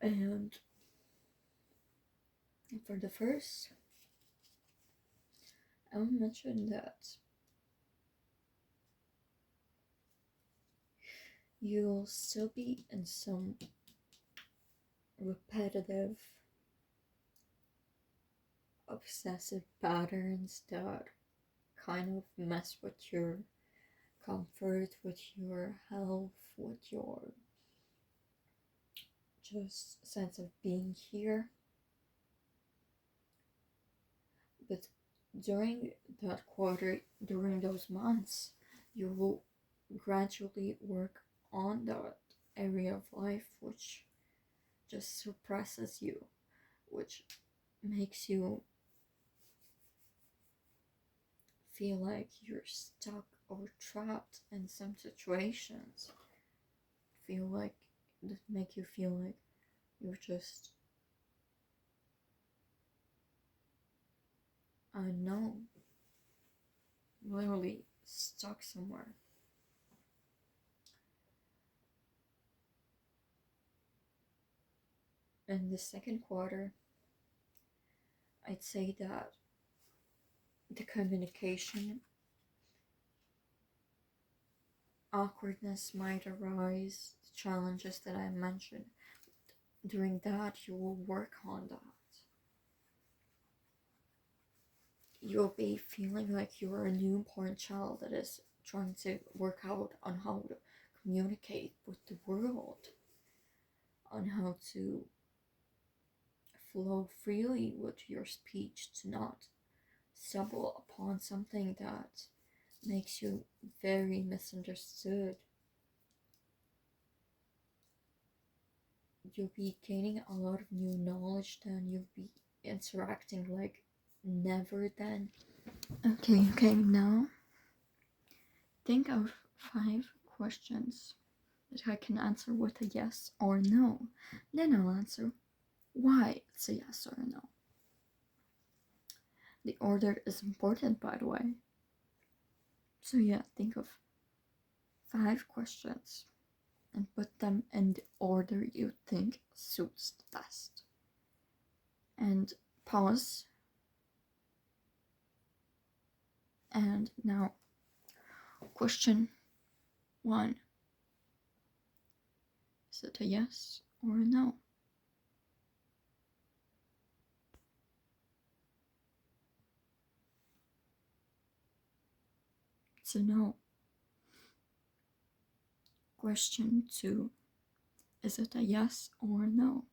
And for the first, I will mention that you'll still be in some repetitive, obsessive patterns that kind of mess with your comfort, with your health, with your just sense of being here. But during that quarter, during those months, you will gradually work on that area of life which just suppresses you, which makes you feel like you're stuck or trapped in some situations. That make you feel like you're just unknown, literally stuck somewhere. In the second quarter, I'd say that the communication awkwardness might arise, the challenges that I mentioned. During that, you will work on that. You'll be feeling like you're a newborn child that is trying to work out on how to communicate with the world, on how to flow freely with your speech, to not stumble upon something that makes you very misunderstood. You'll be gaining a lot of new knowledge, then you'll be interacting like never then. Okay, now think of 5 questions that I can answer with a yes or no. Then I'll answer why it's a yes or a no. The order is important, by the way. So yeah, think of 5 questions and put them in the order you think suits the best. And pause. And now, question 1. Is it a yes or a no? It's a no. Question 2. Is it a yes or a no?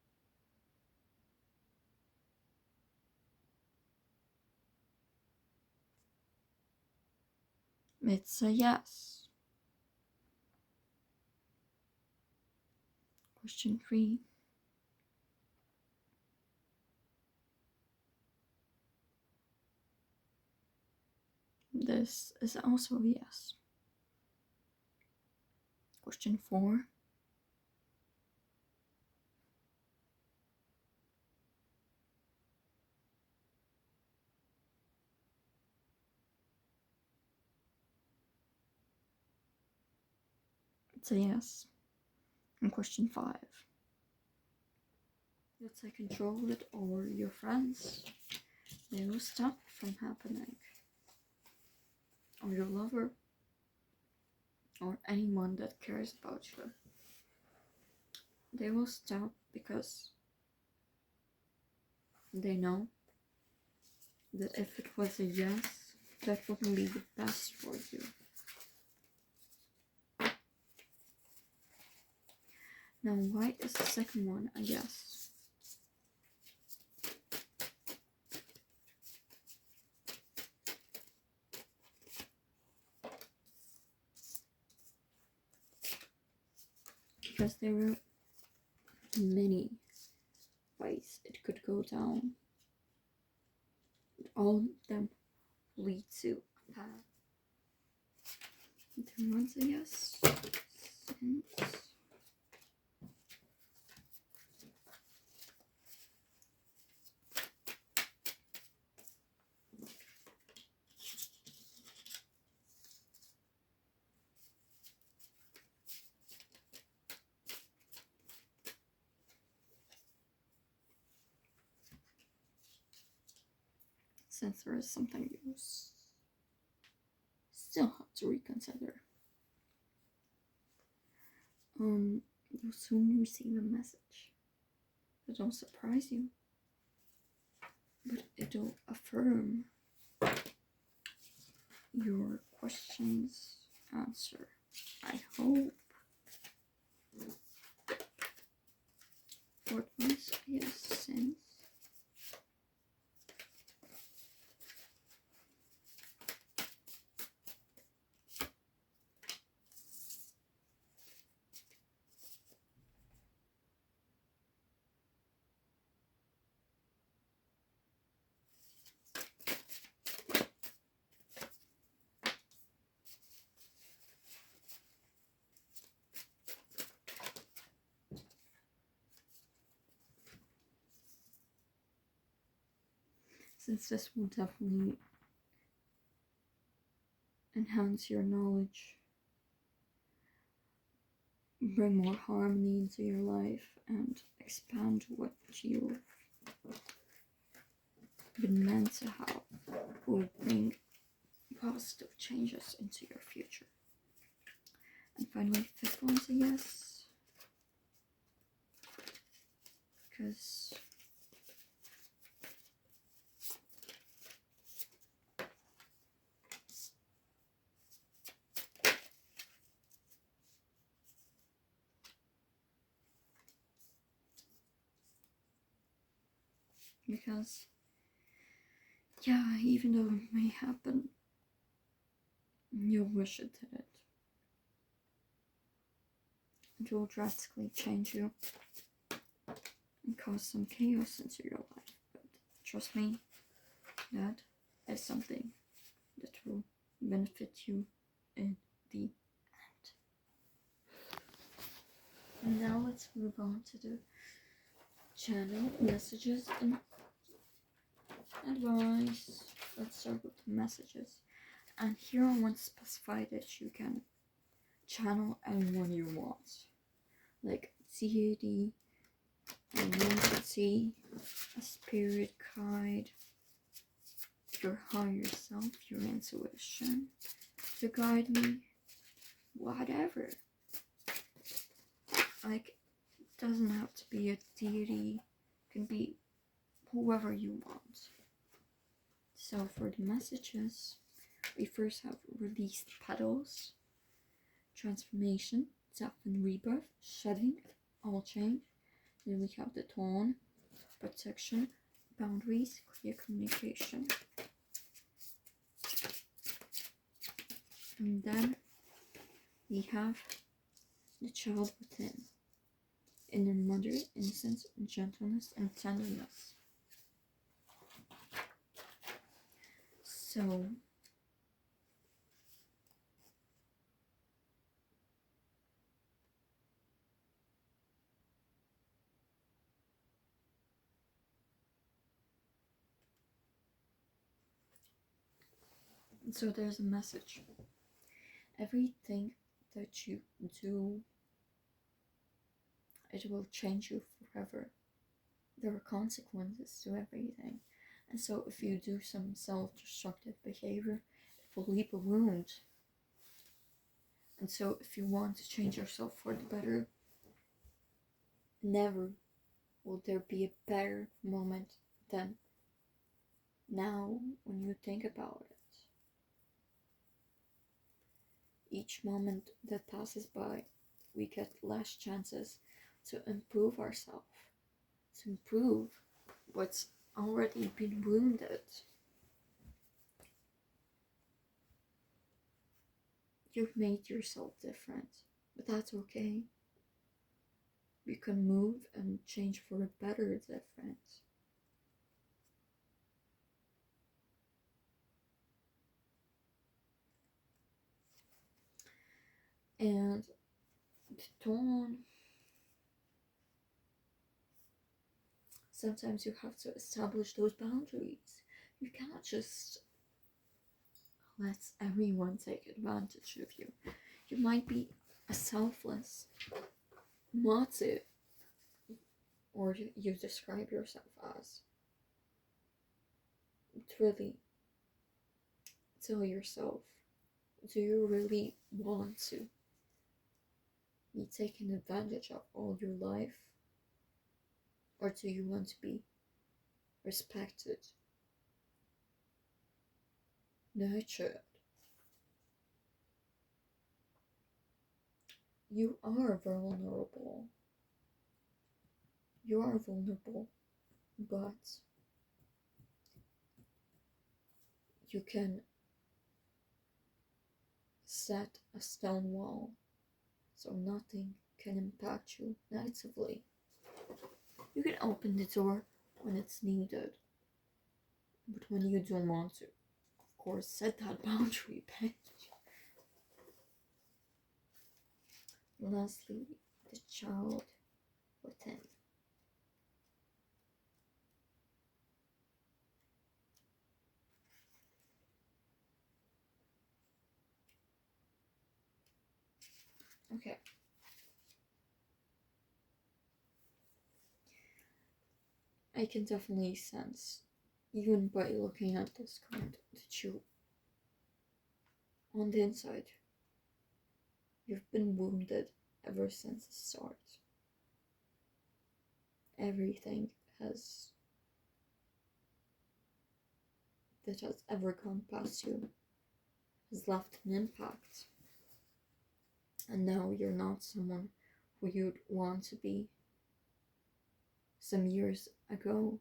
It's a yes. Question 3. This is also a yes. Question 4. It's a yes. And question 5. Let's say control it, or your friends, they will stop from happening. Or your lover, or anyone that cares about you. They will stop because they know that if it was a yes, that wouldn't be the best for you. Now, why is the second one a yes? Because there are many ways it could go down. All of them lead to a path. There was a yes since since there is something you still have to reconsider. You'll soon receive a message that will surprise you, but it'll affirm your question's answer. I hope. What was his sense? Since this will definitely enhance your knowledge, bring more harmony into your life, and expand what you've been meant to have, will bring positive changes into your future. And finally, fifth one's a yes, because yeah, even though it may happen, you'll wish it did it. It will drastically change you and cause some chaos into your life. But trust me, that is something that will benefit you in the end. And now let's move on to the channel messages and advice. Let's start with the messages. And here I want to specify that you can channel anyone you want. Like deity, an entity, a spirit guide, your higher self, your intuition to guide me, whatever. Like, it doesn't have to be a deity, it can be whoever you want. So for the messages, we first have released petals, transformation, death and rebirth, shedding, all change. Then we have the tone, protection, boundaries, clear communication. And then we have the child within, inner mother, innocence, gentleness, and tenderness. So there's a message. Everything that you do, it will change you forever. There are consequences to everything. And so if you do some self-destructive behavior, it will leave a wound. And so if you want to change yourself for the better, never will there be a better moment than now when you think about it. Each moment that passes by, we get less chances to improve ourselves, to improve what's already been wounded. You've made yourself different, but that's okay. You can move and change for a better difference. And the tone, sometimes you have to establish those boundaries. You cannot just let everyone take advantage of you. You might be a selfless motive, or you describe yourself as. to really tell yourself, do you really want to be taken advantage of all your life? Or do you want to be respected, nurtured? You are vulnerable. You are vulnerable, but you can set a stone wall so nothing can impact you negatively. You can open the door when it's needed, but when you don't want to, of course, set that boundary, bitch. Lastly, the child within. Okay. I can definitely sense, even by looking at this card, that you, on the inside, you've been wounded ever since the start. Everything that has ever gone past you has left an impact. And now you're not someone who you'd want to be some years ago.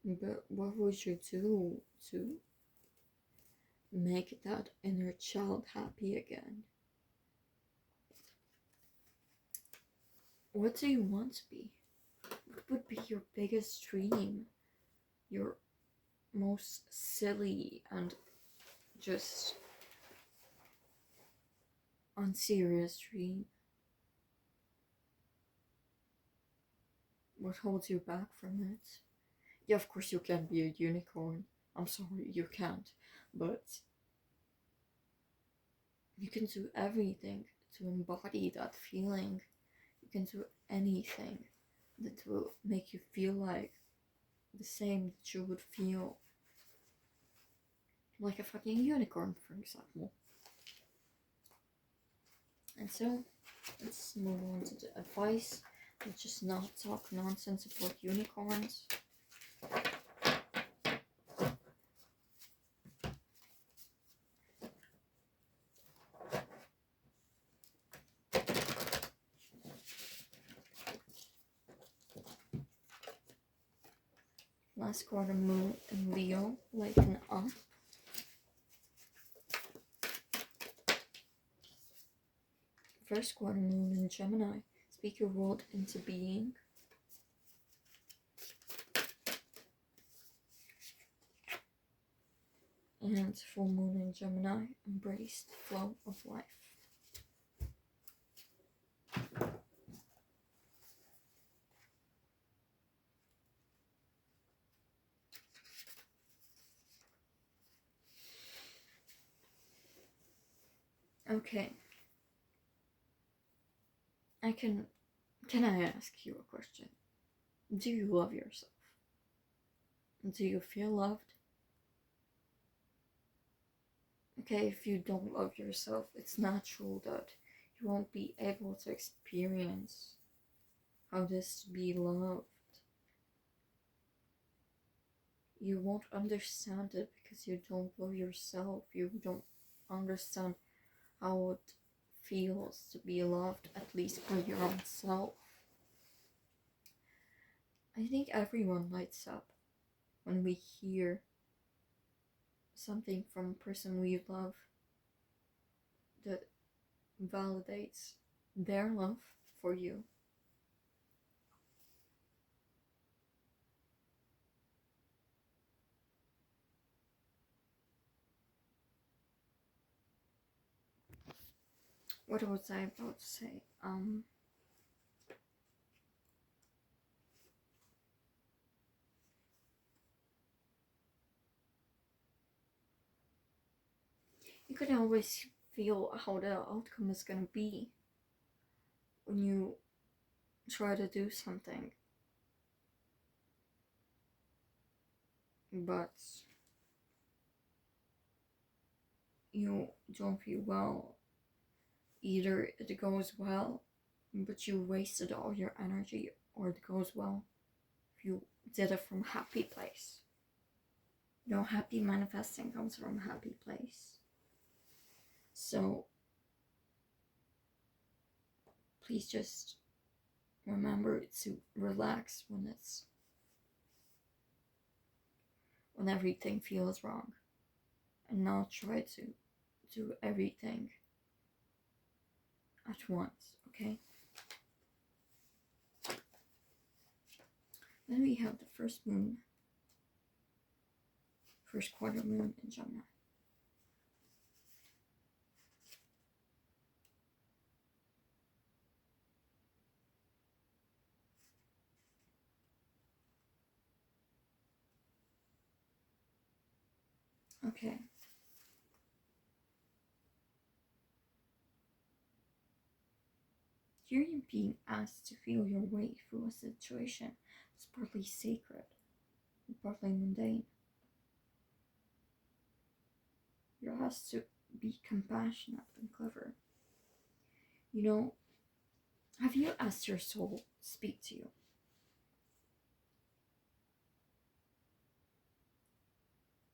But what would you do to make that inner child happy again? What do you want to be? What would be your biggest dream? Your most silly and just unserious dream? What holds you back from it? Yeah, of course you can be a unicorn. I'm sorry, you can't. But you can do everything to embody that feeling. You can do anything that will make you feel like the same that you would feel like a fucking unicorn, for example. And so, let's move on to the advice. Let's just not talk nonsense about unicorns. Last quarter moon in Leo, lighten up. First quarter moon in Gemini, speak your world into being. And full moon in Gemini, embrace the flow of life. Okay. Can I ask you a question? Do you love yourself? Do you feel loved? Okay, if you don't love yourself, it's natural that you won't be able to experience how this to be loved. You won't understand it because you don't love yourself. You don't understand how it feels to be loved, at least by your own self. I think everyone lights up when we hear something from a person we love that validates their love for you. What was I about to say? You can always feel how the outcome is gonna be when you try to do something. but you don't feel well. Either it goes well, but you wasted all your energy, or it goes well if you did it from a happy place. You know, happy manifesting comes from a happy place. So please just remember to relax when everything feels wrong, and not try to do everything at once, okay? Then we have the first quarter moon in Gemini. Okay. Here you're being asked to feel your way through a situation that's partly sacred and partly mundane. You're asked to be compassionate and clever. You know, have you asked your soul to speak to you?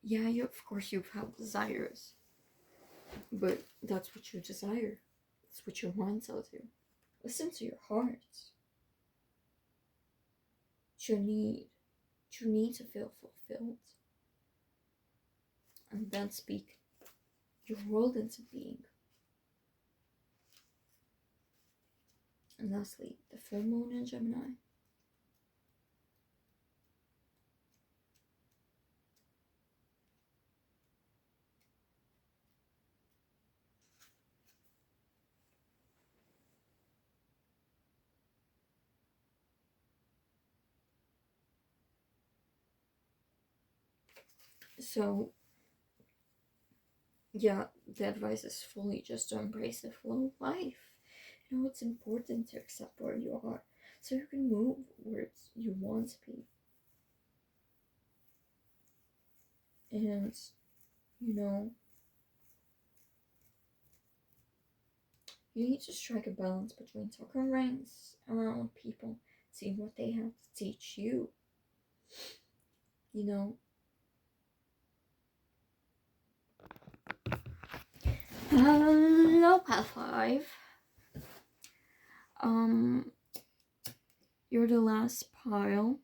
Yeah, of course you've had desires, but that's what you desire. That's what your mind tells you. Listen to your heart. It's your need. It's your need to feel fulfilled. And then speak your world into being. And lastly, the full moon in Gemini. So, yeah, the advice is fully just to embrace the flow of life. You know, it's important to accept where you are so you can move where you want to be. And, you know, you need to strike a balance between talking rings around people, seeing what they have to teach you. You know, hello, Path 5. You're the last pile.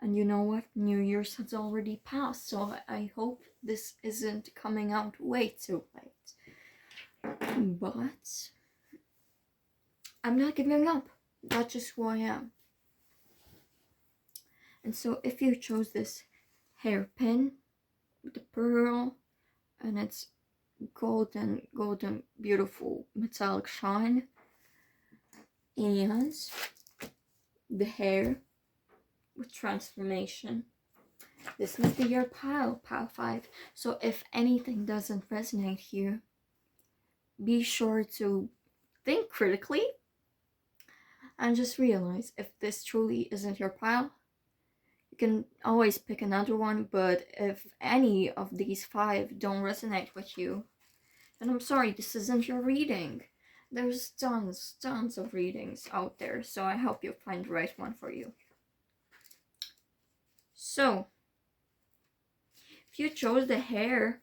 And you know what? New Year's has already passed, so I hope this isn't coming out way too late. But I'm not giving up. That's just who I am. And so if you chose this hairpin with the pearl and its golden, beautiful metallic shine, and the hair with transformation, this must be your pile 5. So if anything doesn't resonate here, be sure to think critically and just realize if this truly isn't your pile, you can always pick another one. But if any of these 5 don't resonate with you, then I'm sorry, this isn't your reading. There's tons of readings out there, so I hope you find the right one for you. So, if you chose the hair,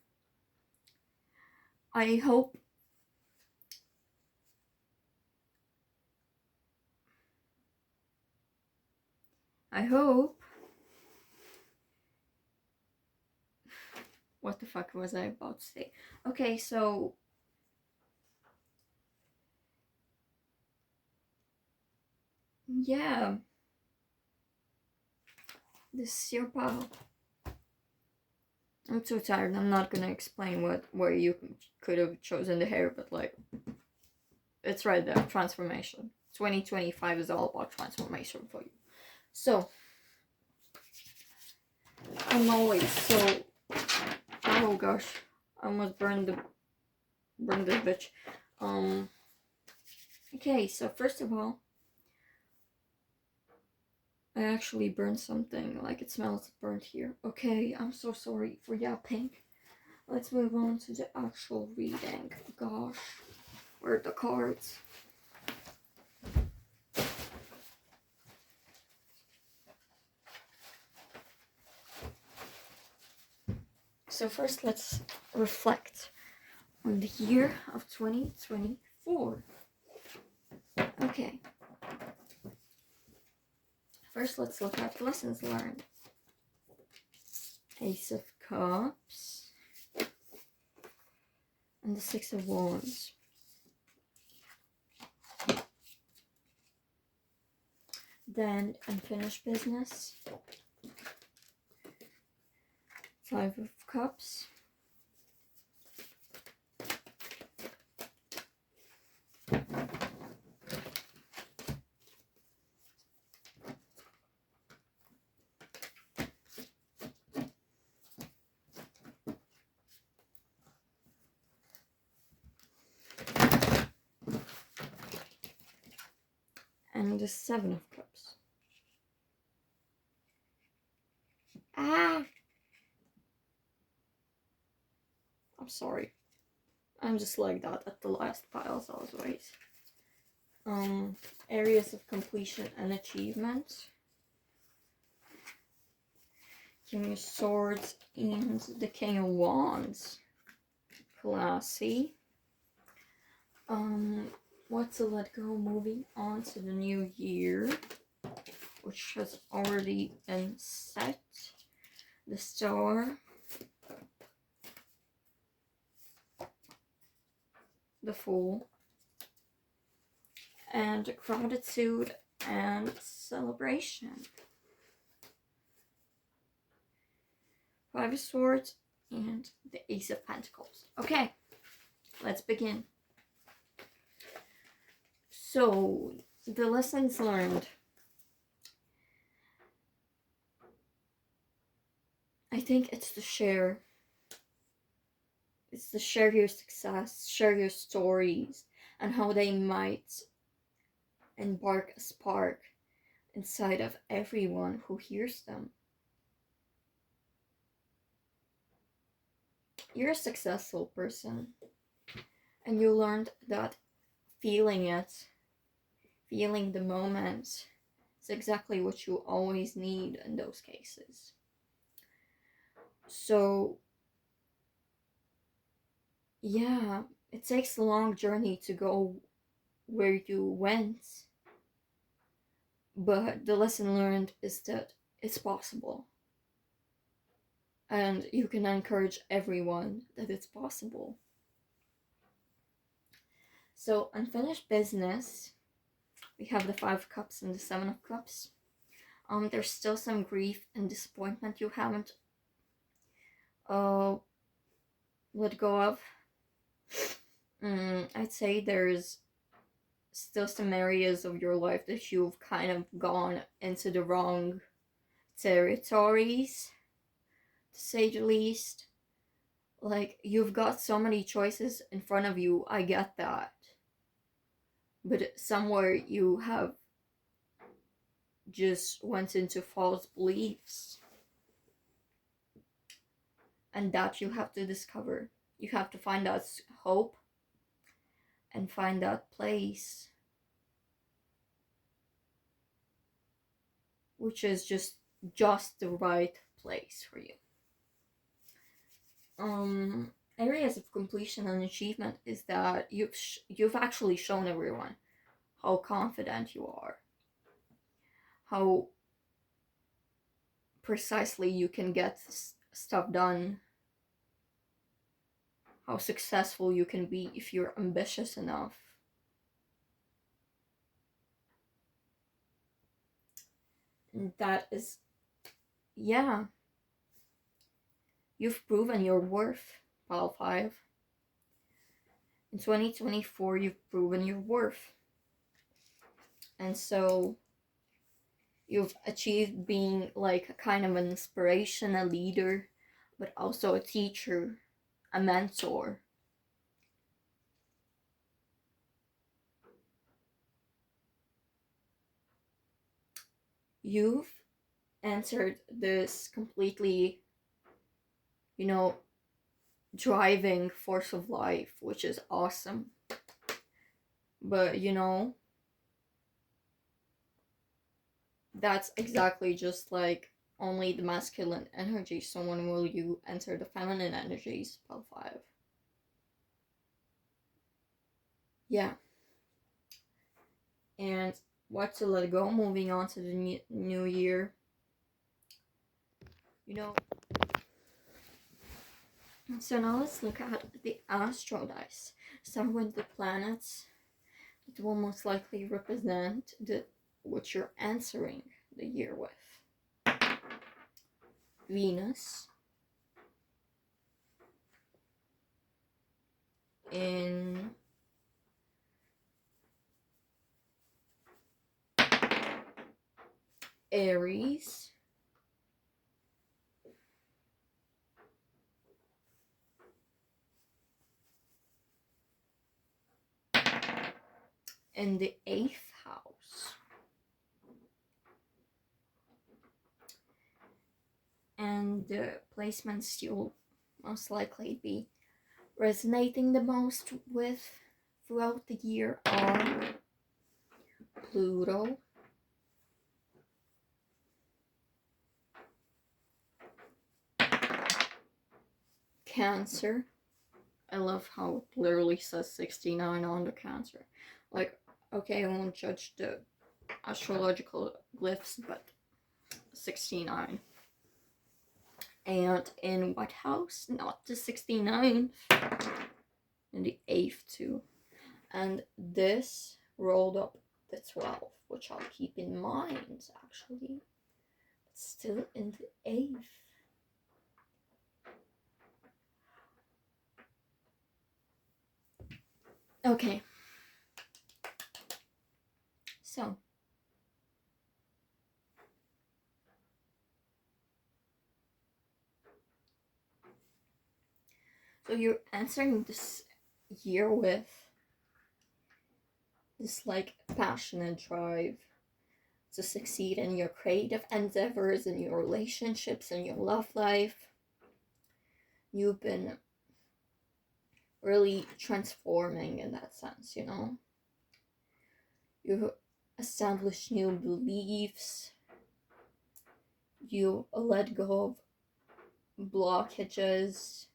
I hope what the fuck was I about to say? Okay, so yeah, this is your pile. I'm too tired. I'm not gonna explain where you could have chosen the hair, but like, it's right there. Transformation. 2025 is all about transformation for you. So, I'm always so. Oh gosh, I almost burned this bitch. Okay, so first of all, I actually burned something, like it smells burnt here. Okay, I'm so sorry for yapping. Let's move on to the actual reading. Gosh, where are the cards? So first let's reflect on the year of 2024. Okay. First let's look at lessons learned. Ace of Cups and the Six of Wands. Then unfinished business. Five of Cups. And the Seven of Cups. Ah! I'm sorry. I'm just like that at the last piles always. Areas of completion and achievement. King of Swords and the King of Wands. Classy. What's a let go? Moving on to the new year, which has already been set. The Star. The Fool. And gratitude and celebration. Five of Swords and the Ace of Pentacles. Okay, let's begin. So, the lessons learned. I think it's to share. It's to share your success, share your stories, and how they might embark a spark inside of everyone who hears them. You're a successful person, and you learned that feeling it, feeling the moment, is exactly what you always need in those cases. So, yeah, it takes a long journey to go where you went, but the lesson learned is that it's possible. And you can encourage everyone that it's possible. So, unfinished business, we have the Five of Cups and the Seven of Cups. There's still some grief and disappointment you haven't let go of. I'd say there's still some areas of your life that you've kind of gone into the wrong territories, to say the least. Like, you've got so many choices in front of you, I get that. But somewhere you have just went into false beliefs. And that you have to discover. You have to find that hope and find that place, which is just the right place for you. Areas of completion and achievement is that you've actually shown everyone how confident you are, how precisely you can get stuff done, how successful you can be if you're ambitious enough. And that is, yeah, you've proven your worth, pile 5. In 2024, you've proven your worth. And so you've achieved being like a kind of an inspiration, a leader, but also a teacher, a mentor. You've entered this completely, driving force of life, which is awesome. But that's exactly just like only the masculine energy. So when will you enter the feminine energies? Pile 5. Yeah. And what to let go, moving on to the new year. So now let's look at the astro dice. Start with the planets. It will most likely represent what you're answering the year with. Venus in Aries. In the 8th house. And the placements you'll most likely be resonating the most with throughout the year are Pluto, Cancer. I love how it literally says 69 on the Cancer. Like, okay, I won't judge the astrological glyphs, but 69. And in what house? Not the 69th. In the 8th too. And this rolled up the 12th, which I'll keep in mind actually. It's still in the 8th. Okay. So you're answering this year with this like passionate drive to succeed in your creative endeavors, in your relationships, in your love life. You've been really transforming in that sense, You establish new beliefs. You let go of blockages.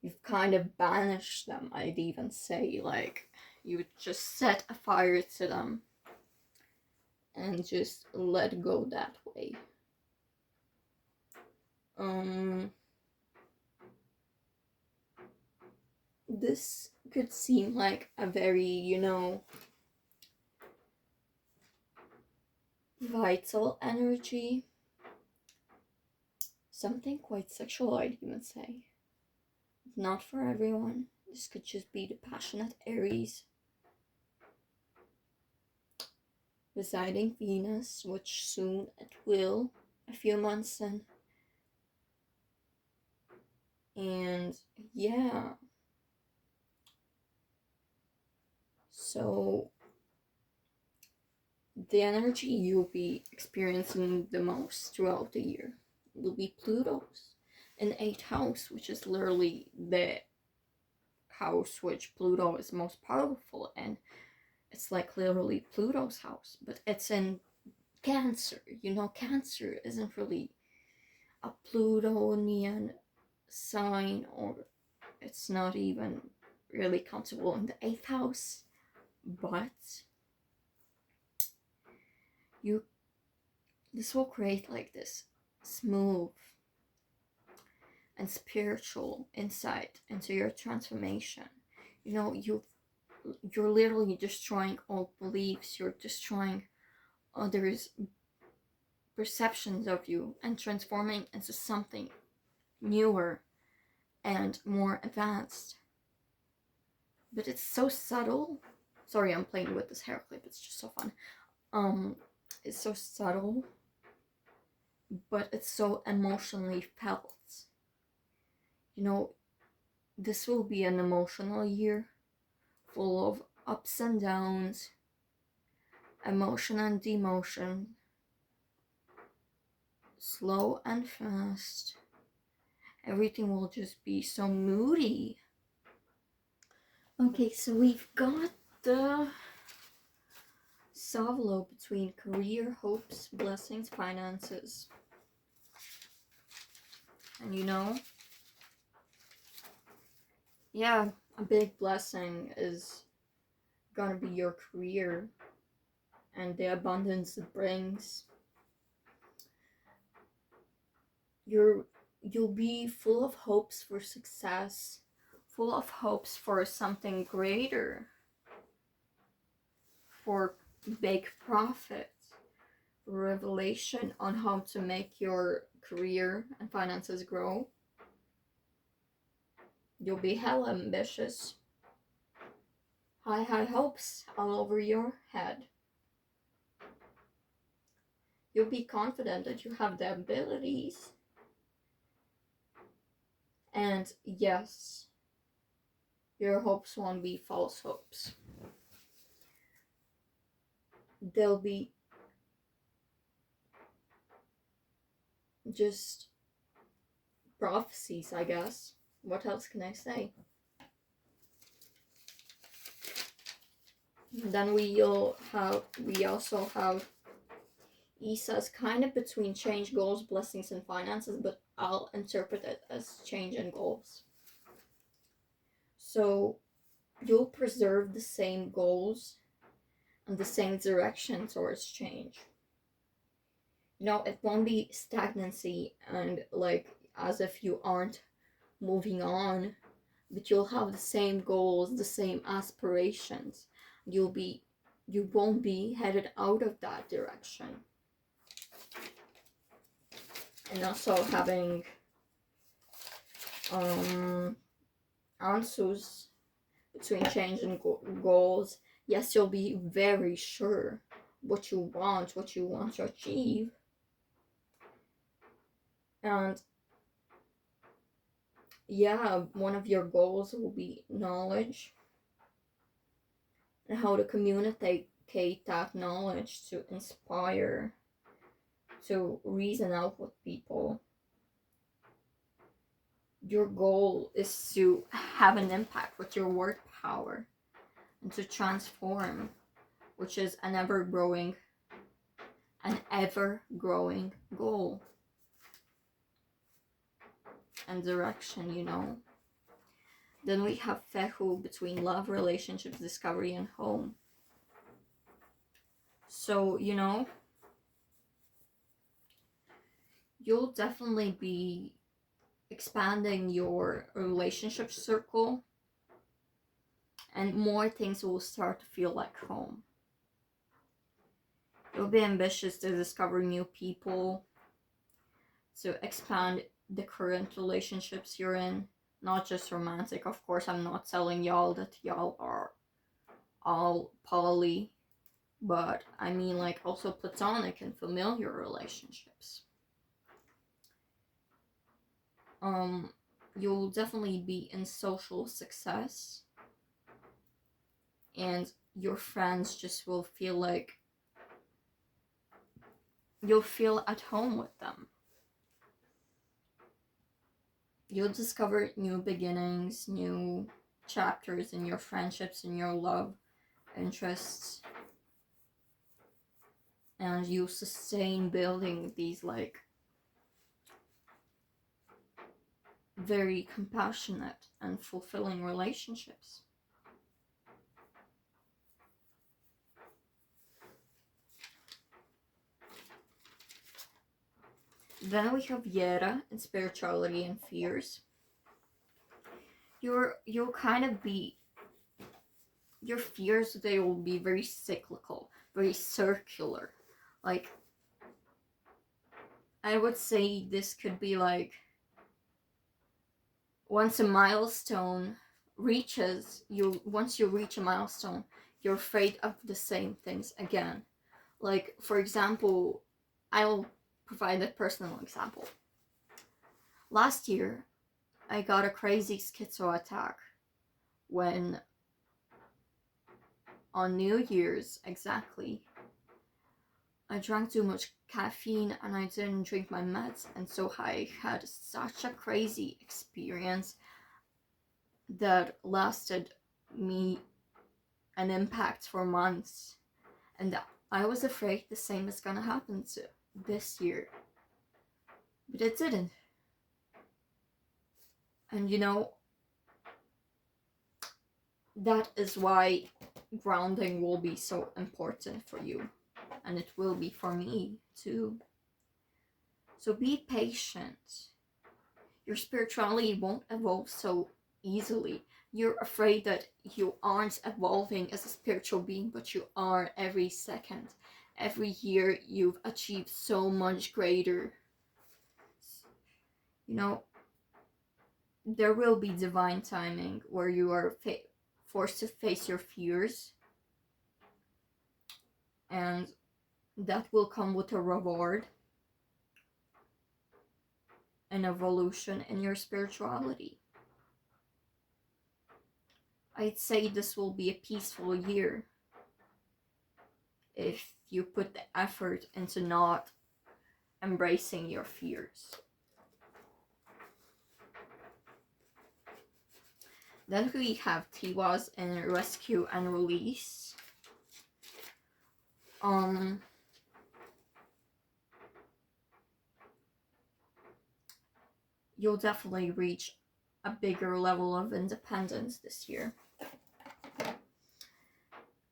You've kind of banished them, I'd even say. Like, you just set a fire to them and just let go that way. This could seem like a very, vital energy. Something quite sexual, I'd even say. Not for everyone. This could just be the passionate Aries residing Venus, which soon it will, a few months in. And yeah. So the energy you'll be experiencing the most throughout the year will be Pluto's in 8th house, which is literally the house which Pluto is most powerful in. It's like literally Pluto's house, but it's in Cancer. Cancer isn't really a Plutonian sign, or it's not even really comfortable in the 8th house, but this will create like this smooth and spiritual insight into your transformation. You're literally destroying old beliefs. You're destroying others' perceptions of you and transforming into something newer and more advanced. But it's so subtle. Sorry, I'm playing with this hair clip. It's just so fun. It's so subtle, but it's so emotionally felt. This will be an emotional year full of ups and downs, emotion and demotion, slow and fast. Everything will just be so moody. Okay, so we've got the Savlo between career, hopes, blessings, finances. And you know, yeah, a big blessing is gonna be your career and the abundance it brings. You'll be full of hopes for success, full of hopes for something greater, for big profit, revelation on how to make your career and finances grow. You'll be hella ambitious. High hopes all over your head. You'll be confident that you have the abilities. And yes, your hopes won't be false hopes. They'll be just prophecies, I guess. What else can I say? Then we also have Isa's kind of between change, goals, blessings, and finances, but I'll interpret it as change and goals. So you'll preserve the same goals and the same direction towards change. You know, it won't be stagnancy and like as if you aren't moving on, but you'll have the same goals, the same aspirations. You won't be headed out of that direction. And also having answers between change and goals. Yes, you'll be very sure what you want to achieve. And yeah, one of your goals will be knowledge and how to communicate that knowledge to inspire, to reason out with people. Your goal is to have an impact with your word power and to transform, which is an ever-growing goal and direction, you know. Then we have Fehu between love, relationships, discovery, and home. So, you know, you'll definitely be expanding your relationship circle and more things will start to feel like home. You'll be ambitious to discover new people, to expand the current relationships you're in, not just romantic. Of course, I'm not telling y'all that y'all are all poly, but I mean like also platonic and familiar relationships. You'll definitely be in social success and your friends just will feel like you'll feel at home with them. You'll discover new beginnings, new chapters in your friendships, in your love interests, and you sustain building these like very compassionate and fulfilling relationships. Then we have Yera and spirituality and fears. You'll kind of be, your fears, they will be very cyclical, very circular. Like, I would say this could be like, once a milestone once you reach a milestone, you're afraid of the same things again. Like, for example, I'll provide a personal example. Last year, I got a crazy schizo attack when on New Year's exactly, I drank too much caffeine and I didn't drink my meds, and so I had such a crazy experience that lasted me an impact for months, and I was afraid the same is gonna happen to this year, but it didn't. And you know, that is why grounding will be so important for you, and it will be for me too. So be patient. Your spirituality won't evolve so easily. You're afraid that you aren't evolving as a spiritual being, but you are every second. Every year you've achieved so much greater. You know, there will be divine timing where you are forced to face your fears, and that will come with a reward, an evolution in your spirituality. I'd say this will be a peaceful year if you put the effort into not embracing your fears. Then we have Tiwas in rescue and release. You'll definitely reach a bigger level of independence this year.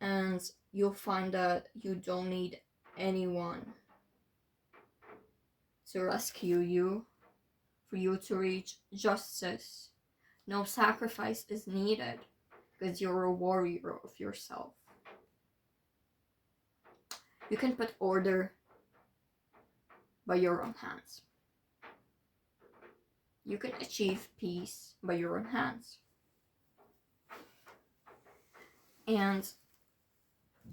And you'll find that you don't need anyone to rescue you for you to reach justice. No sacrifice is needed because you're a warrior of yourself. You can put order by your own hands. You can achieve peace by your own hands. And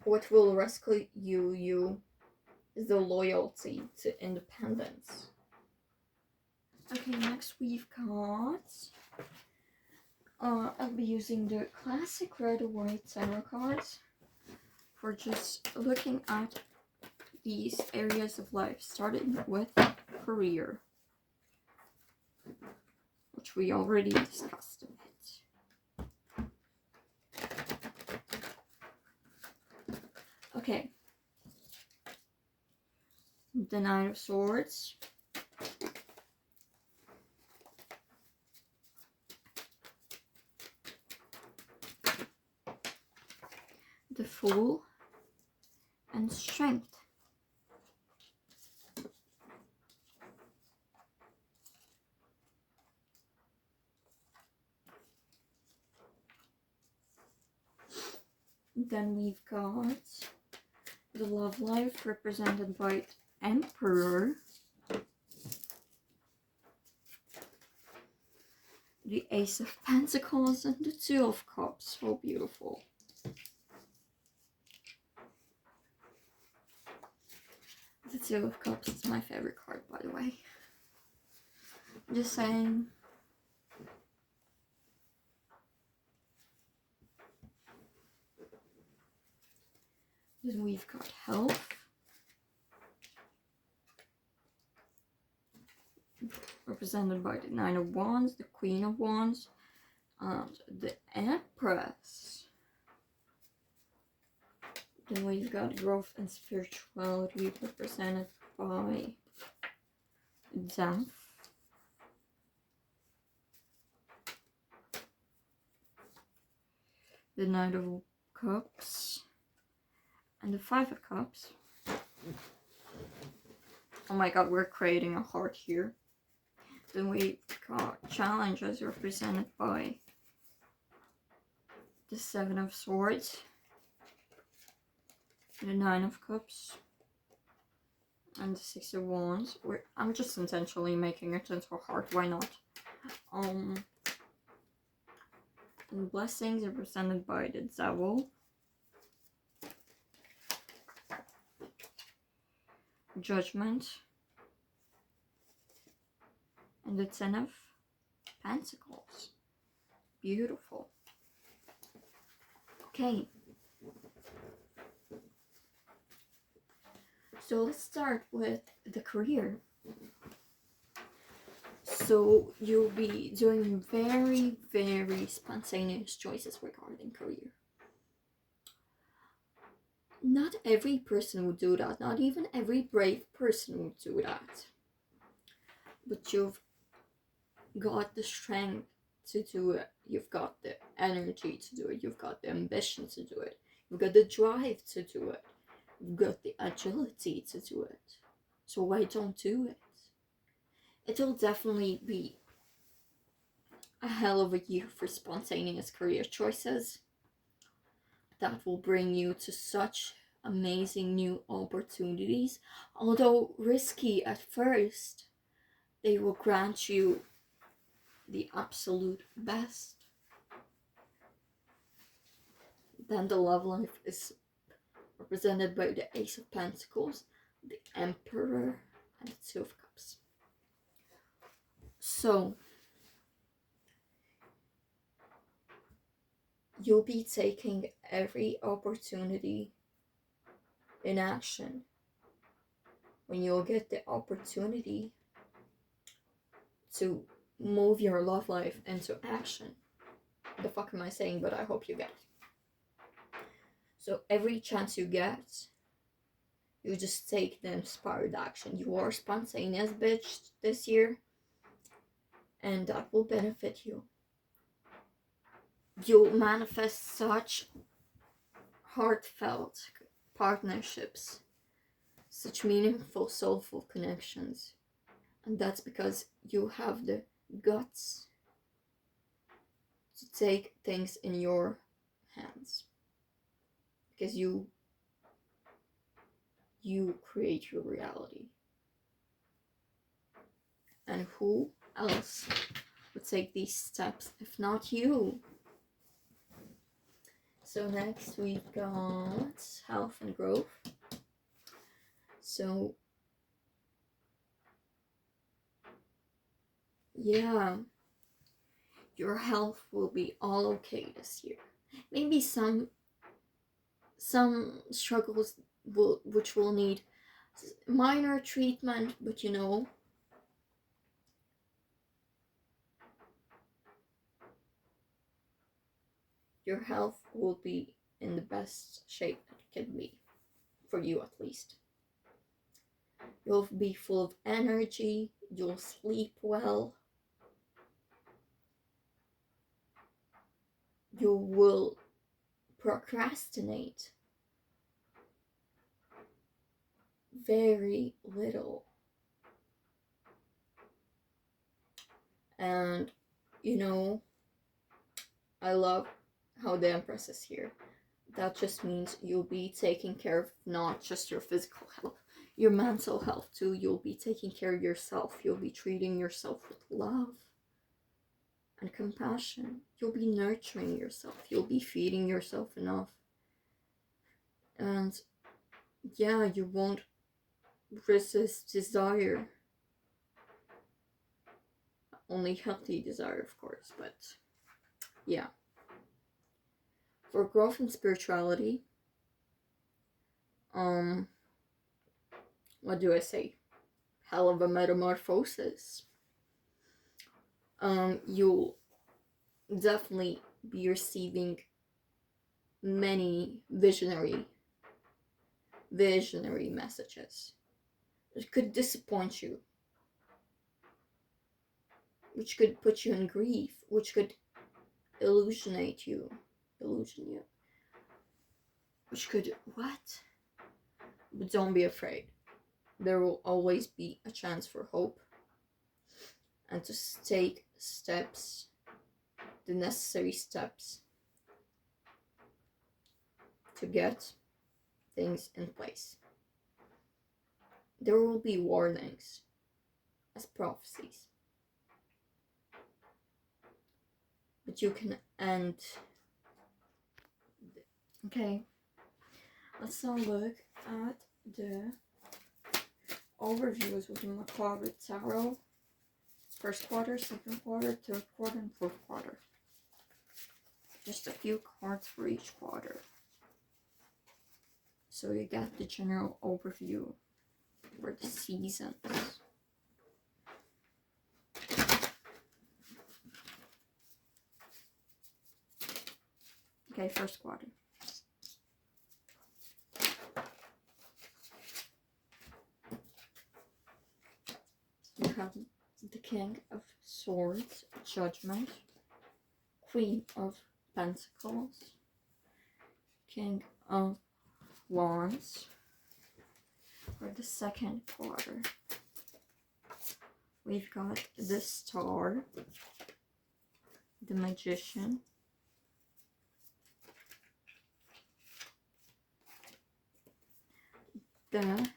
what will rescue you is the loyalty to independence. Okay, next we've got... I'll be using the classic red or white tarot cards for just looking at these areas of life, starting with career, which we already discussed a bit. Okay. The Nine of Swords. The Fool and Strength. Then we've got the Love Life represented by Emperor, the Ace of Pentacles, and the Two of Cups. So beautiful. The Two of Cups is my favorite card, by the way. Just saying. Then we've got Health. Represented by the Nine of Wands, the Queen of Wands, and the Empress. Then we've got Growth and Spirituality represented by Death. The Knight of Cups. And the Five of Cups. Oh my god, we're creating a heart here. Then we got Challenges represented by the Seven of Swords, the Nine of Cups, and the Six of Wands. I'm just intentionally making it into a heart, why not? And Blessings represented by the Devil, Judgment, and the Ten of Pentacles. Beautiful. Okay. So let's start with the career. So you'll be doing very, very spontaneous choices regarding career. Not every person would do that. Not even every brave person would do that. But you've got the strength to do it. You've got the energy to do it. You've got the ambition to do it. You've got the drive to do it. You've got the agility to do it. So why don't do it? It'll definitely be a hell of a year for spontaneous career choices that will bring you to such amazing new opportunities. Although risky at first, they will grant you the absolute best. Then the love life is represented by the Ace of Pentacles, the Emperor, and the Two of Cups. So you'll be taking every opportunity in action when you'll get the opportunity to move your love life into action. The fuck am I saying? But I hope you get it. So every chance you get, you just take the inspired action. You are spontaneous, bitch, this year, and that will benefit you. You'll manifest such heartfelt partnerships, such meaningful, soulful connections. And that's because you have the guts to take things in your hands. Because you create your reality. And who else would take these steps if not you? So next we've got health and growth. So yeah, your health will be all okay this year. Maybe some struggles which will need minor treatment, but you know, your health will be in the best shape it can be, for you at least. You'll be full of energy, you'll sleep well, you will procrastinate very little. And you know, I love how the Empress is here. That just means you'll be taking care of not just your physical health, your mental health too. You'll be taking care of yourself. You'll be treating yourself with love and compassion. You'll be nurturing yourself. You'll be feeding yourself enough. And yeah, you won't resist desire. Only healthy desire, of course, but yeah. For growth and spirituality, what do I say? Hell of a metamorphosis. You'll definitely be receiving many visionary messages. It could disappoint you, which could put you in grief, which could illusion you, which could, what? But don't be afraid. There will always be a chance for hope, and to take steps, the necessary steps to get things in place. There will be warnings as prophecies, but you can end. Okay, let's now look at the overviews within the Macabre Tarot. First quarter, second quarter, third quarter, and fourth quarter. Just a few cards for each quarter, so you get the general overview for the seasons. Okay, first quarter. We have the King of Swords, Judgment, Queen of Pentacles, King of Wands for the second quarter. We've got the Star, the Magician, the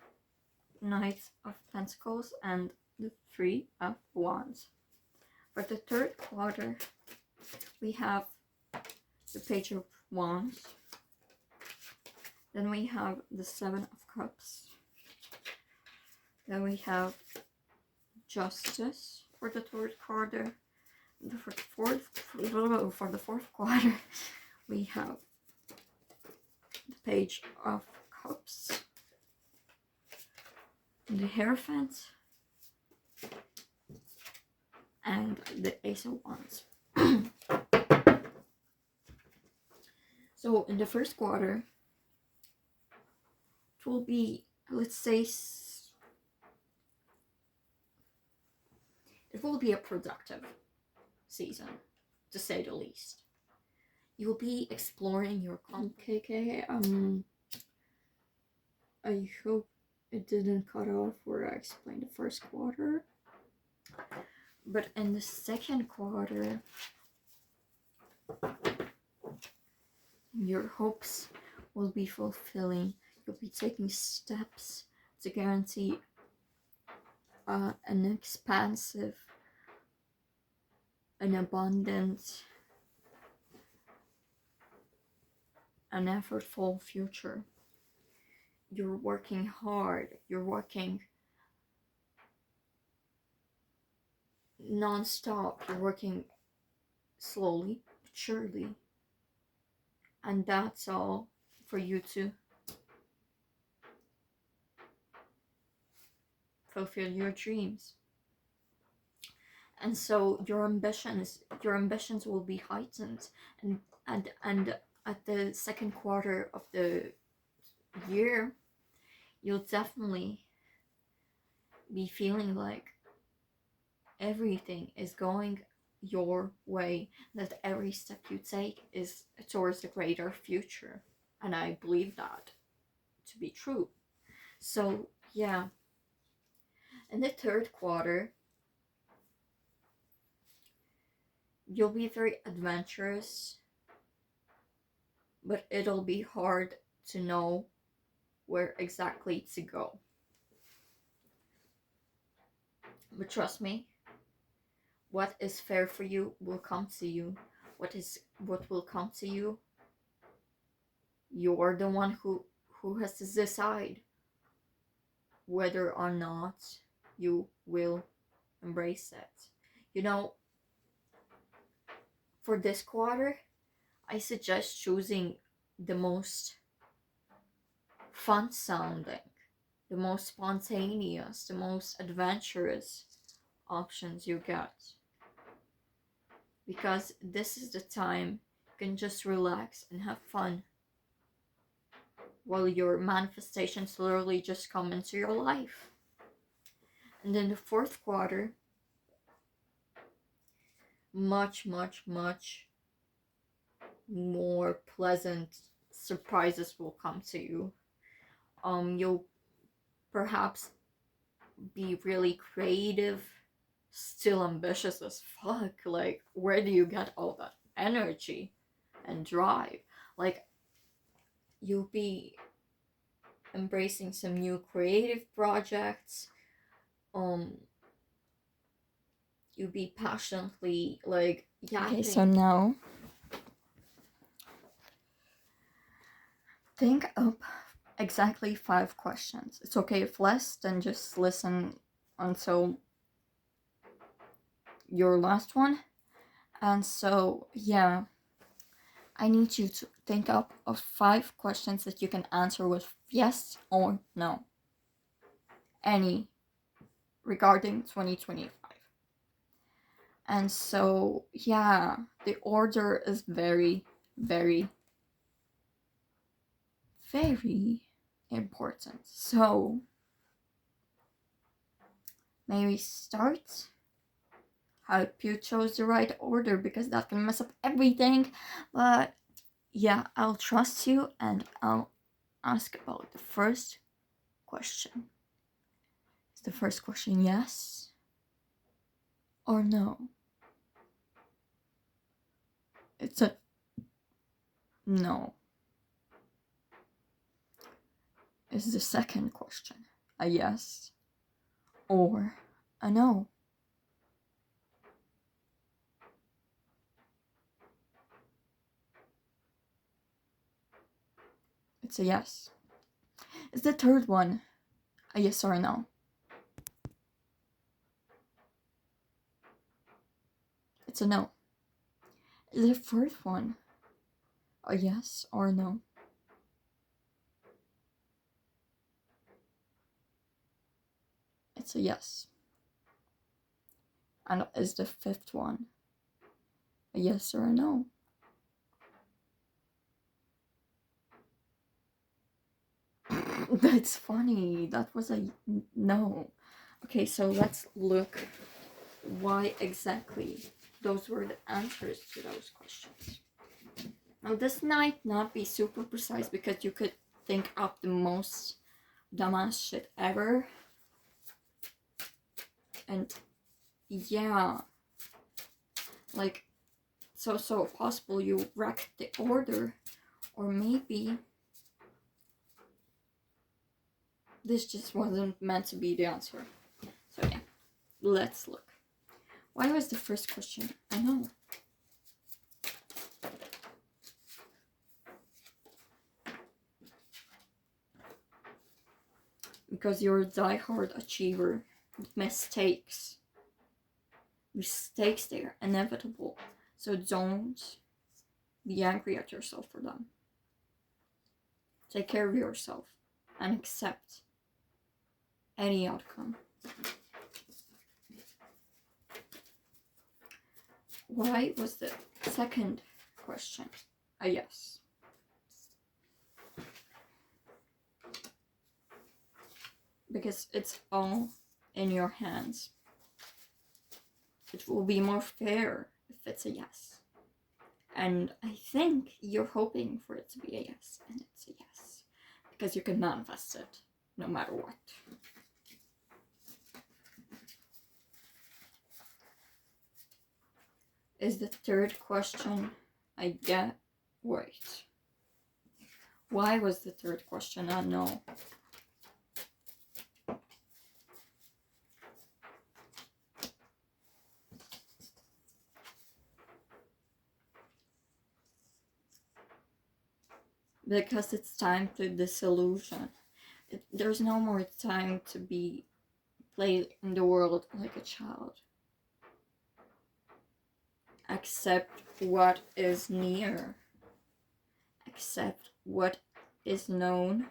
Knight of Pentacles, and the Three of Wands. For the third quarter, we have the Page of Wands. Then we have the Seven of Cups. Then we have Justice for the third quarter. For the fourth quarter, we have the Page of Cups, the Hierophant, and the Ace of Wands. So in the first quarter, it will be, let's say, it will be a productive season, to say the least. You'll be exploring your KK. I hope it didn't cut off where I explained the first quarter. But in the second quarter, your hopes will be fulfilling. You'll be taking steps to guarantee an expansive, an abundant, an effortful future. You're working hard. You're working non-stop. You're working slowly but surely. And that's all for you to fulfill your dreams. And so your ambitions will be heightened, and at the second quarter of the year, you'll definitely be feeling like everything is going your way, that every step you take is towards a greater future. And I believe that to be true. So yeah, in the third quarter, you'll be very adventurous, but it'll be hard to know where exactly to go. But trust me, what is fair for you will come to you. What will come to you, you're the one who has to decide whether or not you will embrace it. You know, for this quarter, I suggest choosing the most fun sounding, the most spontaneous, the most adventurous options you get. Because this is the time you can just relax and have fun while your manifestations literally just come into your life. And then the fourth quarter, much more pleasant surprises will come to you. You'll perhaps be really creative, still ambitious as fuck. Like, where do you get all that energy and drive? Like, you'll be embracing some new creative projects. You'll be passionately like yapping. Okay, so now think up exactly 5 questions. It's okay if less, then just listen until your last one. And so yeah, I need you to think up of 5 questions that you can answer with yes or no. any regarding 2025. And so, yeah, the order is very, very, very important. So, may we start? I hope you chose the right order because that can mess up everything. But yeah, I'll trust you and I'll ask about the first question. Is the first question yes or no? It's a no. Is the second question a yes or a no? It's a yes. Is the third one a yes or a no? It's a no. Is the fourth one a yes or a no? It's a yes. And is the fifth one a yes or a no? That's funny. That was a no. Okay, so let's look why exactly those were the answers to those questions. Now, this might not be super precise because you could think up the most dumbass shit ever. And yeah, like, so possible you wrecked the order, or maybe this just wasn't meant to be the answer. So yeah, let's look. Why was the first question I know? Because you're a diehard achiever. Mistakes, they're inevitable. So don't be angry at yourself for them. Take care of yourself and accept any outcome. Why was the second question a yes? Because it's all in your hands. It will be more fair if it's a yes. And I think you're hoping for it to be a yes, and it's a yes. Because you can manifest it no matter what. Is the third question I get right? Why was the third question a no? Because it's time to disillusion. There's no more time to play in the world like a child. Accept what is near. Accept what is known.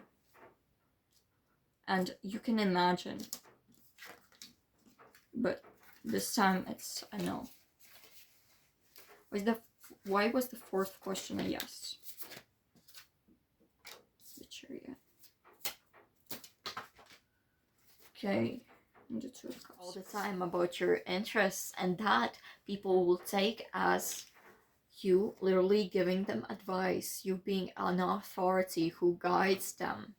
And you can imagine. But this time it's a no. Why was the fourth question a yes? The chariot. Okay. All the time about your interests, and that people will take as you literally giving them advice, you being an authority who guides them.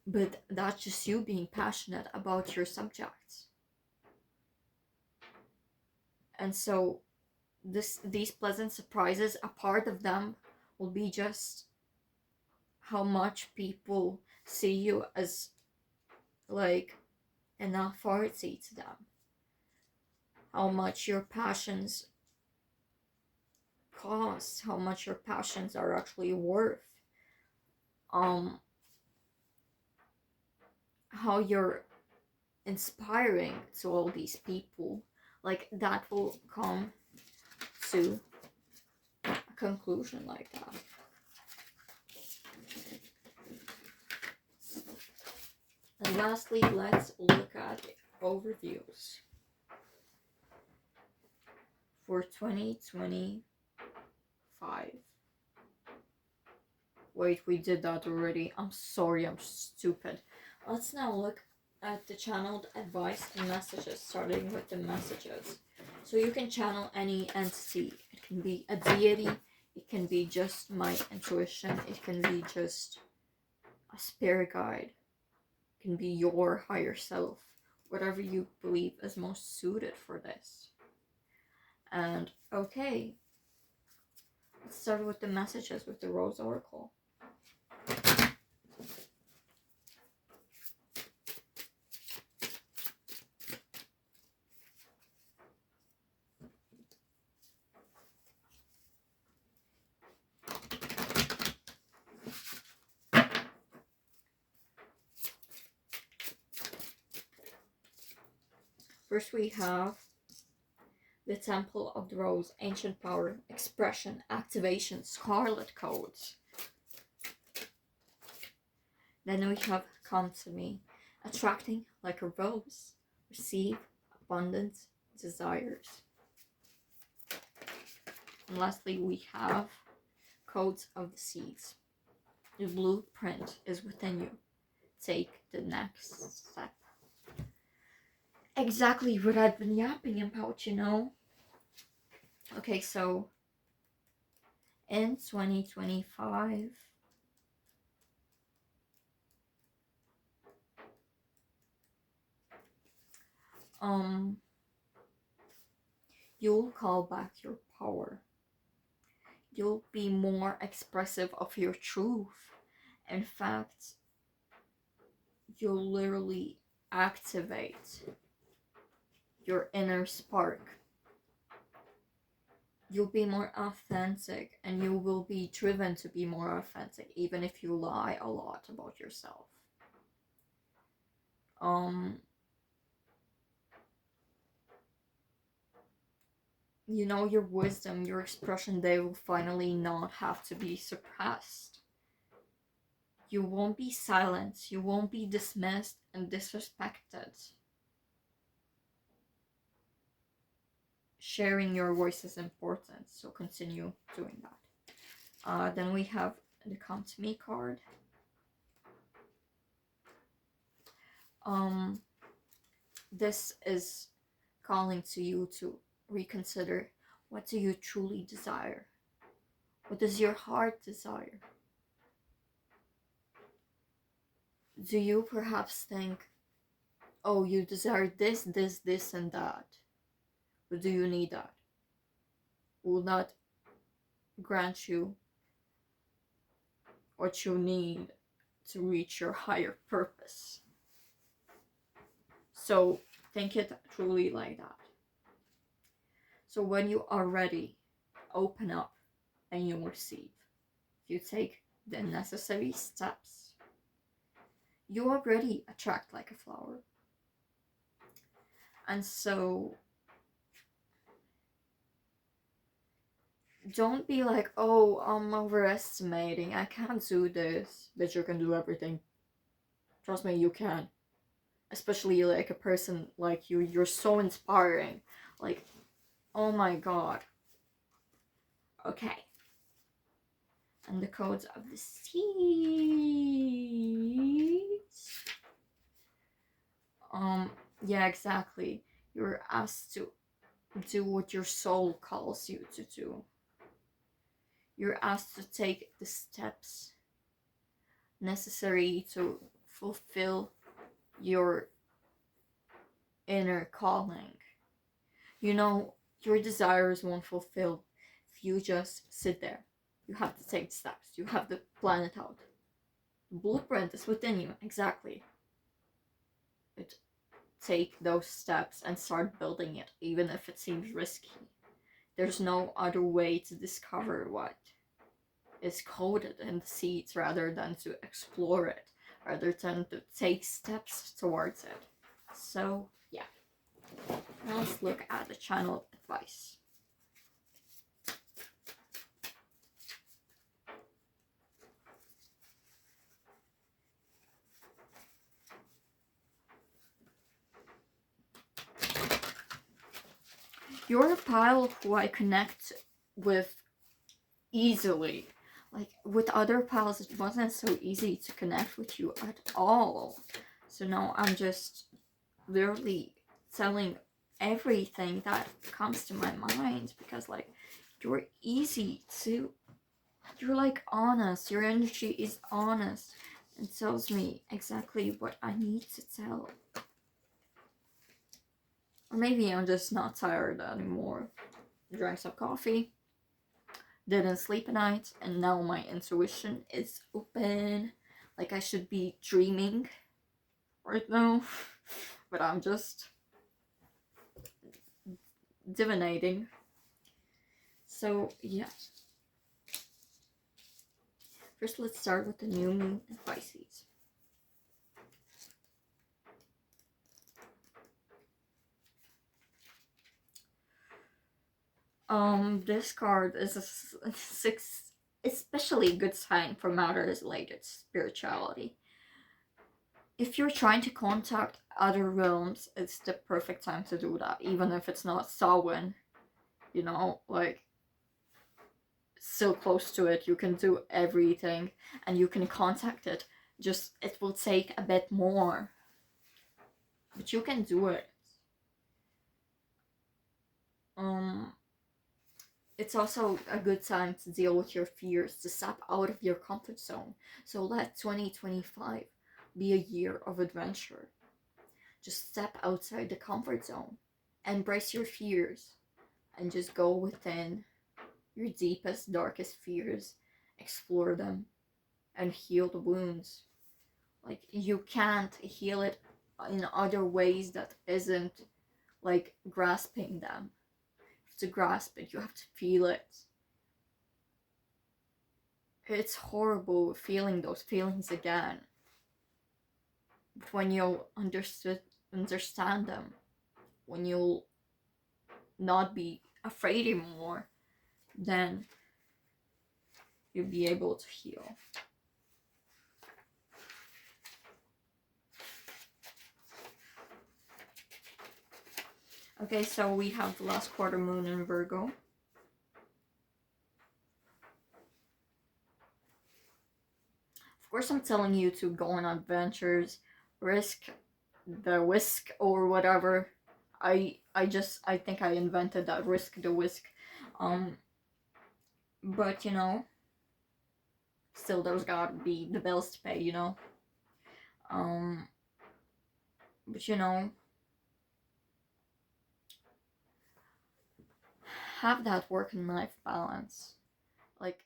But that's just you being passionate about your subjects. And so these pleasant surprises, a part of them will be just how much people see you as like an authority to them. How much your passions cost, how much your passions are actually worth. How you're inspiring to all these people. Like, that will come to a conclusion like that. lastly, let's look at the overviews for 2025. Wait, we did that already. I'm sorry, I'm stupid. Let's now look at the channeled advice and messages, starting with the messages. So you can channel any entity. It can be a deity, it can be just my intuition, it can be just a spirit guide, it can be your higher self, whatever you believe is most suited for this. And okay, let's start with the messages with the Rose Oracle. First we have the Temple of the Rose, Ancient Power, Expression, Activation, Scarlet Codes. Then we have Come to Me, Attracting like a Rose, Receive Abundance, Desires. And lastly we have Codes of the Seeds. The blueprint is within you. Take the next step. Exactly what I've been yapping about, you know. Okay, so in 2025, you'll call back your power. You'll be more expressive of your truth. In fact, you'll literally activate your inner spark. You'll be more authentic, and you will be driven to be more authentic, even if you lie a lot about yourself. You know, your wisdom, your expression, they will finally not have to be suppressed. You won't be silenced. You won't be dismissed and disrespected. Sharing your voice is important, so continue doing that. Then we have the Come to Me card. This is calling to you to reconsider, what do you truly desire? What does your heart desire? Do you perhaps think, oh, you desire this, this, this, and that? But do you need that? Will that grant you what you need to reach your higher purpose? So think it truly like that. So when you are ready, open up and you receive. You take the necessary steps. You already attract like a flower. And so don't be like, oh, I'm overestimating, I can't do this. But you can do everything. Trust me, you can. Especially like a person like you, you're so inspiring. Like, oh my god. Okay. And the codes of the seeds. Yeah, exactly. You're asked to do what your soul calls you to do. You're asked to take the steps necessary to fulfill your inner calling. You know, your desires won't fulfill if you just sit there. You have to take steps. You have to plan it out. The blueprint is within you, exactly. But take those steps and start building it, even if it seems risky. There's no other way to discover what is coded in the seeds rather than to explore it, rather than to take steps towards it. So, yeah. Now let's look at the channel advice. You're a pile who I connect with easily. Like with other pals, it wasn't so easy to connect with you at all. So now I'm just literally telling everything that comes to my mind because, like, you're easy to. You're like honest. Your energy is honest and tells me exactly what I need to tell. Or maybe I'm just not tired anymore. Drank some coffee, didn't sleep at night, and now my intuition is open. Like I should be dreaming right now, but I'm just divinating. So, yeah. First, let's start with the new moon in Pisces. This card is a six, especially a good sign for matters related to spirituality. If you're trying to contact other realms, it's the perfect time to do that, even if it's not Samhain, you know, like so close to it, you can do everything and you can contact it. Just it will take a bit more, but you can do it. Um, it's also a good time to deal with your fears, to step out of your comfort zone. So let 2025 be a year of adventure. Just step outside the comfort zone, embrace your fears, and just go within your deepest, darkest fears, explore them, and heal the wounds. Like, you can't heal it in other ways that isn't like grasping them. You have to grasp it, you have to feel it. It's horrible feeling those feelings again. But when you'll understand them, when you'll not be afraid anymore, then you'll be able to heal. Okay, so we have the last quarter moon in Virgo. Of course, I'm telling you to go on adventures, risk the whisk or whatever. I think I invented that, risk the whisk. But you know, still there's gotta be the bills to pay, you know. Um, but you know, have that work and life balance. Like